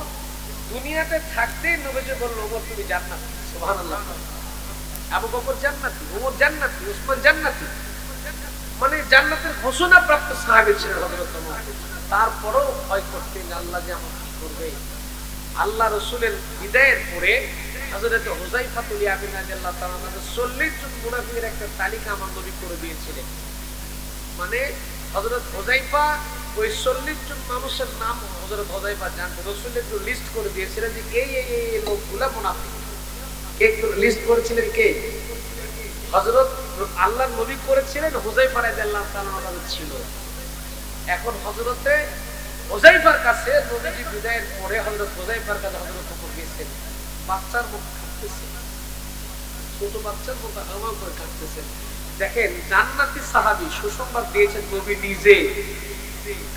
দুনিয়াতে থাকতে নবীজি বলল, ওমর তুমি জান্নাতি। সুবহানাল্লাহ। আবু বকর জান্নাতি, ওমর জান্নাতি, উসমান জান্নাতি, মানে জান্নাতের ঘোষণা প্রাপ্ত সাহাবী ছিলেন হযরত ওমর। তারপরেও ভয় করতেন আল্লাহ যে আমার কি করবে। আল্লাহ রাসূলের বিদায়ের পরে হযরত হুযায়ফা রাদিয়াল্লাহু তাআলা 40 জন মুনাফিকের একটা তালিকা আমার নবী করে দিয়েছিলেন। মানে হযরত হুযায়ফা ওই 40 জন মানুষের নাম হযরত হুযায়ফা জানতেন। রাসূল একটু লিস্ট করে দিয়েছিলেন যে এই লোকগুলা মুনাফিক। কে লিস্ট করেছিলেন? কে? হযরত আল্লাহর নবী করেছিলেন, হুযায়ফা রাদিয়াল্লাহু তাআলা ছিল। এখন হযরতে হুযায়ফার কাছে নবীজি বিদায়ের পরে হযরত হুযায়ফার কাছে হযরত ওমর গেছেন। বাচ্চার মতো কাঁদতেছেন, ছোট বাচ্চার মতো হাওয়া করে কাঁদতেছেন। দেখেন, জান্নাতি সাহাবী, সুসংবাদ দিয়েছেন নবী নিজে,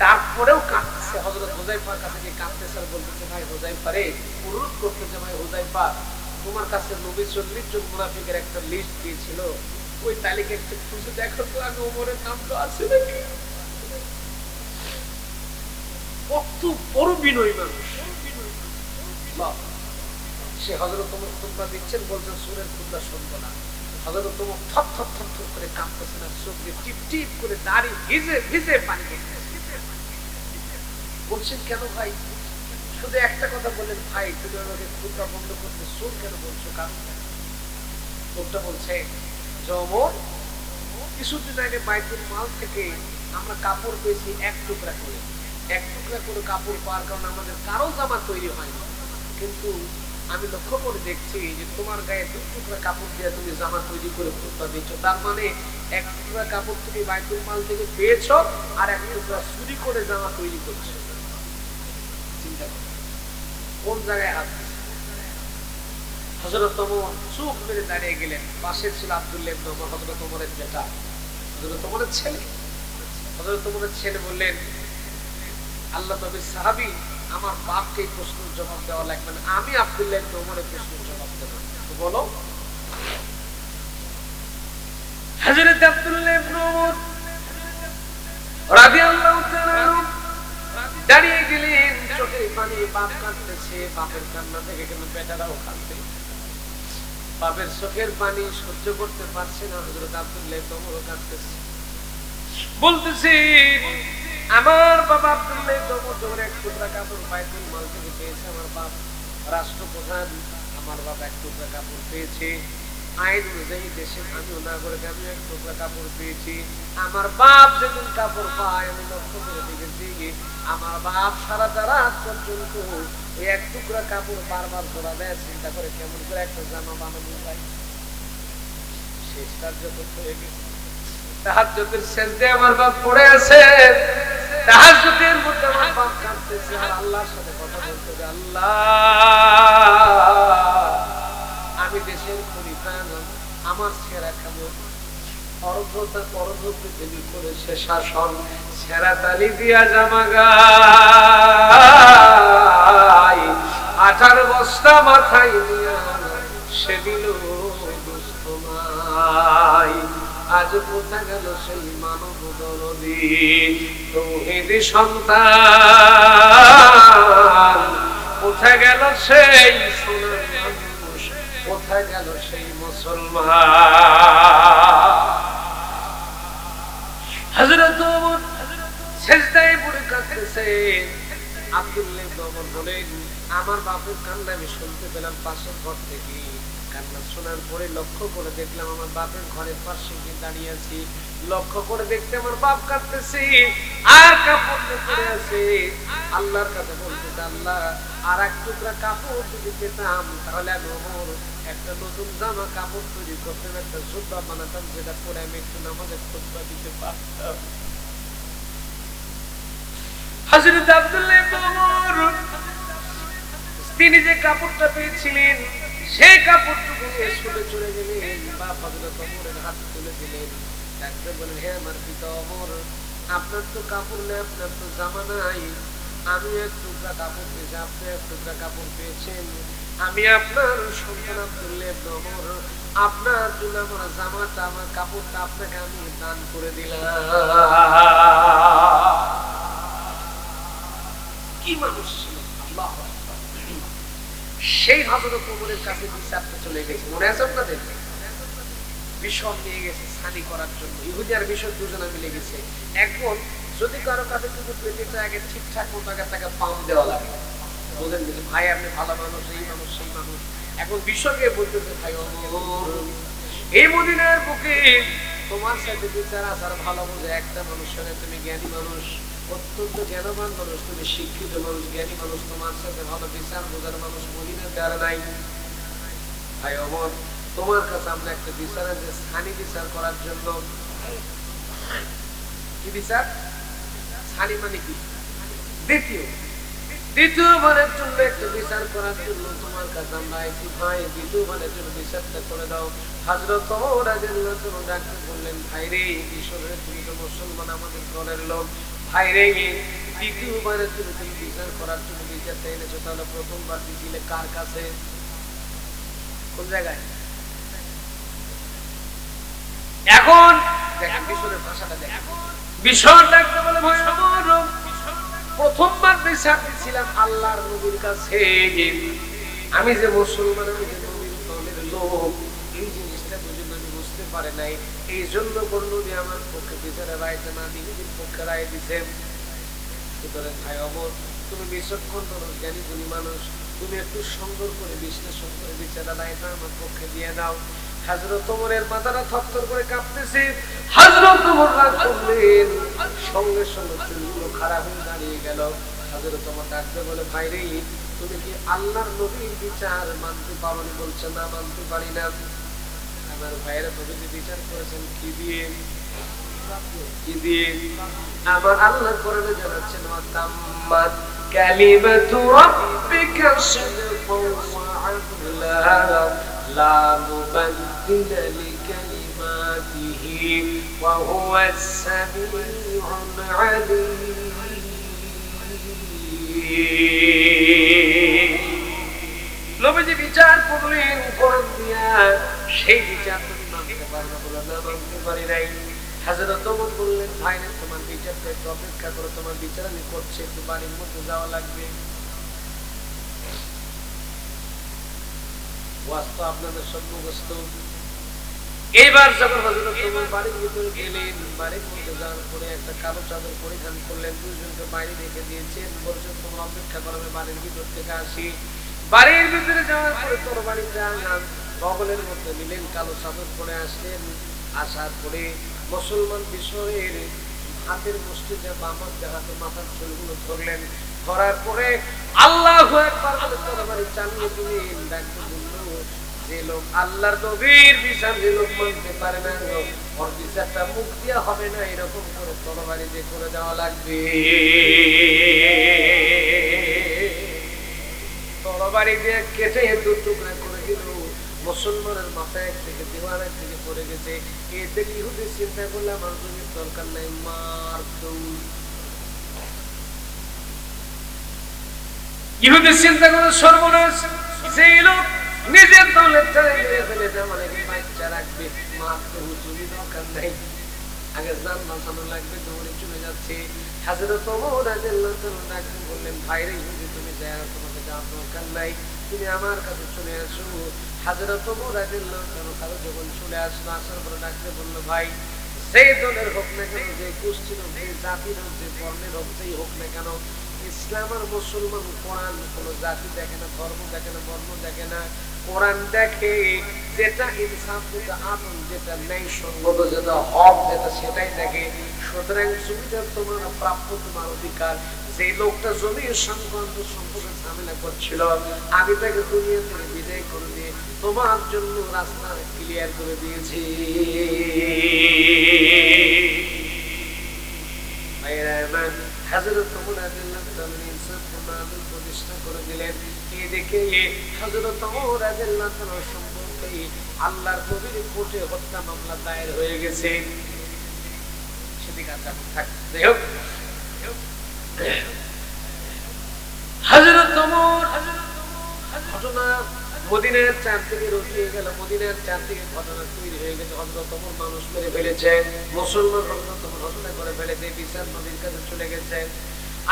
তারপরেও কাঁদতেছে। হযরত হুযায়ফার কাছে গিয়ে কাঁদতেছে আর বলতেছে, ভাই হুযায়ফা রে, অনুরোধ করতেছে, ভাই হুযায়ফা, তোমার কাছে নবী 40 জন মুনাফিকের একটা লিস্ট দিয়েছিল, ওই তালিকা একটু খুঁজে দেখো তো, আমি ওমরের নাম তো আছে নাকি। কত বড় বিনয়ী মানুষ। সে হযরত ওমর খুতবা দিচ্ছেন, বলছেন সূরের খুতবা শুনবো না। হযরত ওমর থর করে কাঁপতেছেন আর চোখ দিয়ে টিপ টিপ করে দাড়ি ভিজে পানি পড়তেছে। বলছেন, কেন ভাই? শুধু একটা কথা বলেন, ভাই তুমি আমাকে খুতবা বন্ধ করতে চোখ কেন বলছো? কারণ লোকটা বলছে যে ওমর, কিছুদিন আগে বাইতুল মাল থেকে আমরা কাপড় পেয়েছি এক টুকরা করে কাপড় পাওয়ার কারণে আমাদের কারো জামা তৈরি হয়নি, কিন্তু আমি লক্ষ্য করে দেখছি যে তোমার গায়ে 2 টুকরা কাপড় দিয়ে তুমি জামা তৈরি করে খুতবা দিচ্ছ। তার মানে 1 টুকরা কাপড় তুমি বাইতুল মাল থেকে পেয়েছো আর 1 টুকরা চুরি করে জামা তৈরি করছো। চিন্তা করো কোন জায়গায় হাত। হযরত ওমর চুপ মেরে দাঁড়িয়ে গেলেন। পাশে ছিল আব্দুল্লাহ ইবনে ওমর, হযরত ওমরের বেটা, হযরত ওমরের ছেলে। হযরত ওমরের ছেলে বললেন, আল্লাহ নবীর সাহাবী, আমার বাপকে এই প্রশ্নের জবাব দেওয়া লাগবে না, আমি আব্দুল্লাহ ইবনে ওমরের প্রশ্নের জবাব দেব। তো বলো। হযরত আব্দুল্লাহ ইবনে ওমর রাদিয়াল্লাহু তাআলা দাঁড়িয়ে গেলেন, চোখে পানি, বাপ কাঁদতেছে, বাপের কান্না থেকে কিন্তু বেটারাও কাঁদছে। বাপের চোখের পানি সহ্য করতে পারছে না, হযরত আব্দুল্লাহ ইবনে ওমর কাঁদতেছে, বলতেছে, আমার বাবা আব্দুল্লাহ ইবনে ওমর যখন 1 টুকরা কাপড় বাইতুল মাল থেকে পেয়েছে, আমার বাপ রাষ্ট্রপ্রধান, আমার বাবা 1 টুকরা কাপড় পেয়েছে, আইন অনুযায়ী দেশে আমিও নাগরিক, আমি 1 টুকরা কাপড় পেয়েছি। আমার বাপ যেদিন কাপড় পায়, আমি লক্ষ্য করে দেখেছি আমার বাপ সারাটা রাত পর্যন্ত ওই 1 টুকরা কাপড় বারবার ধরা দেয়, চিন্তা করে কেমন করে একটা জামা বানানো যায়। শেষ কার্যকর হয়ে গেছে, তাহাজ্জুদের সেজদায় আমার বাপ পড়ে আছে, তাহাজ্জুদের মধ্যে আমার বাপ কাঁদতেছে আর আল্লাহর সাথে কথা বলতেছে, আল্লাহ, আমি দেশের খলিফা, আমার ছেঁড়া খাবো, অর্ধ সভ্যতা পরধৃতি করেছে শাসন, ছেঁড়া তালি দিয়া জামা গায়, 18 বস্তা মাথায় দিয়া সে দিল দুস্থমাই। আজ কোথা গেল সেই মানব দরদি তৌহিদি সন্তান, কোথায় গেল সেই সোনার মানুষ, কোথায় গেল সেই মুসলমান। হযরত ওমর সিজদায় পড়ে কাঁদতেছে। আব্দুল্লাহ ইবনে ওমর বলেন, আমার বাপের কান্না আমি শুনতে পেলাম পাশের ঘর থেকে। কান্না শোনার পরে লক্ষ্য করে দেখলাম আমার বাপের ঘরের পাশে গিয়ে দাঁড়িয়ে আছি। লক্ষ্য করে দেখতে আমার বাপ কাঁদতেছে আর কাপড় পরে আছে। আল্লাহর কাছে বলতেছে, আল্লাহ আর এক টুকরা কাপড় যদি পেতাম তাহলে আমি ওমর একটা নতুন জামা কাপড় তৈরি করতাম, একটা জুব্বা বানাতাম, যেটা পরে আমি একটু নামাজের খুতবা দিতে পারতাম। হযরত আব্দুল্লাহ ইবনে ওমর তিনি যে কাপড়টা পেয়েছিলেন সেই কাপড়টুকু নিয়ে ছুটে চলে গেলেন। বাপ হযরত ওমরের হাত তুলে দিলেন, ডাকতে বলেন, হে আমার পিতা ওমর, আপনার তো কাপড় নেই, আপনার তো জামা নাই, আমি এক টুকরা কাপড় পেয়েছি, আপনি এক টুকরা কাপড় পেয়েছেন, আমি আপনার সন্তান আব্দুল্লাহ ইবনে ওমর, আপনার জন্য আমার জামাটা আমার কাপড়টা আপনাকে আমি দান করে দিলাম। কি মানুষ ছিল! আল্লাহু আকবার। সেই হযরত ওমরের কাছে বিচারটা চলে গেছে, মনে আছে আপনাদের? বিষয় নিয়ে গেছে ছানি করার জন্য। ইহুদি আর বিষয় দুজনে মিলে গেছে। এখন যদি কারো কাছে কিছু পেতে চায় আগে ঠিকঠাক মতো আগে তাকে পাম দেওয়া লাগে, বলেন যে ভাই আপনি ভালো মানুষ, এই মানুষ সেই মানুষ। এখন বিষয়কে বলতেছে, ভাই ওমর, এই মদিনার বুকে তোমার সাথে বিচার আচার ভালো বোঝে একটা মানুষ, তুমি জ্ঞানী মানুষ, অত্যন্ত জ্ঞানবান মানুষ, তুমি শিক্ষিত মানুষ, জ্ঞানী মানুষ, তোমার সাথে ভালো বিচার বোঝার মানুষ মদিনাতে আর নাই। ভাই ওমর, তোমার কাছে আমরা একটা বিচার আছে, ছানি বিচার করার জন্য। কি বিচার? ছানি মানে কি? দ্বিতীয়বারের জন্য একটা বিচার করার জন্য তোমার কাছে আমরা আইছি। ভাই দ্বিতীয়বারের জন্য বিচারটা করে দাও। হযরত ওমর রাদিয়াল্লাহু আনহু ডাকতে বললেন, ভাই রে, ঈশ্বরে তুমি তো মুসলমান, আমাদের ঘরের লোক, ভাই রে, দ্বিতীয়বারের জন্য তুমি বিচার করার জন্য বিচারটা এনেছো, তাহলে প্রথমবার দিছিলে কার কাছে? কোন জায়গায়? এখন দেখেন বিষয়ের ভাষাটা দেখেন। বিষয় ডাকতে বলে, ভাই ওমর, প্রথমবার বিচার দিছিলাম আল্লাহর নবীর কাছে। আমি যে মুসলমান, আমি যে নবীর দলের লোক, এই জিনিসটা দুজন আমি বুঝতে পারে নাই, এই জন্য নবী আমার পক্ষে বিচারের রায়টা না দিয়ে নিজের পক্ষে রায় দিচ্ছেন। সুতরাং ভাই ওমর, তুমি বিচক্ষণ মানুষ, জ্ঞানী গুণী মানুষ, তুমি একটু সুন্দর করে বিশ্লেষণ করে বিচারের রায়টা আমার পক্ষে দিয়ে দাও। হযরত ওমরের মাথাটা থরথর করে কাঁপতেছে। হযরত ওমর রাগ করলেন, সঙ্গে সঙ্গে চুলগুলো খারাপ হয়ে দাঁড়িয়ে গেল। হযরত ওমর ডাকতে বলে, ভাই রে, তুমি কি আল্লাহর নবীর বিচার মানতে পারো? বলছে, না, মানতে পারি না। আমার ভাইয়েরা নবী বিচার করেছেন কি দিয়ে? কি দিয়ে? আমার আল্লাহ কোরআনে জানাচ্ছেন, ওয়াতাম্মাত কালিমাতু রাব্বিকা সিদকান ওয়া আদলা লা মুবাদ্দিলা লিকালিমাতিহি ওয়া হুয়াস সামিউল আলীম। নবীজি বিচার করলেন কোরআন দিয়া, সেই বিচার তুমি মানতে পারো না? বলে, না, মানতে পারি নাই। হযরত ওমর বললেন, ভাই না, তোমার বিচারটা একটু অপেক্ষা করো, তোমার বিচার আমি করছি, একটু বাড়ির মধ্যে যাওয়া লাগবে। ওয়াস্ত আপনাদের সম্মুখস্থ। এইবার যখন হযরত ওমর বাড়ির ভিতরে গেলেন, বাড়ির মধ্যে যাওয়ার পরে একটা কালো চাদর পরিধান করলেন, দুইজনকে বাইরে রেখে দিয়েছেন, বলছেন তোমরা অপেক্ষা করো, আমি বাড়ির ভিতর থেকে আসি। বাড়ির ভিতরে যাওয়ার পরে তরবারিটা বগলের মধ্যে নিলেন, কালো চাদর পরে আসলেন। আসার পরে মুসলমান বিষয়ের হাতের মুষ্টিতে বাম হাতে মাথার চুলগুলো ধরলেন। ধরার পরে আল্লাহু আকবার বলে তরবারি চালিয়ে দিলেন। ডাকতে বলল, যে লোক আল্লাহর নবীর বিচার যে লোক মানতে পারে না, ওর বিচারটা মুখ দিয়া হবে না, এরকম করে তরবারি দিয়ে করে দেওয়া লাগবে। তরবারি দিয়ে কেটে দু টুকরা করে দিল। মুসলমানের মাথায় থেকে দিওয়ানের দিকে পড়ে গেছে। এতে ইহুদি চিন্তা করলে আমার জমির দরকার নাই, মার ইহুদি চিন্তা করে সর্বনাশ, সেই লোক নিজের দলের ফেলে মানে বাচ্চা রাখবে, মার জমি দরকার নাই, আগে জান বাঁচানো লাগবে, দৌড়ে চলে যাচ্ছে। হযরত ওমর রাদিয়াল্লাহু তাআলা ডাকতে বললেন, ভাই রে ইহুদি তুমি যাও, তোমাকে যাওয়ার দরকার নাই, তুমি আমার কাছে চলে আসো। হযরত ওমর রাদিয়াল্লাহু তাআলা যখন চলে আসলো, আসার পরে ডাকতে বললো, ভাই সেই দলের হোক না কেন, যে গোষ্ঠীর হোক, যে জাতির হোক, যে বর্ণের হোক, যেই হোক না কেন, ইসলাম আর মুসলমান কোরআন কোনো জাতি দেখে না, ধর্ম দেখে না, বর্ণ দেখে না, কোরআন দেখে যেটা ইনসাফ, যেটা আদল, যেটা ন্যায় সঙ্গত, যেটা হক, যেটা সেটাই দেখে। সুতরাং জমিটা তোমার প্রাপ্য, তোমার অধিকার। যে লোকটা জমির সংক্রান্ত সম্পর্কে ঝামেলা করছিল, আমি তাকে দুনিয়া থেকে বিদায় করে দিয়ে তোমার জন্য রাস্তা ক্লিয়ার করে দিয়েছি। হযরত ওমর রাদিয়াল্লাহু তাআলা ইনসাফপূর্ণ আদল প্রতিষ্ঠা করে দিলেন। এদিকে হযরত ওমর রাদিয়াল্লাহু তাআলা সম্পর্কে আল্লাহর নবীর কোর্টে হত্যা মামলা দায়ের হয়ে গেছে। সেদিকে আর থাক, যাই হোক, হযরত ওমর ঘটনা মদিনার চারদিকে রটিয়ে গেল, মদিনার চারদিকে ঘটনা তৈরি হয়ে গেছে। হযরত ওমর মানুষ মেরে ফেলেছে, মুসলমান হযরত ওমর হত্যা করে ফেলেছে, বিচার নবীর কাছে চলে গেছে।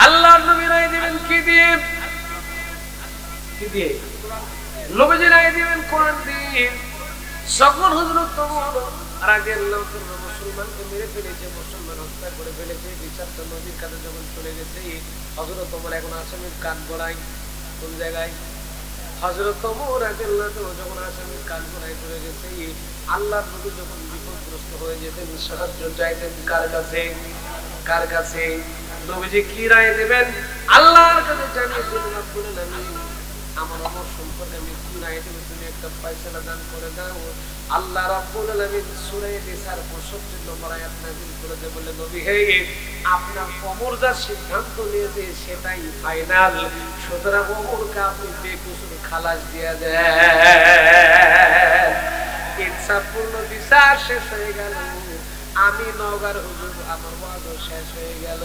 আল্লাহর নবী রায় দিবেন কি দিয়ে? কি দিয়ে? নবীজি রায় দিবেন কোরআন দিয়ে। যখন হযরত ওমর রাদিয়াল্লাহু তাআলা মুসলমানকে মেরে ফেলেছে, মুসলমান হত্যা করে ফেলেছে, বিচারটা নবীর কাছে যখন চলে গেছে, হযরত ওমর এখন আসামির কাঠ গড়ায়। কোন জায়গায়? হযরত ওমর রাদিয়াল্লাহু তাআলা যখন আসামির কাঠ গড়ায় চলে গেছে, আল্লাহর নবী যখন বিপদগ্রস্ত হয়ে যেতেন, সাহায্য চাইতেন কার কাছে? কার কাছে? নবীজি কি রায় দেবেন? আল্লাহর কাছে জানিয়ে দিলেন, রব্বুল আলামিন আমার ওমর সম্পর্কে আমি কি রায় দেব, তুমি একটা ফয়সালা দান করে দাও। আল্লাহ রাব্বুল আলামিন সূরা নিসার 65 নম্বর আয়াত নাযিল করে দিয়ে বললেন, নবী হে, আপনার ওমর যা সিদ্ধান্ত নিয়েছে সেটাই ফাইনাল, সুতরাং ওমরকে আপনি বেকসুর খালাস দিয়ে দেন। ইনসাফপূর্ণ বিচার শেষ হয়ে গেল। আমি নওগাঁর হুজুর, আমার ওয়াজ শেষ হয়ে গেল।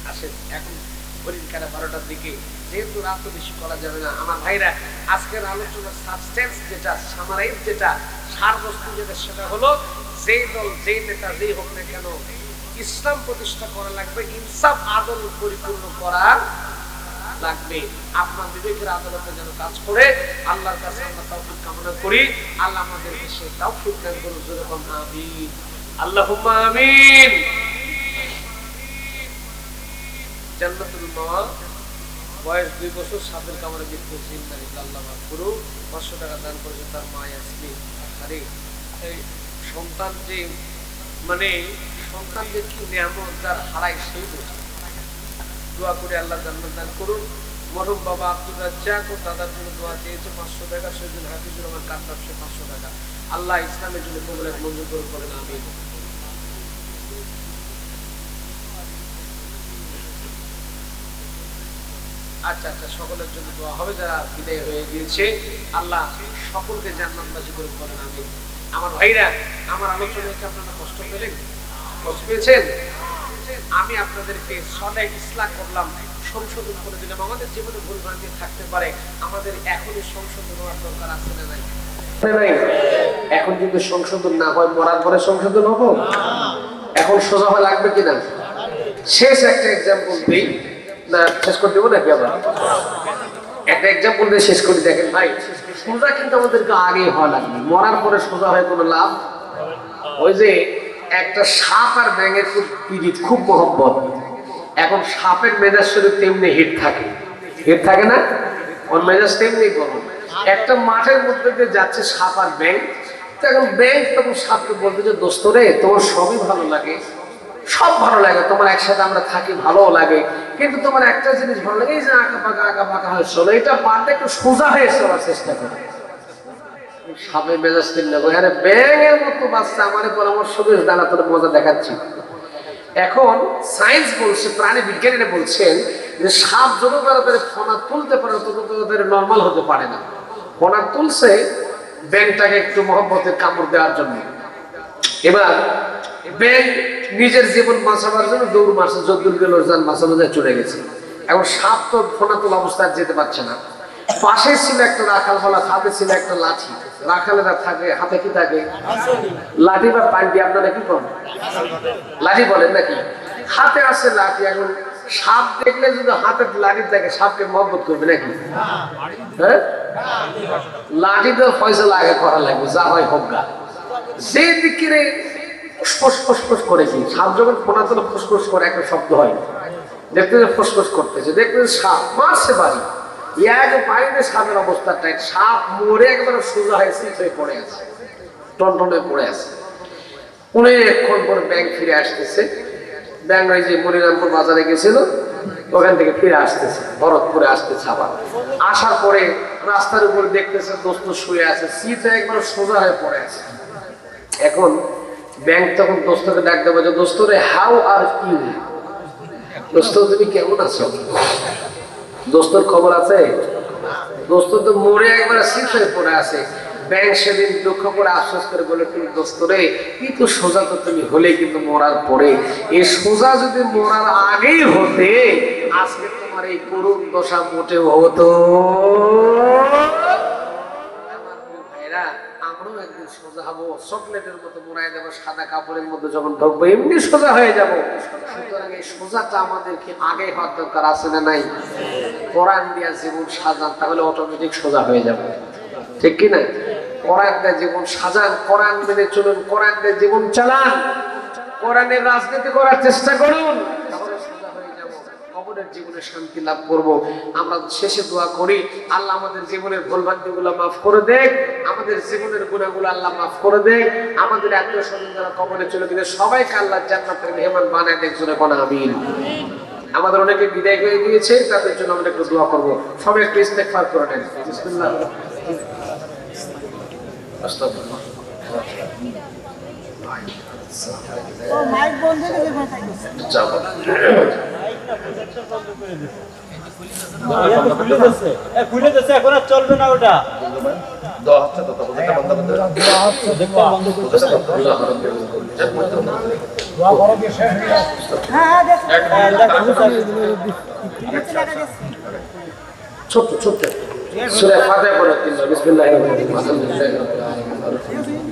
আসেন এখন পরীক্ষাটা 12টার দিকে, যেহেতু রাত বেশি করা যাবে না, আমার ভাইরা আজকের আলোচনার সাবস্টেন্স যেটা, সামারাইজ যেটা, সারবস্তু যেটা, সেটা হলো যেই দল, যেই নেতা, যেই হোক না কেন, ইসলাম প্রতিষ্ঠা করা লাগবে, ইনসাফ আদল পরিপূর্ণ করা লাগবে। আপনার বিবেকের আদালতে যেন কাজ করে। আল্লাহর কাছে আমরা তাওফিক কামনা করি, আল্লাহ আমাদেরকে সেই তাওফিক দান করুন। জোরে বলুন আমিন, আল্লাহুম্মা আমিন। জান্নাতুল মাওয়া, বয়স 2 বছর, সাপের কামড়ে মৃত্যু, আল্লাহ মাফ করুন। 500 টাকা দান করেছে তার মা ইয়াসমিন। আরে এই সন্তান যে, মানে সন্তান যে কি নিয়ামত, যার হারায় সেই বোঝে। দোয়া করে আল্লাহ জান্নাত দান করুন। মরহুম বাবা আব্দুর রাজ্জাক ও দাদার জন্য দোয়া চেয়েছে 500 টাকা। সেদিন হাফিজুর রহমান কান্দাব, সে 500 টাকা। আল্লাহ ইসলামের জন্য কবুলের মঞ্জুর করে করেন, আমিন। আচ্ছা আচ্ছা, সকলের জন্য দোয়া হবে যারা বিদায় হয়ে গিয়েছে। আল্লাহ সকলকে জান্নাতবাসী করে করেন, আমিন। আমার ভাইরা, আমার আলোচনায় কি আপনারা কষ্ট পেলেন? কষ্ট পেয়েছেন? আমি আপনাদেরকে সদাই ইসলাহ করলাম, সংশোধন করে দিলাম। আমাদের জীবনে ভুলভ্রান্তি থাকতে পারে, আমাদের এখনই সংশোধন হওয়ার দরকার আছে না নাই? এখন যদি সংশোধন না হয়, মরার পরে সংশোধন হবো? এখন সোজা হওয়া লাগবে কিনা? শেষ একটা এক্সাম্পল দিই না, শেষ করে দেবো নাকি? আবার একটা এক্সাম্পল দিয়ে শেষ করে দেখেন ভাই, সোজা কিন্তু আমাদেরকে আগে হওয়া লাগবে, মরার পরে সোজা হয় কোনো লাভ। ওই যে একটা সাপ আর ব্যাঙের খুব পিড়িত, খুব মহব্বত। এখন সাপের মেজাজ শরীর তেমনি হিট থাকে, হিট থাকে না? ওর মেজাজ তেমনি গরম। একটা মাঠের মধ্যে দিয়ে যাচ্ছে সাপ আর ব্যাঙ, এখন ব্যাঙ তখন সাপকে বলতে যে, দোস্ত রে, তোমার সবই ভালো লাগে, সব ভালো লাগে, তোমার একসাথে আমরা থাকি, ভালোও লাগে, কিন্তু তোমার একটা জিনিস ভালো লাগে, এই যে আঁকা পাকা হয়ে চলো, এটা পারলে একটু সোজা হয়ে চলার চেষ্টা করো। সাপের মেজাজ তেমনি, আরে ব্যাঙের মতো বাচ্চা, আমার পরামর্শ দিস, দাঁড়া তোর মজা দেখাচ্ছি। এখন সায়েন্স বলছে, প্রাণী বিজ্ঞানীরা বলছেন যে সাপ যত তাড়াতাড়ি ফোনা তুলতে পারে তত তাড়াতাড়ি নর্মাল হতে পারে না। ফোনা তুলছে ব্যাংকটাকে একটু মহব্বতের কামড় দেওয়ার জন্য। এবার ব্যাংক নিজের জীবন বাঁচাবার জন্য দৌড় মারছে, যদ্দূর গেল যান বাঁচানো যায় চলে গেছে। এখন সাপ তো ফোনা তোলা অবস্থায় যেতে পারছে না। পাশে ছিল একটা রাখাল বলা, হাতে ছিল একটা লাঠি। রাখালেরা থাকে হাতে কি থাকে? লাঠি বা পান্ডি, আপনারা কি করেন? লাঠি বলেন নাকি? হাতে আছে লাঠি। এখন সাপ দেখলে যদি হাতে লাঠি থাকে সাপকে মহব্বত করবে নাকি? হ্যাঁ, লাঠি তো ফয়সালা আগে করা লাগবে, যা হয় হোক গা। যে দিকে ফসফস করেছি, সাপ যখন ফোনা তোলে ফসফস করে একটা শব্দ হয়, দেখতে ফসফস করতেছে, দেখতে সাপ মারছে বাড়ি। এক বাড়িতে সাপের অবস্থা টাইট, সাপ মরে একবারে সোজা হয়ে সিট হয়ে পড়ে আছে, টনটনে পড়ে আছে। অনেকক্ষণ পরে ব্যাংক ফিরে আসতেছে। ব্যাংক ওই যে মনিরামপুর বাজারে গেছিল ওখান থেকে ফিরে আসতেছে, ভরতপুরে আসতেছে। আবার আসার পরে রাস্তার উপরে দেখতেছে দোস্ত শুয়ে আছে, সিট হয়ে একবারে সোজা হয়ে পড়ে আছে। এখন ব্যাংক তখন দোস্তকে ডাক দেবো যে দোস্ত রে, হাউ আর ইউ? দোস্ত তুমি কেমন আছো? দোস্তর খবর আছে? দোস্ত তো মরে একবারে সিট হয়ে পড়ে আছে। ব্যাংক সেদিন দুঃখ করে আশ্বাস করে বলে, তুমি দোস্ত রে, কিন্তু সোজা তো তুমি হলে, কিন্তু মরার পরে। এই সোজা যদি মরার আগেই হতে আজকে তোমার এই করুণ দশা মোটেও হতো। ভাইরা, আমরাও একদিন সোজা হবো, চকলেটের মতো মোড়াই দেবো, সাদা কাপড়ের মধ্যে যখন ঢুকবো এমনি সোজা হয়ে যাবো। সুতরাং এই সোজাটা আমাদেরকে আগে হওয়ার দরকার আছে না নাই? কোরআন দিয়া জীবন সাজান, তাহলে অটোমেটিক সোজা হয়ে যাবে, ঠিক কিনা? কোরআন দিয়ে জীবন সাজান, কোরআন মেনে চলুন, কোরআন দিয়ে জীবন চালান, কোরআনের রাজনীতি করার চেষ্টা করুন, তাহলে সোজা হয়ে যাব, কবরের জীবনে শান্তি লাভ করব। আমরা শেষে দোয়া করি, আল্লাহ আমাদের জীবনের ভুলভ্রান্তিগুলো মাফ করে দেখ, আমাদের জীবনের গুনাহগুলো আল্লাহ মাফ করে দেখ, আমাদের আত্মীয় স্বজন যারা কবরে চলে গেছে সবাইকে আল্লাহ জান্নাতের মেহমান বানায় দেখ, জোরে কোন আমিন। আমাদের অনেকে বিদায় হয়ে গিয়েছে, তাদের জন্য আমরা একটু দোয়া করবো। সবাই একটু ইস্তেগফার করে নেন। বিসমিল্লাহ। আস্তাগফিরুল্লাহ। ও মাইক বন্ধ করে দে ভাই। যাও। খুলে দিয়েছে, এখন আর চলবে না ওটা। দোয়া হচ্ছে তো, ওটা বন্ধ করে দাও। দোয়া হচ্ছে, দেখতে বন্ধ করে দাও। দোয়া করো কি শেষ হয়ে গেছে? হ্যাঁ দেখ। ছোট ছোট সূরা ফাতিহা পড়ো তিনবার। বিসমিল্লাহির রহমানির রহিম। আলহামদুলিল্লাহি রাব্বিল আলামিন।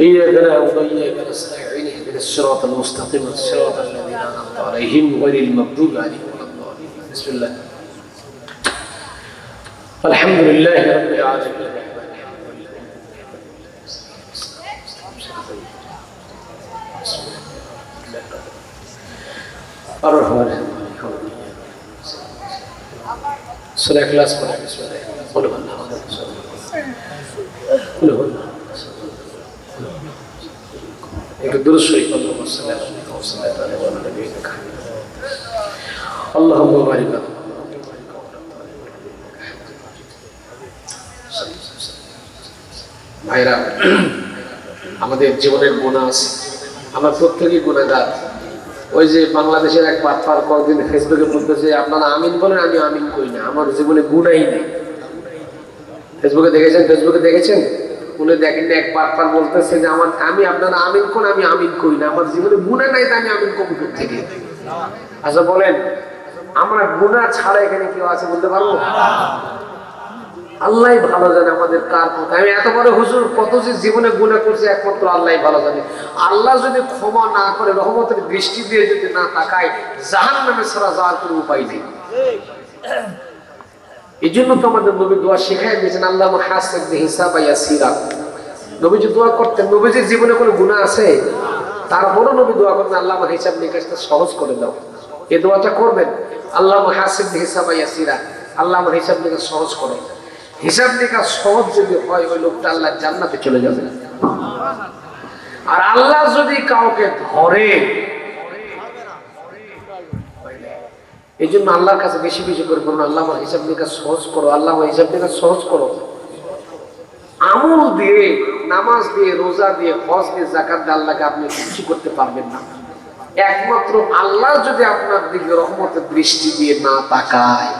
إياك نعبد وإياك نستعين اهدنا الصراط المستقيم صراط الذين أنعمت عليهم غير المغضوب عليهم ولا الضالين. بسم الله. الحمد لله رب العالمين. الرحمن الرحيم. سورة الإخلاص পড়ো। بسم الله. قل هو الله أحد. قل هو الله. एक दुरुस्त शरीफ अल्लाहुम्मा सल्ली अला नबीना अल्लाहुम्मा बारिक लना। ভাইরা, আমাদের জীবনের গুনাহ আছে, আমরা প্রত্যেকেই গুনাহগার। ওই যে বাংলাদেশের এক বাটপার কয়েকদিন ফেসবুকে বলতেছে, আপনারা আমিন বলেন, আমি আমিন কই না, আমার জীবনে গুনাহই নেই। ফেসবুকে দেখেছেন? উনি দেখেন এক বাটপার বলতেছে যে আমি আপনারা আমিন কোন, আমি আমিন কই না, আমার জীবনে গুনাহ নাই, আমি আমিন কবুল থেকে। আচ্ছা বলেন, আমরা গুনাহ ছাড়া এখানে কেউ আছে বলতে পারবো? আল্লাহই ভালো জানে আমাদের কার কথা। আমি এত বড় হুজুর, কত যে জীবনে গুনাহ করছে একমাত্র আল্লাহই ভালো জানে। আল্লাহ যদি ক্ষমা না করে, রহমতের দৃষ্টি দিয়ে যদি না তাকায়, জাহান্নামে ছাড়া যাওয়ার কোনো উপায় নেই। এই জন্য তো আমাদের নবী দোয়া শেখায় দিয়েছেন, আল্লাহুম্মা হাসিবনি হিসাবান ইয়াসিরা। নবীজি দোয়া করতেন, নবীজির জীবনে কোনো গুনাহ আছে? তারপরও নবী দোয়া করতেন, আল্লাহ আমার হিসাব নিকাশটা সহজ করে দাও। এই দোয়াটা করবেন, আল্লাহুম্মা হাসিবনি হিসাবান ইয়াসিরা, আল্লাহ আমার হিসাব নিকাশ সহজ করো। হিসাব নিকাশ সহজ যদি হয়, ওই লোকটা আল্লাহ জান্নাতে চলে যাবে। আর আল্লাহ যদি কাউকে ধরে, এই জন্য আল্লাহর কাছে বেশি বেশি করে বলুন, আল্লাহ আমার হিসাব নিকাশ সহজ করো, আল্লাহ আমার হিসাব নিকাশ সহজ করো। আমল দিয়ে, নামাজ দিয়ে, রোজা দিয়ে, হজ দিয়ে, যাকাত দিয়ে আল্লাহকে আপনি খুশি করতে পারবেন না। একমাত্র আল্লাহ যদি আপনার দিকে রহমতের দৃষ্টি দিয়ে না তাকায়।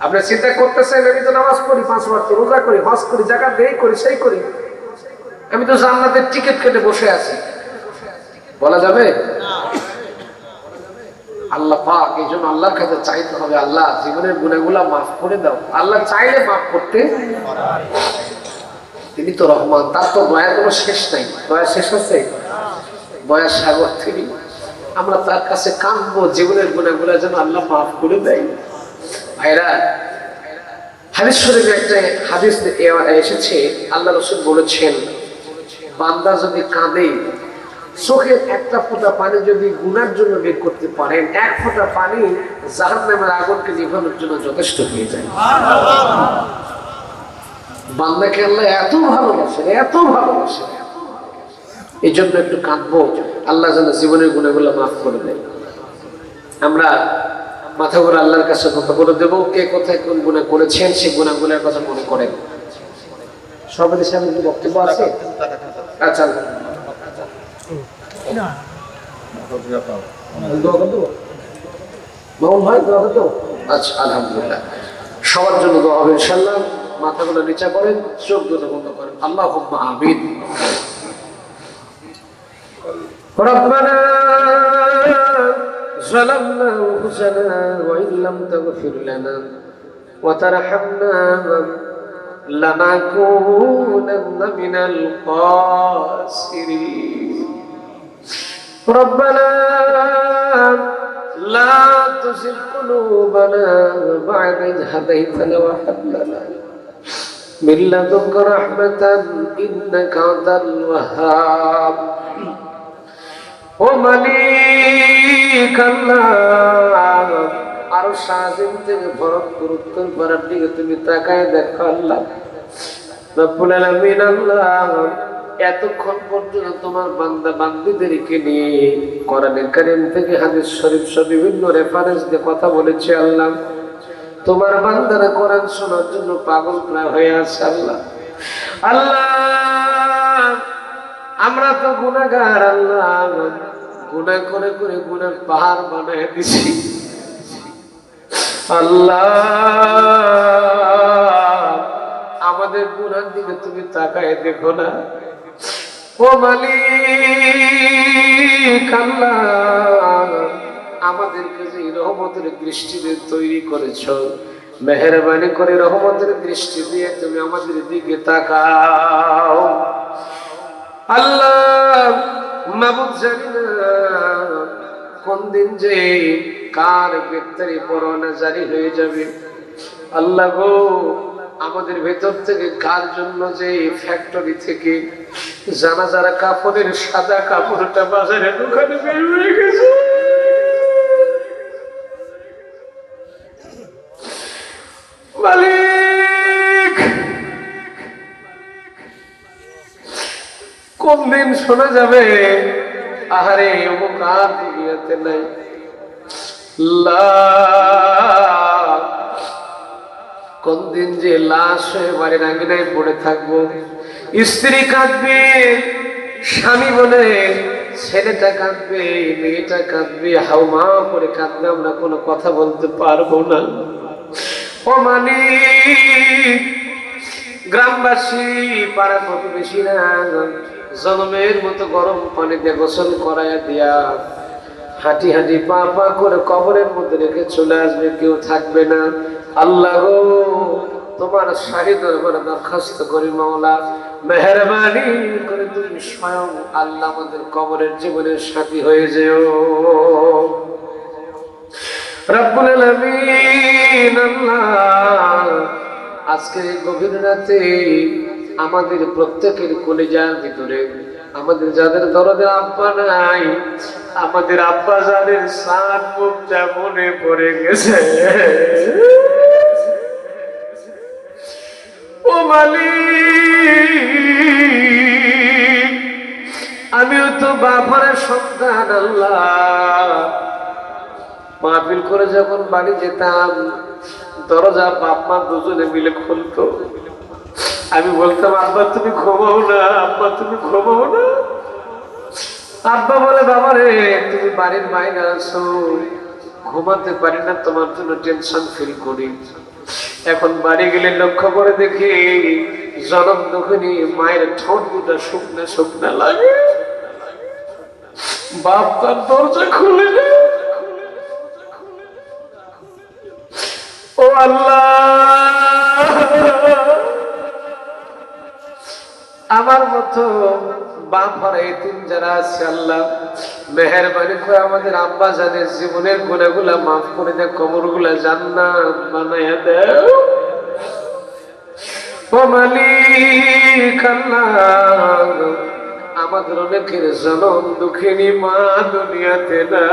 আপনি চিন্তা করতেছেন আমি তো নামাজ পড়ি, 5 ওয়াক্ত রোজা করি, হজ করি, যাকাত দেই, করি সেই করি, আমি তো জান্নাতের টিকিট কেটে বসে আছি, বলা যাবে? আল্লাহ পাক এই জন্য আল্লাহর কাছে চাইতে হবে, আল্লাহ জীবনের গুনাহগুলো মাফ করে দাও। আল্লাহ চাইলে মাফ করতে, তিনি তো রহমান, তার তো দয়ার কোনো শেষ নাই। দয়া শেষ আছে? দয়ার সাগর তিনি। আমরা তার কাছে কাঁদবো জীবনের গুনাহগুলো যেন আল্লাহ মাফ করে দেয়। ভাইরা, হাদিস শরীফে একটা হাদিস এসেছে, আল্লাহ রাসূল বলেছেন, বান্দা যদি কাঁদে, চোখের একটা ফোঁটা পানি যদি গুনার জন্য বের করতে পারেন, 1 ফোঁটা পানি জাহান্নামের আগুনকে নিভানোর জন্য যথেষ্ট হয়ে যায়। বান্দাকে আল্লাহ এত ভালোবাসেন, এত ভালোবাসেন, এই জন্য একটু কাঁদবো, আল্লাহ যেন জীবনের গুনাহগুলো মাফ করে দেয়। আমরা মাথা করে আল্লাহর কাছে কথা বলে দেবো, কে কোথায় কোন গুনাহ করেছেন সেই গুনাহগুলোর কথা মনে করেন। সবাই সামনে কি বক্তব্য আছে? আচ্ছা, আচ্ছা, আলহামদুলিল্লাহ, সবার জন্য দোয়া হবে ইনশাআল্লাহ। মাথাগুলো নিচা করেন, চোখ দুটো বন্ধ করেন। আল্লাহুম্মা আমিন। রব্বানা ظلمنا أنفسنا وإن لم تغفر لنا وترحمنا لنكونن من الخاسرين ربنا لا تزغ قلوبنا بعد إذ هديتنا وهب لنا من لدنك رحمة إنك أنت الوهاب ও মালিক আল্লাহ, আরশ আজিম থেকে ভরতপুর উত্তরপাড়ার দিকে তুমি তাকায় দেখো আল্লাহ রব্বুল আলামিন। আল্লাহ, এতক্ষণ পর্যন্ত তোমার বান্দা বান্দীদেরকে নিয়ে কোরআনুল কারীম থেকে হাদিস শরীফ সহ বিভিন্ন রেফারেন্স দিয়ে কথা বলেছে আল্লাহ। তোমার বান্দারা কোরআন শোনার জন্য পাগল প্রায় হয়ে আছে আল্লাহ। আল্লাহ, আমরা তো গুনাহগার আল্লাহ, গুনাহ করে করে গুনার পাহাড় বানায় দিছি আল্লাহ। আমাদের গুনার দিকে তুমি তাকায় দেখো না ও মালিক আল্লাহ। আমাদেরকে যে রহমতের দৃষ্টি দিয়ে তৈরি করেছো, মেহেরবানি করে রহমতের দৃষ্টি দিয়ে তুমি আমাদের দিকে তাকাও আল্লাহ। মাবুদ, জানি না কোন দিন যে কার গ্রেফতারি পরোয়ানা জারি হয়ে যাবে আল্লাহ গো। আমাদের ভেতর থেকে কার জন্য যে ফ্যাক্টরি থেকে জানাজার কাপড়ের সাদা কাপড়টা বাজারে দোকানে বের হয়ে গেছে মালিক, কোন দিন শোনা যাবে আহারে অমুক আর দুনিয়াতে নাই, কোন দিন যে লাশ হয়ে বাড়ির আঙ্গিনায় পড়ে থাকবো। স্ত্রী কাঁদবে, স্বামী বলে, ছেলেটা কাঁদবে, মেয়েটা কাঁদবে, হাউমা করে কাঁদবে, আমরা কোনো কথা বলতে পারবো না ও মালিক। গ্রামবাসী, পাড়া প্রতিবেশীরা জনমের মতো গরম পানি দিয়ে গোসল করাইয়া দিয়া হাঁটি হাঁটি পা পা করে কবরের মধ্যে রেখে চলে আসবে, কেউ থাকবে না আল্লাহ গো। তোমার শাহী দরবারে দরখাস্ত করি মাওলা, মেহেরবানি করে তুমি স্বয়ং আল্লাহ আমাদের কবরের জীবনের সাথী হয়ে যেও রব্বুল আলামিন। আল্লাহ, আজকে গভীর রাতে আমাদের প্রত্যেকের কলিজার ভিতরে আমাদের যাদের দরদের আব্বা নাই, আমাদের আব্বা যাদের সাত মুখটা মনে পড়ে গেছে ও মালিক। আমিও তো বাবার সন্তান আল্লাহ। মাহফিল করে যখন বাড়ি যেতাম, দরজা বাপ মা দুজনে মিলে খুলতো, আমি বলতাম আব্বা তুমি ঘুমাও না, আব্বা তুমি ঘুমাও না। আব্বা বলে বাবা রে তুমি বাড়ির বাইরে আছো, ঘুমাতে পারি না, তোমার জন্য টেনশন ফিল করি। এখন বাড়ি গেলে লক্ষ্য করে দেখি জনম দুঃখিনী মায়ের ঠোঁট দুটা শুকনা শুকনা লাগে। বাপ তার দরজা খুলে দেয়। ও আল্লাহ, আমার মতো বাপ হারা এতিম যারা আছে আল্লাহ মেহেরবানি করে আমাদের আব্বা জানের জীবনের গুনাহগুলা মাফ করে দে, কবরগুলা জান্নাত বানায়া দাও। ও মালিক আল্লাহ, আমাদের অনেকের জনম দুঃখিনী মা দুনিয়াতে না।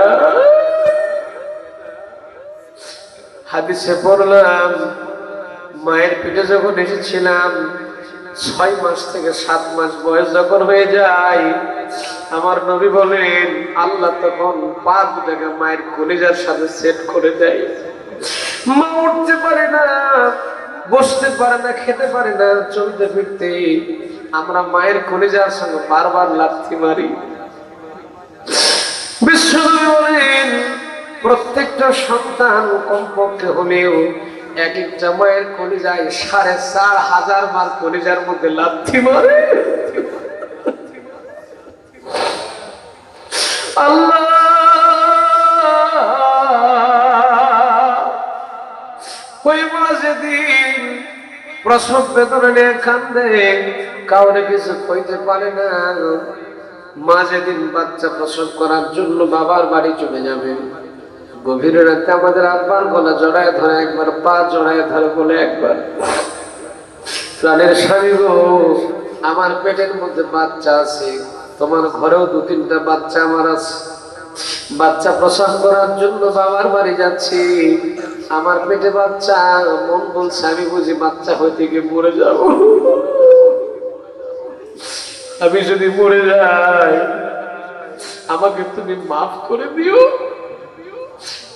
হাদিসে পড়লাম মায়ের পেটে যখন এসেছিলাম 6 মাস থেকে 7 মাস বয়স যখন হয়ে যায়, আমার নবী বলেন আল্লাহ তখন পা দুটাকে মায়ের কলিজার সাথে সেট করে দেয়। মা উঠতে পারে না, বসতে পারে না, খেতে পারে না, চলতে ফিরতে আমরা মায়ের কলিজার সঙ্গে বারবার লাথি মারি। বিশ্বনবী বলেন প্রত্যেকটা সন্তান কমপক্ষে হলেও এক একটা মায়ের কলিজায় 4500 বার কলিজার মধ্যে লাথি মারে। আল্লাহ, ওই মা যেদিন প্রসব বেদনা নিয়ে কান্দে, কাউরে কিছু কইতে পারে না। মা যেদিন বাচ্চা প্রসব করার জন্য বাবার বাড়ি চলে যাবে, গভীর রাতে আমাদের আব্বার গলা জড়ায় ধরে একবার, পা জড়ায় ধরে বলে একবার, প্রাণের স্বামী গো, আমার পেটের মধ্যে বাচ্চা আছে, তোমার ঘরেও 2-3টা বাচ্চা আমার আছে, বাচ্চা প্রসব করার জন্য বাবার বাড়ি যাচ্ছি, আমার পেটে বাচ্চা, মন বলছে আমি বুঝি বাচ্চা হইতে গিয়ে মরে যাব, আমি যদি মরে যাই আমাকে তুমি মাফ করে দিও।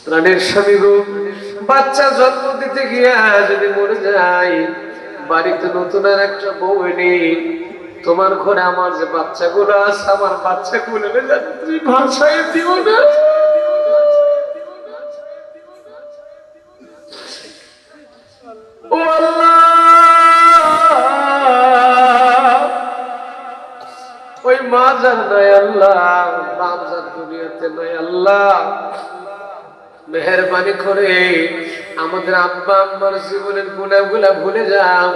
প্রাণের স্বামী গো, বাচ্চা জন্ম দিতে গিয়া যদি মরে যায়, বাড়িতে নতুন আর একটা বউ এনে তোমার ঘরে আমার যে বাচ্চাগুলো আছে, আমার বাচ্চাগুলো তুমি ভাষায় দিও না। ও আল্লাহ, ওই মা যার নাই আল্লাহ, বাপ যার দুনিয়াতে নাই আল্লাহ, মেহেরবানি করে আমাদের আব্বা আম্মার জীবনের গুনাহগুলা ভুলে যাও,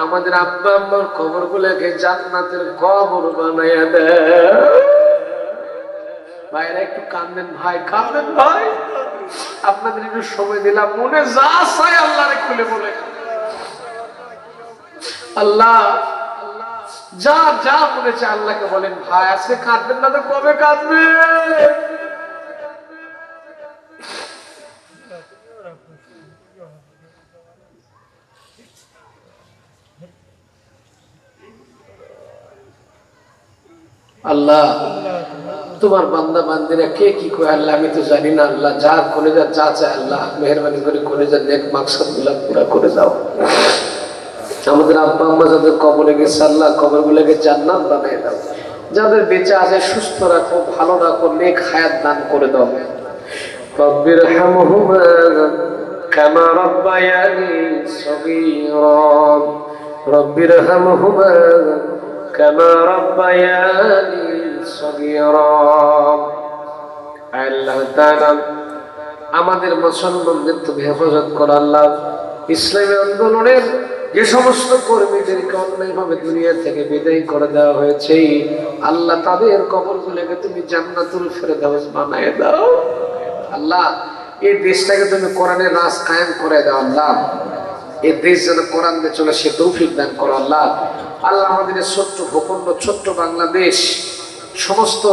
আমাদের আব্বা আম্মার কবরগুলাকে জান্নাতের কবর বানায়া দাও। ভাইরা একটু কাঁদেন ভাই, কাঁদেন ভাই, আপনাদের একটু সময় দিলাম, মনে যা চাই আল্লাহরে খুলে বলে, আল্লাহ যা যা মনে চায় আল্লাহকে বলেন। ভাই আজকে কাঁদবেন না তো কবে কাঁদবে? আল্লাহ তোমার বান্দা বান্দিরা কে কি কয় আল্লাহ আমি তো জানি না, আল্লাহ যার কলেজা যা চায় আল্লাহ মেহেরবানি করে কলেজার নেক মাকসাদ গুলা পুরা করে দাও। আমাদের আব্বা আম্মা যাদের কবরে গেছে আল্লাহ কবর গুলাকে জান্নাত বানিয়ে দাও, যাদের বেঁচে আছে সুস্থ রাখো, ভালো রাখো, নেক হায়াত দান করে দাও। রব্বির হামহুমা কামা রাব্বায়ানি সগীরা, রব্বির হামহুমা কামা রাব্বায়ানি সগীরা। আল্লাহ তাআলা আমাদের মুসলমানদের তুমি হেফাজত করো আল্লাহ। ইসলামী আন্দোলনের যে সমস্ত কর্মীদেরকে অন্যায়ভাবে দুনিয়া থেকে বিদায় করে দেওয়া হয়েছে আল্লাহ তাদের কবরগুলোকে তুমি জান্নাতুল ফেরদাউস বানায় দাও আল্লাহ। এই দেশটাকে তুমি কোরআনের রাজ কায়েম করে দাও আল্লাহ। এই দেশ যেন কোরআন দিয়ে চলে সে তৌফিক দান করো আল্লাহ। আল্লাহ আমাদের ছোট্ট ভূখণ্ড, ছোট্ট বাংলাদেশ সমস্ত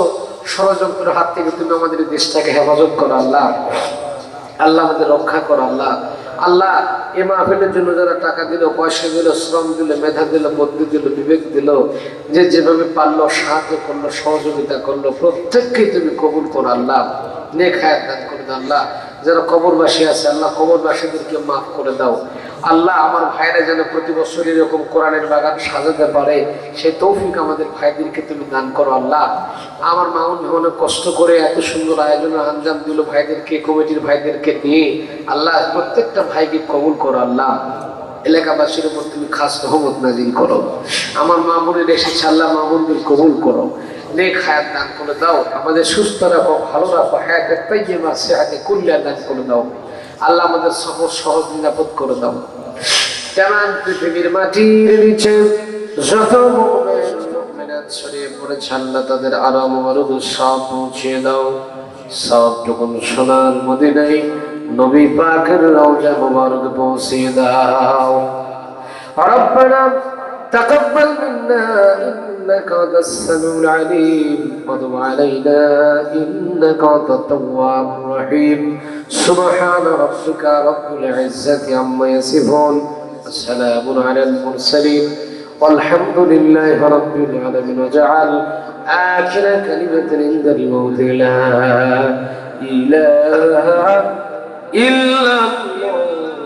ষড়যন্ত্রের হাত থেকে তুমি আমাদের এই দেশটাকে হেফাজত করো আল্লাহ। আল্লাহ আমাদের রক্ষা করো আল্লাহ। আল্লাহ এ মাহফিলের জন্য যারা টাকা দিল, পয়সা দিল, শ্রম দিল, মেধা দিল, বুদ্ধি দিল, বিবেক দিল, যে যেভাবে পারলো সাহায্য করলো, সহযোগিতা করলো, প্রত্যেককে তুমি কবুল করো আল্লাহ। নেক হায়াত দান করে দাও আল্লাহ। যারা কবরবাসী আছে আল্লাহ কবরবাসীদেরকে মাফ করে দাও। আল্লাহ আমার ভাইরা যেন প্রতি বছর এরকম কোরআনের বাগান সাজাতে পারে সেই তৌফিক আমাদের ভাইদেরকে তুমি দান করো আল্লাহ। আমার মামুন অনেক কষ্ট করে এত সুন্দর আয়োজনের আঞ্জাম দিল ভাইদেরকে, কমিটির ভাইদেরকে নিয়ে। আল্লাহ প্রত্যেকটা ভাইকে কবুল করো আল্লাহ। এলাকাবাসীর উপর তুমি খাস রহমত নাজিল করো। আমার মামুনের এসেছে আল্লাহ, মামুনদের কবুল করো, নেক হায়াত দান করে দাও, আমাদের সুস্থ রাখো, ভালো রাখো, হায়াত তাইয়্যিবা সিহাতে কুল্লিয়া দান করে দাও আল্লাহ। আমাদের সফর সহজ নিরাপদ করে দাও। তেমন পৃথিবীর মাটির নিচে যত মুমিনাত ছড়িয়ে পড়েছে আল্লাহ তাদের আরাম মারুদ সব পৌঁছিয়ে দাও। সবটুকু সোনার মদিনায় নবী পাকের রওজা মুবারক পৌঁছিয়ে দাও। রব্বানা তাকাব্বাল মিন্না إنك أنت السميع العليم وتب علينا إنك أنت التواب الرحيم سبحان ربك رب العزة عما يصفون وسلام على المرسلين والحمد لله رب العالمين وجعل آخر كلمة عند الموت لا إله إلا الله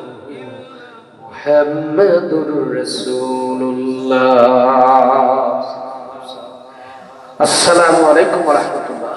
محمد رسول الله আসসালামু আলাইকুম ওয়া রাহমাতুল্লাহ।